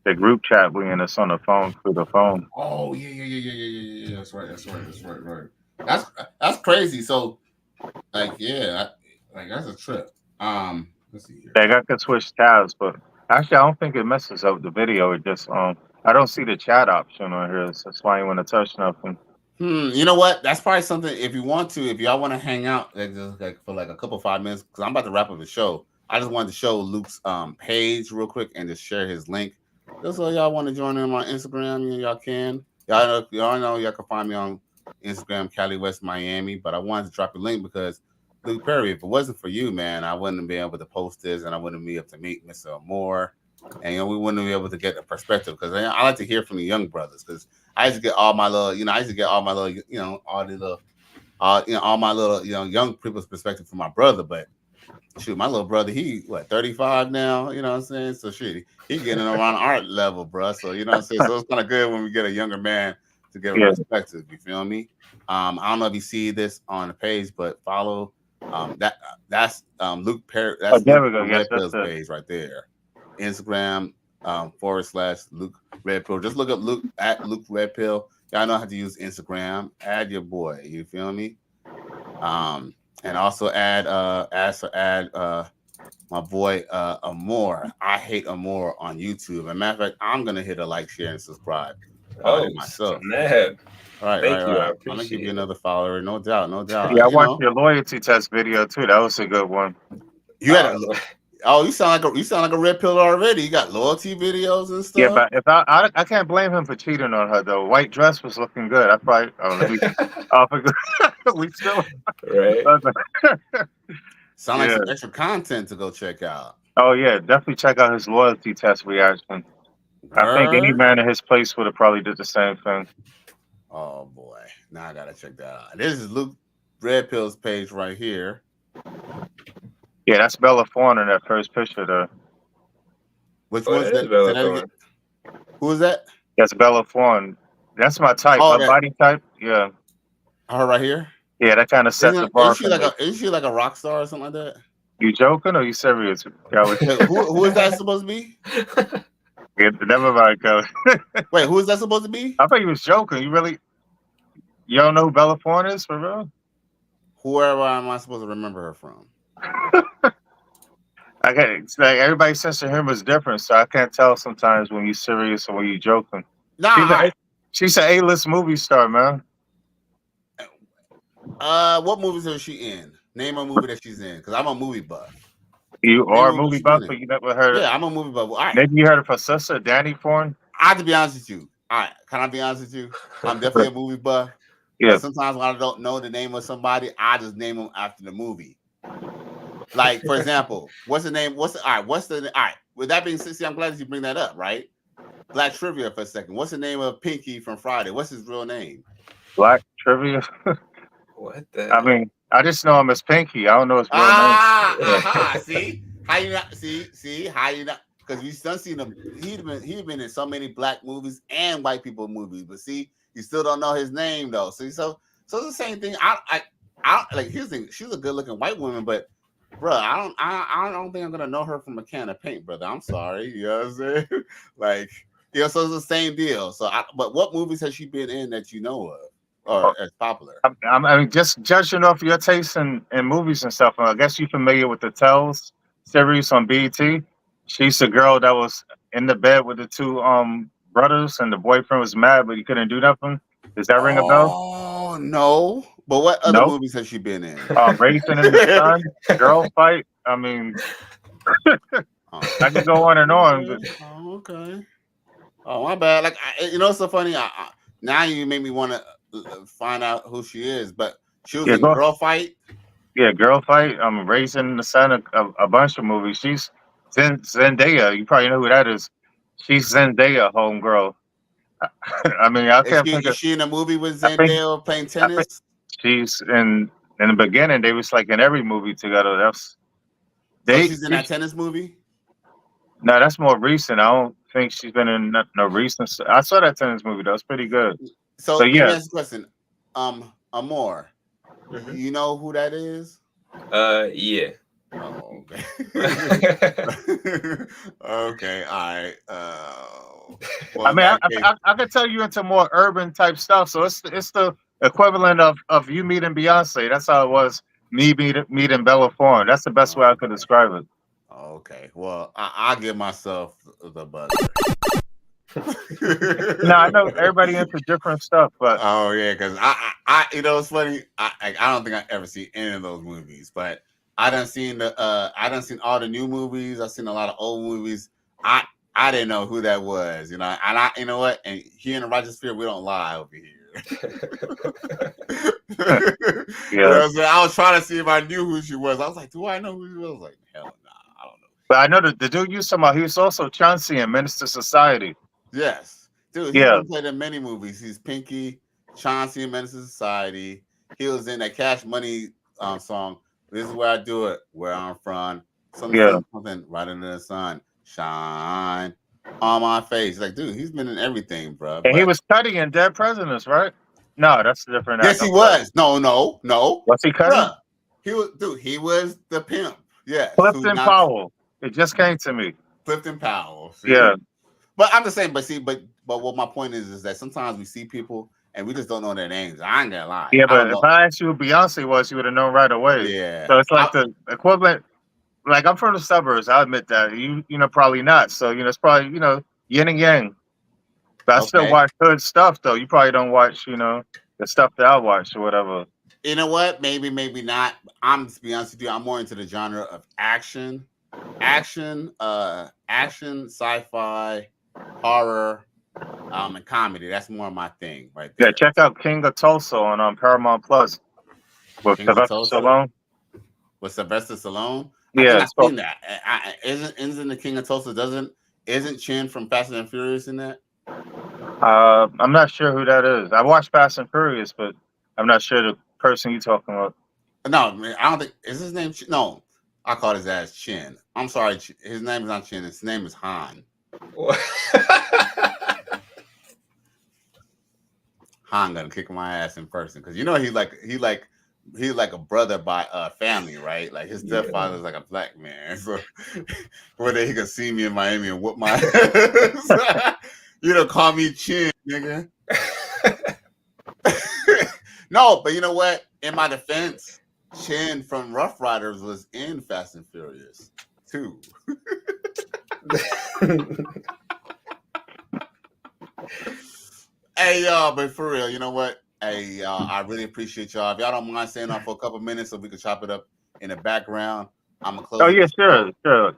The group chat we in us on the phone through the phone. Oh yeah. That's right. That's crazy. So, like, that's a trip. Let's see here. I could switch tabs, but actually, I don't think it messes up the video. It just I don't see the chat option on here. So that's why you want to touch nothing. You know what? That's probably something. If y'all want to hang out, just for a couple 5 minutes, because I'm about to wrap up the show. I just wanted to show Luke's page real quick and just share his link. Just so y'all want to join him on Instagram, y'all can. y'all know y'all can find me on Instagram, Cali West Miami. But I wanted to drop a link because Luke Perry, if it wasn't for you, man, I wouldn't be able to post this, and I wouldn't be able to meet Mr. Amour, and we wouldn't be able to get the perspective because I like to hear from the young brothers because I used to get all my little, all my little, young people's perspective from my brother, but. Shoot, my little brother, he 35 now, you know what I'm saying? So shit, he getting around art level, bro. So you know what I'm saying? So it's kind of good when we get a younger man to get a perspective, you feel me? I don't know if you see this on the page, but follow that's Luke Perry, that's there we Luke go. Yes, Redpill's that's it. page right there. Instagram / Luke Redpill. Just look up Luke Redpill. Y'all know how to use Instagram. Add your boy, you feel me? And also add my boy Amour. I hate Amour on YouTube. As a matter of fact, I'm gonna hit a like, share, and subscribe myself. snap. Right. Thank you. I I'm gonna give appreciate you it. another follower, no doubt. Yeah, I watched your loyalty test video too. That was a good one. You had you sound like a red pill already. You got loyalty videos and stuff. Yeah, but if I can't blame him for cheating on her though. White dress was looking good. I probably we still right. Sound like some extra content to go check out. Oh yeah, definitely check out his loyalty test reaction. I think any man in his place would have probably did the same thing. Oh boy, now I gotta check that out. This is Luke Redpill's page right here. Yeah, that's Bella Thorne in that first picture there. Which one's that? Who is that? That's Bella Thorne. That's my type. Oh, my body type. Yeah. Her right here. Yeah, that kind of sets the bar. Is she like a rock star or something like that? You joking or you serious? Who is that supposed to be? Yeah, never mind, Kelly. Wait, who is that supposed to be? I thought you was joking. You don't know who Bella Thorne is for real? Whoever am I supposed to remember her from? It's like everybody's sense of humor is different, so I can't tell sometimes when you're serious or when you're joking. Nah, she's an A-list movie star, man. What movies is she in? Name a movie that she's in, because I'm a movie buff. You are a movie buff, but you never heard. Yeah, I'm a movie buff. All right. Maybe you heard of her sister, Danny Thorne. I have to be honest with you. All right, can I be honest with you? I'm definitely a movie buff. Yeah. But sometimes when I don't know the name of somebody, I just name them after the movie. Like, for example, what's the name? All right. With that being said, I'm glad that you bring that up, right? Black trivia for a second. What's the name of Pinky from Friday? What's his real name? Black trivia. What the? I mean, I just know him as Pinky. I don't know his real name. See how you not? See how you not? Because we've still seen him. He'd been in so many black movies and white people movies, but see, you still don't know his name though. See, so it's the same thing. I like. Here's the thing. She's a good looking white woman, but bro, I don't think I'm gonna know her from a can of paint, brother. I'm sorry. You know what I'm saying? Like, so it's the same deal. So, but what movies has she been in that you know of? Or as popular? I mean, just judging off your taste in movies and stuff. I guess you're familiar with the Tells series on BET. She's the girl that was in the bed with the two brothers, and the boyfriend was mad, but he couldn't do nothing. Does that ring a bell? Oh no! But what other movies has she been in? Racing in the Sun, Girl Fight. I mean, I can go on and on. But... Oh, okay. Oh, my bad. Like, you know, it's so funny. Now you made me want to find out who she is, but she was in Girl Fight. Yeah, Girl Fight. Racing in the Sun, a bunch of movies. She's Zendaya. You probably know who that is. She's Zendaya, homegirl. I mean, I can't think of. Is she in a movie with Zendaya playing tennis? She's in the beginning. They was like in every movie together. She's in that tennis movie. No, that's more recent. I don't think she's been in no recent. I saw that tennis movie. That was pretty good. So let me ask you a question. Amour, you know who that is? Yeah. Oh, okay. Okay, all right. Well, I mean, I could tell you into more urban type stuff. So it's the equivalent of you meeting Beyonce. That's how it was. Me meeting Bella Thorne. That's the best way I could describe it. Okay. Well, I'll give myself the buzzer. No, I know everybody into different stuff, but oh yeah, because I you know it's funny. I don't think I ever seen any of those movies, but I done seen all the new movies. I've seen a lot of old movies. I didn't know who that was, you know. And you know what? And here in the righteous spirit, we don't lie over here. You know what I'm saying? I was trying to see if I knew who she was. I was like, do I know who she was? I was like, hell no, I don't know. But I know the dude you talking about, he was also Chauncey in Minister Society. Yes. Dude, he's been played in many movies. He's Pinky, Chauncey in Menace to Society. He was in that Cash Money song. This is where I do it, where I'm from. Something right into the sun. Shine on my face. Like, dude, he's been in everything, bro. And he was Cuddy in Dead Presidents, right? No, that's a different. Yes, he was. No. Was he Cuddy? Bruh, he was the pimp. Yes. Clifton Powell. It just came to me. Clifton Powell. See? Yeah. But I'm just saying, but what my point is that sometimes we see people and we just don't know their names. I ain't gonna lie. Yeah, but if I asked you who Beyonce was, you would have known right away. Yeah. So it's like the equivalent. Like, I'm from the suburbs. I admit that. You know, probably not. So, you know, it's probably, you know, yin and yang. But I still watch good stuff, though. You probably don't watch, you know, the stuff that I watch or whatever. You know what? Maybe not. I'm, to be honest with you, I'm more into the genre of action, sci-fi, horror, and comedy. That's more my thing, right there. Yeah, check out King of Tulsa on Paramount Plus with Sylvester Stallone. With Sylvester Stallone? Yeah, I've seen that. Isn't the King of Tulsa? Isn't Chin from Fast and Furious in that? I'm not sure who that is. I watched Fast and Furious, but I'm not sure the person you're talking about. No, man, I don't think is his name. No, I call his ass Chin. I'm sorry, his name is not Chin. His name is Han. Han gonna kick my ass in person because you know he's like a brother by family, right? Like his stepfather's like a black man, so one day he could see me in Miami and whoop my ass. You know, call me Chin, nigga. No, but you know what? In my defense, Chin from Rough Riders was in Fast and Furious too. Hey y'all, but for real, you know what? Hey y'all, I really appreciate y'all. If y'all don't mind staying on for a couple minutes so we can chop it up in the background, I'm gonna close. Oh yeah, sure.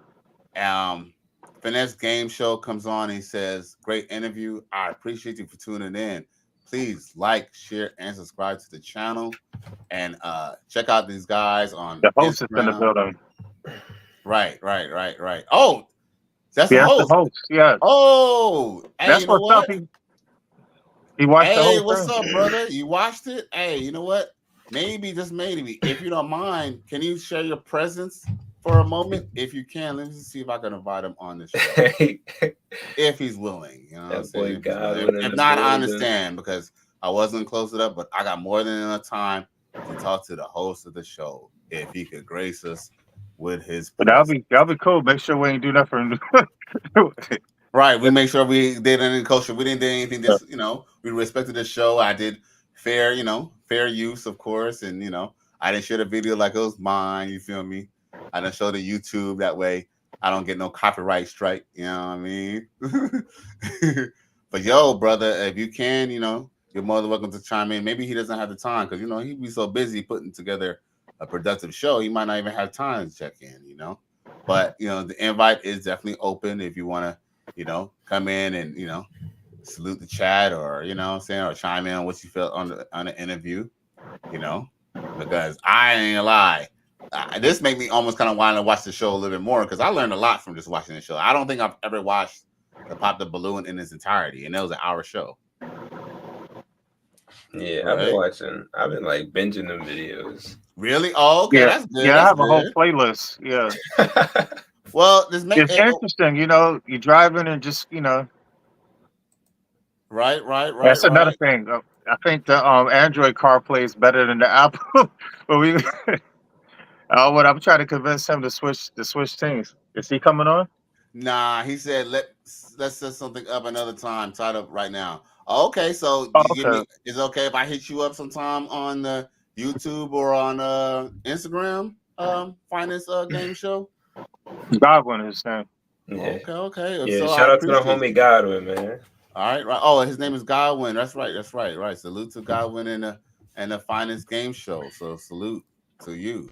Finesse Game Show comes on. He says, "Great interview. I appreciate you for tuning in. Please like, share, and subscribe to the channel, and check out these guys on the host Instagram." is in the building. Right. Oh, that's the host. Yeah. Oh, hey, that's you know what's up. He watched the whole Hey, what's thing. up, brother? You watched it? Hey, you know what? Maybe, just maybe, if you don't mind, can you share your presence for a moment? If you can, let me see if I can invite him on the show. If he's willing, you know what I'm saying? If not, I understand because I wasn't close it up, but I got more than enough time to talk to the host of the show if he could grace us with his presence. But that'll be cool. Make sure we ain't do nothing. Right, we make sure we did anything kosher. We didn't do anything. Just we respected the show. I did fair use, of course, and I didn't share the video like it was mine. You feel me? I didn't show the YouTube that way. I don't get no copyright strike. You know what I mean? But yo, brother, if you can, you're more than welcome to chime in. Maybe he doesn't have the time because he'd be so busy putting together a productive show. He might not even have time to check in. But the invite is definitely open if you want to. Come in and salute the chat or or chime in on what you felt on the interview, because I ain't gonna lie, this made me almost kind of want to watch the show a little bit more because I learned a lot from just watching the show. I don't think I've ever watched the Pop the Balloon in its entirety, and it was an hour show. Yeah, right? I've been like binging them videos. Really? Oh, okay, that's good. Yeah, I have a whole playlist. Yeah. Well, it's interesting, you're driving and just, Right. That's another thing. I think the Android CarPlay is better than the Apple. But I'm trying to convince him to switch things. Is he coming on? Nah, he said let's set something up another time. Tied up right now. Okay, so is it okay if I hit you up sometime on the YouTube or on Instagram? Finance game show. Godwin is his name. Yeah. Okay. Yeah, so shout out to the homie Godwin, man. All right. Oh, his name is Godwin. That's right. Right. Salute to Godwin and the Finest Game Show. So salute to you.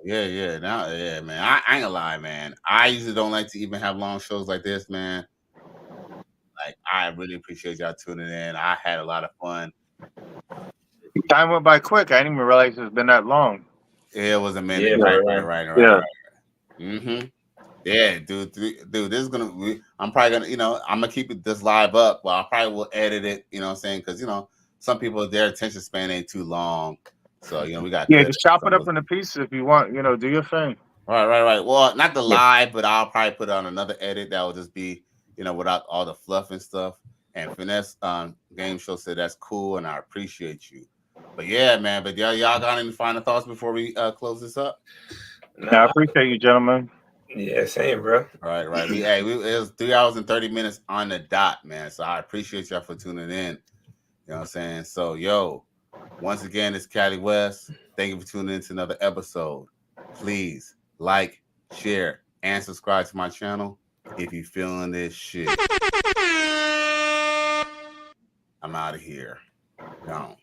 Yeah. Now, yeah, man. I ain't gonna lie, man. I usually don't like to even have long shows like this, man. Like, I really appreciate y'all tuning in. I had a lot of fun. Time went by quick. I didn't even realize it's been that long. Yeah, it was a minute. Yeah, Right. Yeah. Mm-hmm. Yeah, dude. This is gonna. I'm probably gonna. I'm gonna keep this live up. Well, I probably will edit it. You know what I'm saying? Because some people their attention span ain't too long. So we got. Yeah, just chop it up into pieces if you want. Do your thing. Right. Well, not the live, but I'll probably put on another edit that will just be, without all the fluff and stuff. And Finesse Game Show said that's cool, and I appreciate you. But yeah, man. But y'all got any final thoughts before we close this up? I appreciate you, gentlemen. Yeah, same, bro. Right. It was 3 hours and 30 minutes on the dot, man. So I appreciate y'all for tuning in. You know what I'm saying? So, once again, it's Cali West. Thank you for tuning in to another episode. Please like, share, and subscribe to my channel if you feeling this shit. I'm out of here. Gone.